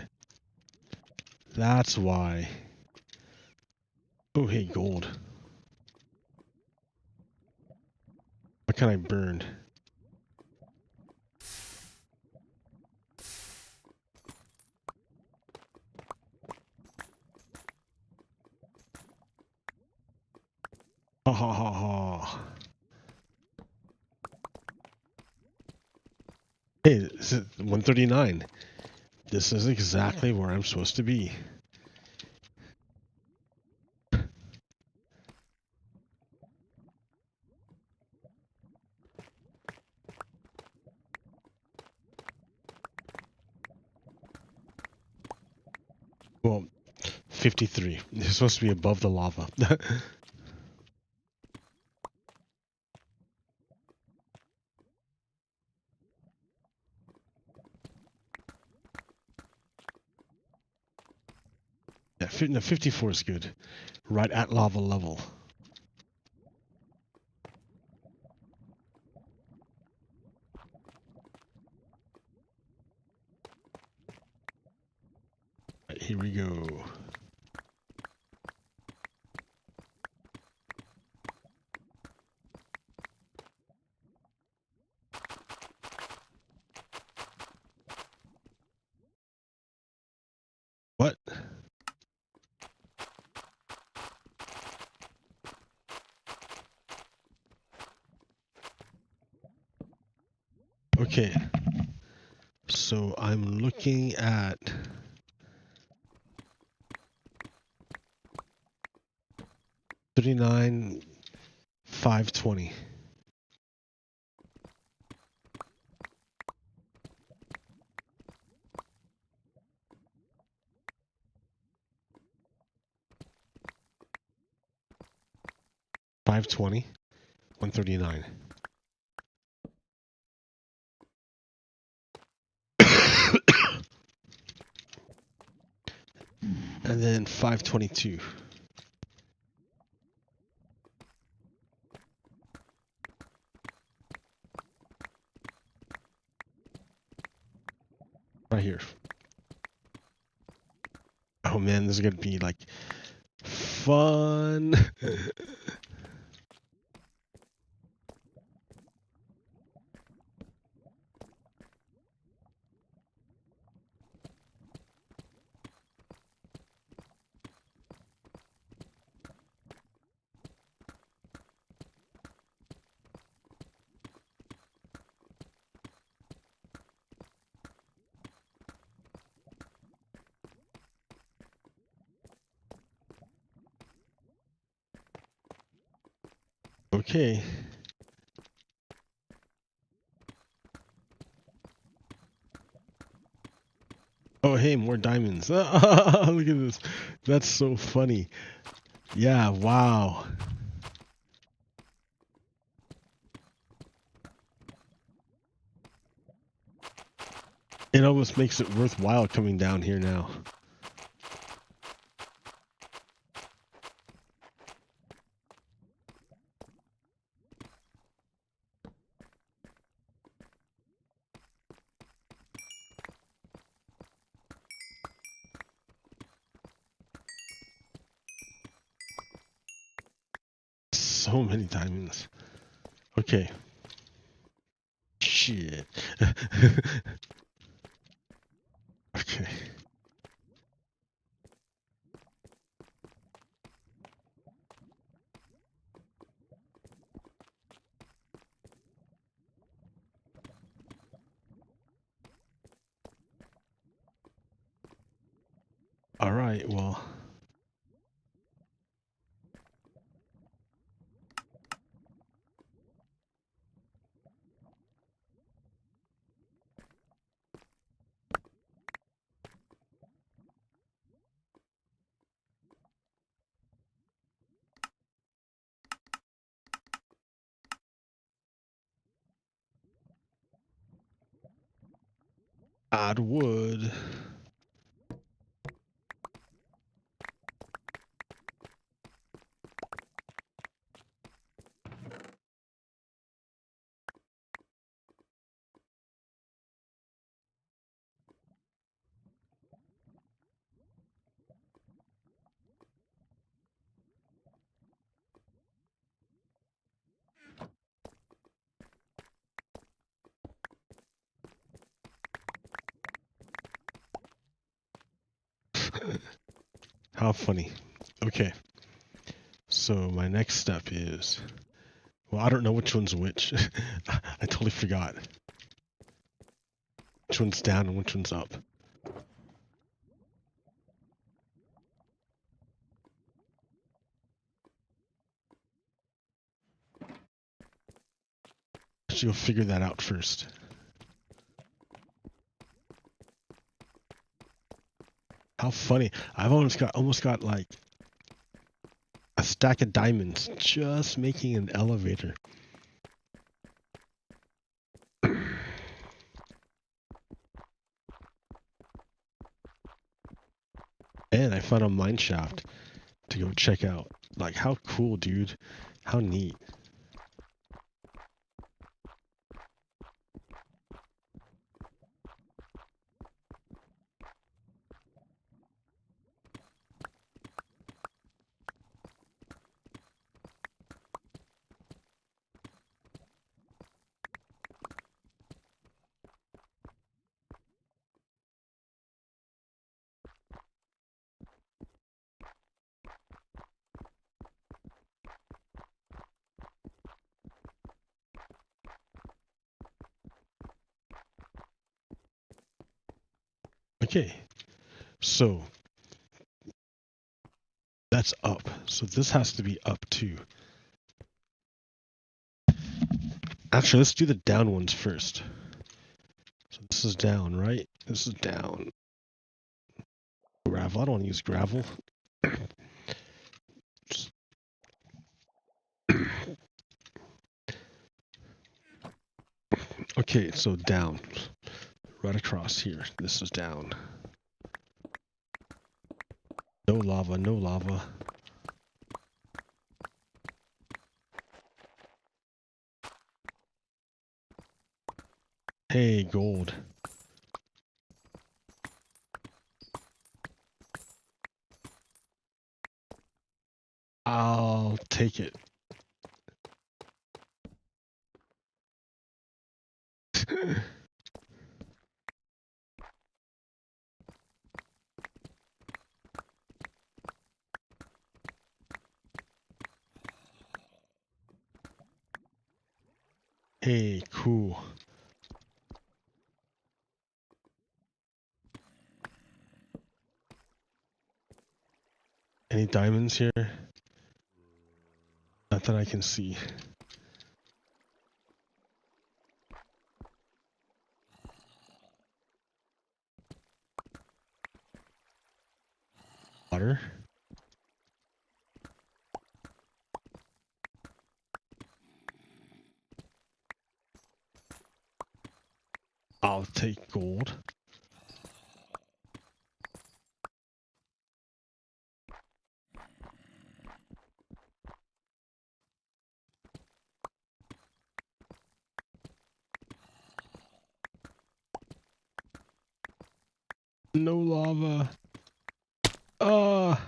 That's why. Oh, hey, gold. What can I burn? Ha ha ha ha. Hey, this is 139. This is exactly where I'm supposed to be. Well, 53. It's supposed to be above the lava. Yeah, no, 54 is good. Right at lava level. Right, here we go. What? Okay. So I'm looking at 39, 520. $520, 139. And then 522. Right here. Oh man, this is gonna be like fun. Okay. Oh, hey, more diamonds. Look at this. That's so funny. Yeah, wow. It almost makes it worthwhile coming down here now. So many diamonds. Okay. Shit. Okay. All right, well. Add wood. How funny. Okay. So my next step is, well, I don't know which one's which. I totally forgot. which one's down and which one's up. So you'll figure that out first. How funny. I've almost got like a stack of diamonds just making an elevator. And I found a mine shaft to go check out. Like, how cool, dude. How neat. Okay, so that's up. So this has to be up too. Actually, let's do the down ones first. So this is down, right? This is down. Gravel. I don't want to use gravel. Okay, so down. Right across here. This is down. No lava, no lava. Hey, gold. I'll take it. Hey, cool. Any diamonds here? Not that I can see. Water. I'll take gold. No lava. Alright,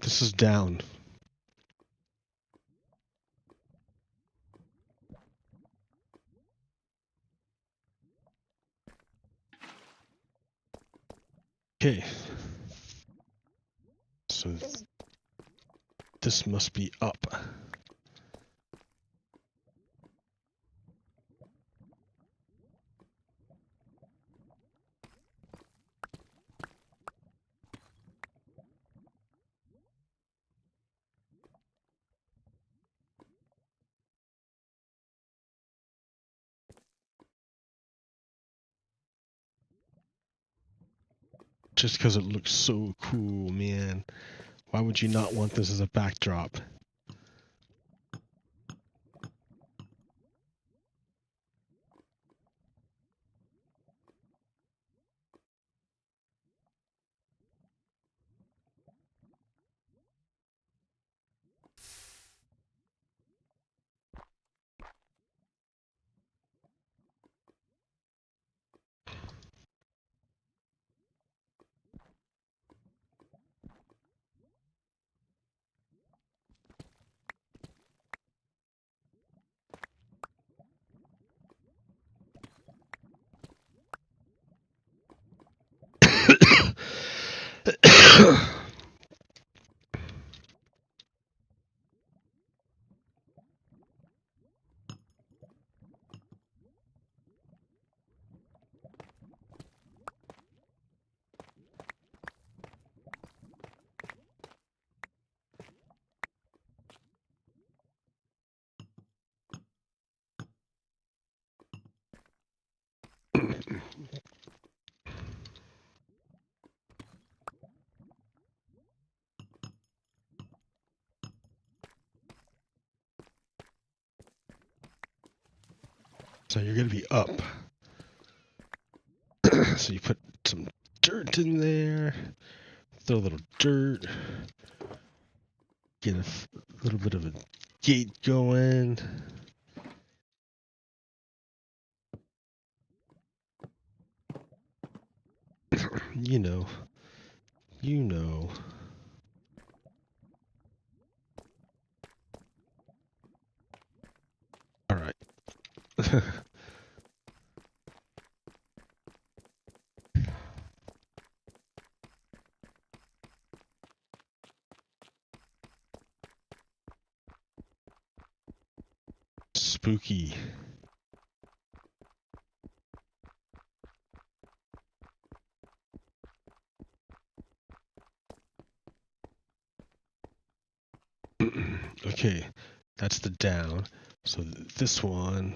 this is down. Okay. So this must be up. Just because it looks so cool, man. Why would you not want this as a backdrop? So you're going to be up. So you put some dirt in there, throw a little dirt, get a little bit of a gate going. You know. You know. All right. Spooky. Okay, that's the down. So this one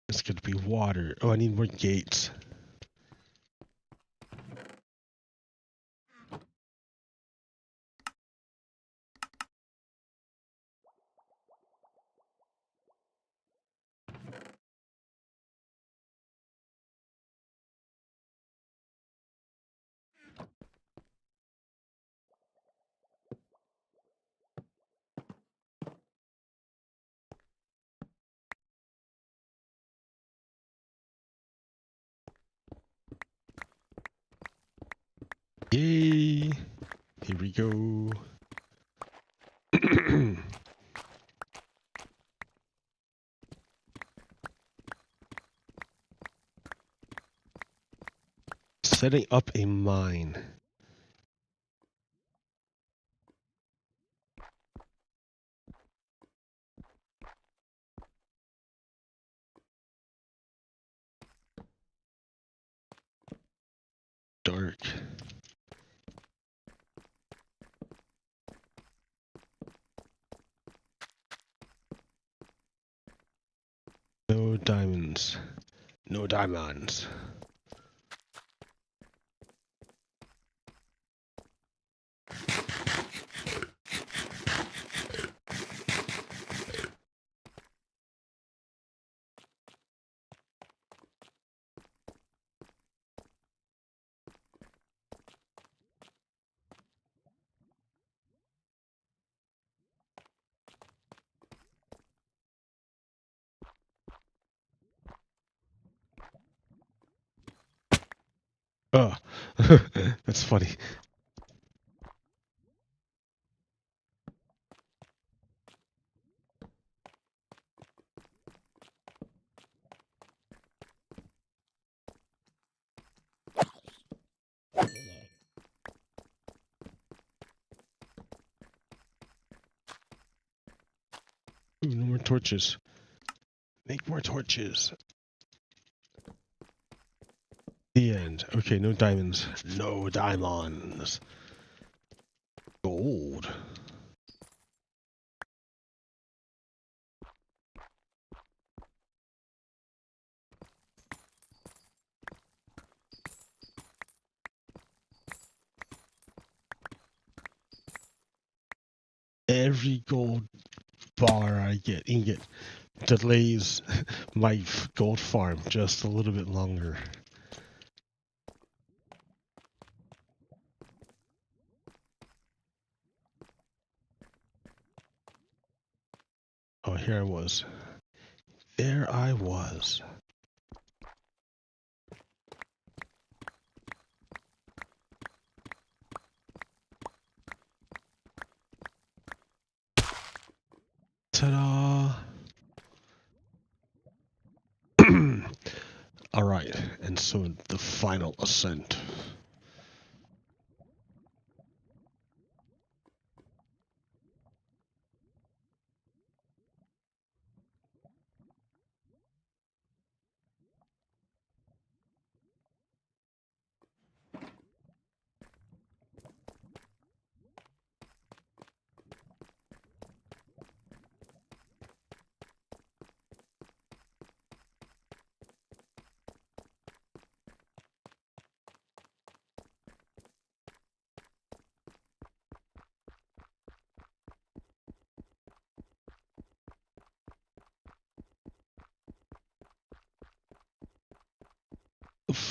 is going to be water. Oh, I need more gates. Yay! Here we go. Setting up a mine. Dark. No diamonds. No diamonds. Oh, that's funny. Ooh, no more torches. Make more torches. The end. Okay, no diamonds. No diamonds. Gold. Every gold bar I get, ingot, delays my gold farm just a little bit longer. Oh, here I was. There I was. Ta-da! All right, and so the final ascent.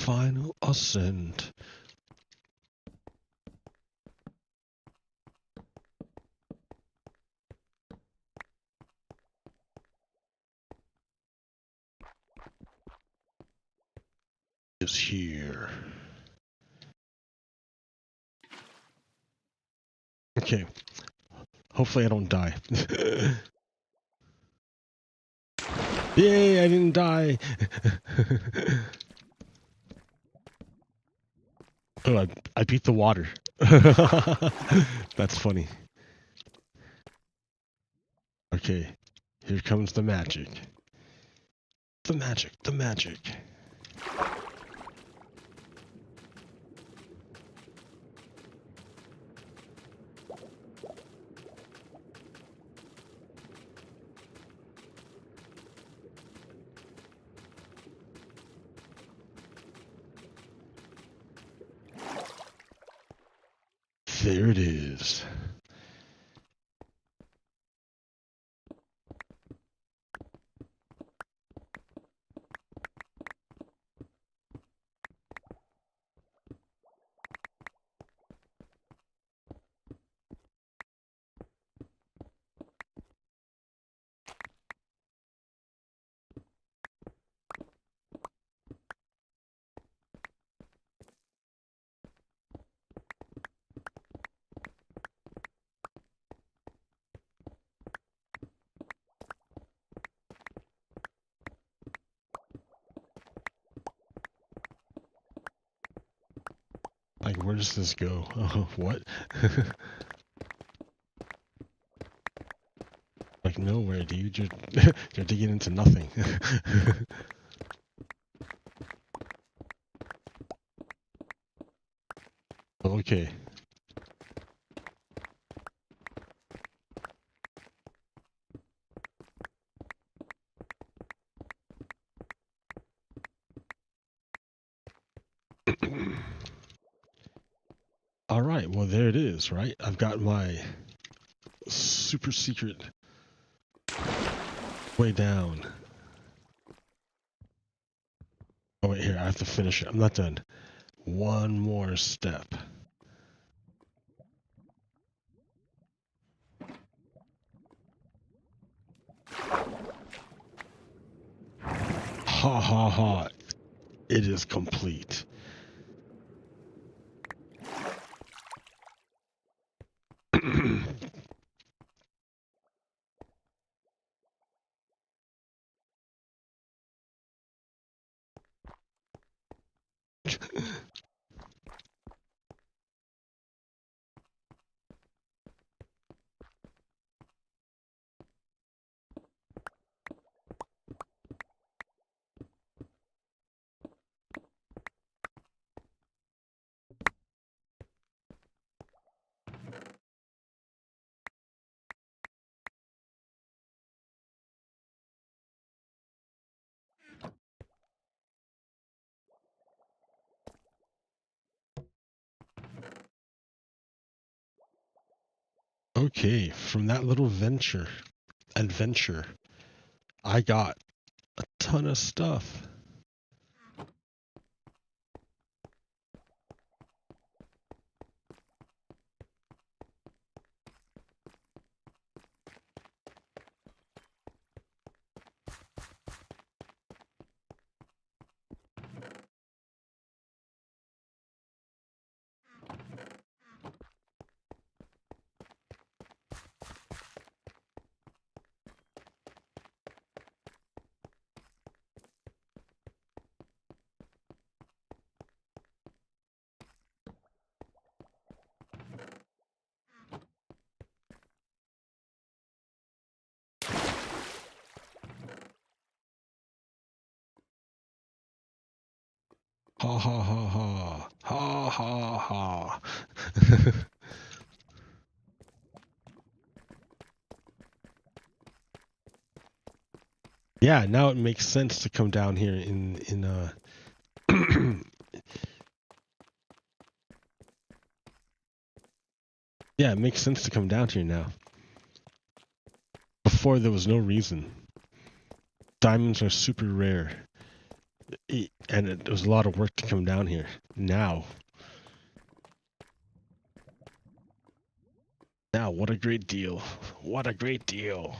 final ascent. Is here. Okay. Hopefully I don't die. Yay, I didn't die. Oh, I beat the water. That's funny. Okay, here comes the magic. The magic, the magic. There it is. Like, where does this go? Oh, what? Like, nowhere, dude. You're digging into nothing. Okay. All right, well, there it is, right? I've got my super secret way down. Oh, wait, here, I have to finish it. I'm not done. One more step. Ha ha ha. It is complete. Okay, from that little adventure, I got a ton of stuff. Ha ha ha ha. Ha ha ha. Yeah, now it makes sense to come down here in Yeah, it makes sense to come down here now. Before there was no reason. Diamonds are super rare. And it was a lot of work to come down here. Now, what a great deal. What a great deal.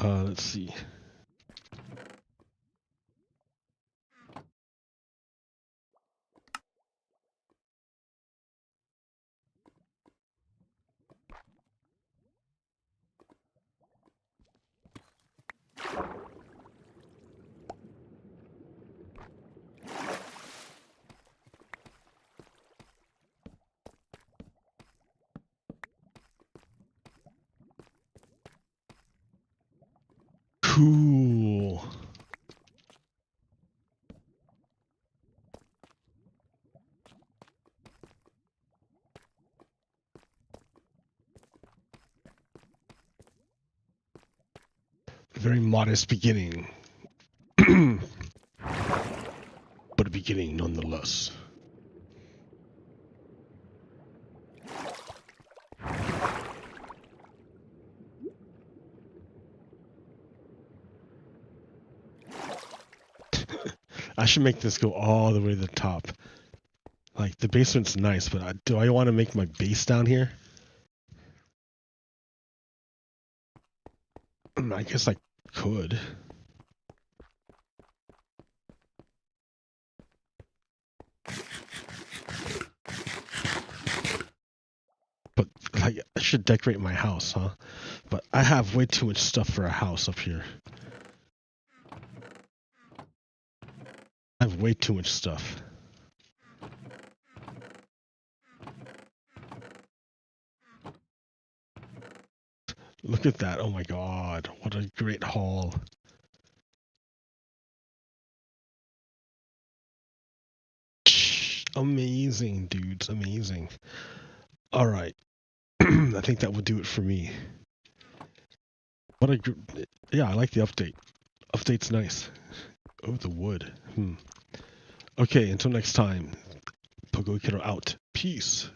Let's see. Cool. Very modest beginning. But a beginning nonetheless. I should make this go all the way to the top. Like, the basement's nice, but do I want to make my base down here? I guess I could. But, like, I should decorate my house, huh? But I have way too much stuff for a house up here. I have way too much stuff. Look at that. Oh my god. What a great haul. Amazing, dudes. Amazing. All right. I think that would do it for me. Yeah, I like the update. Update's nice. Oh, the wood. Okay, until next time. Pogo Kiddo out. Peace.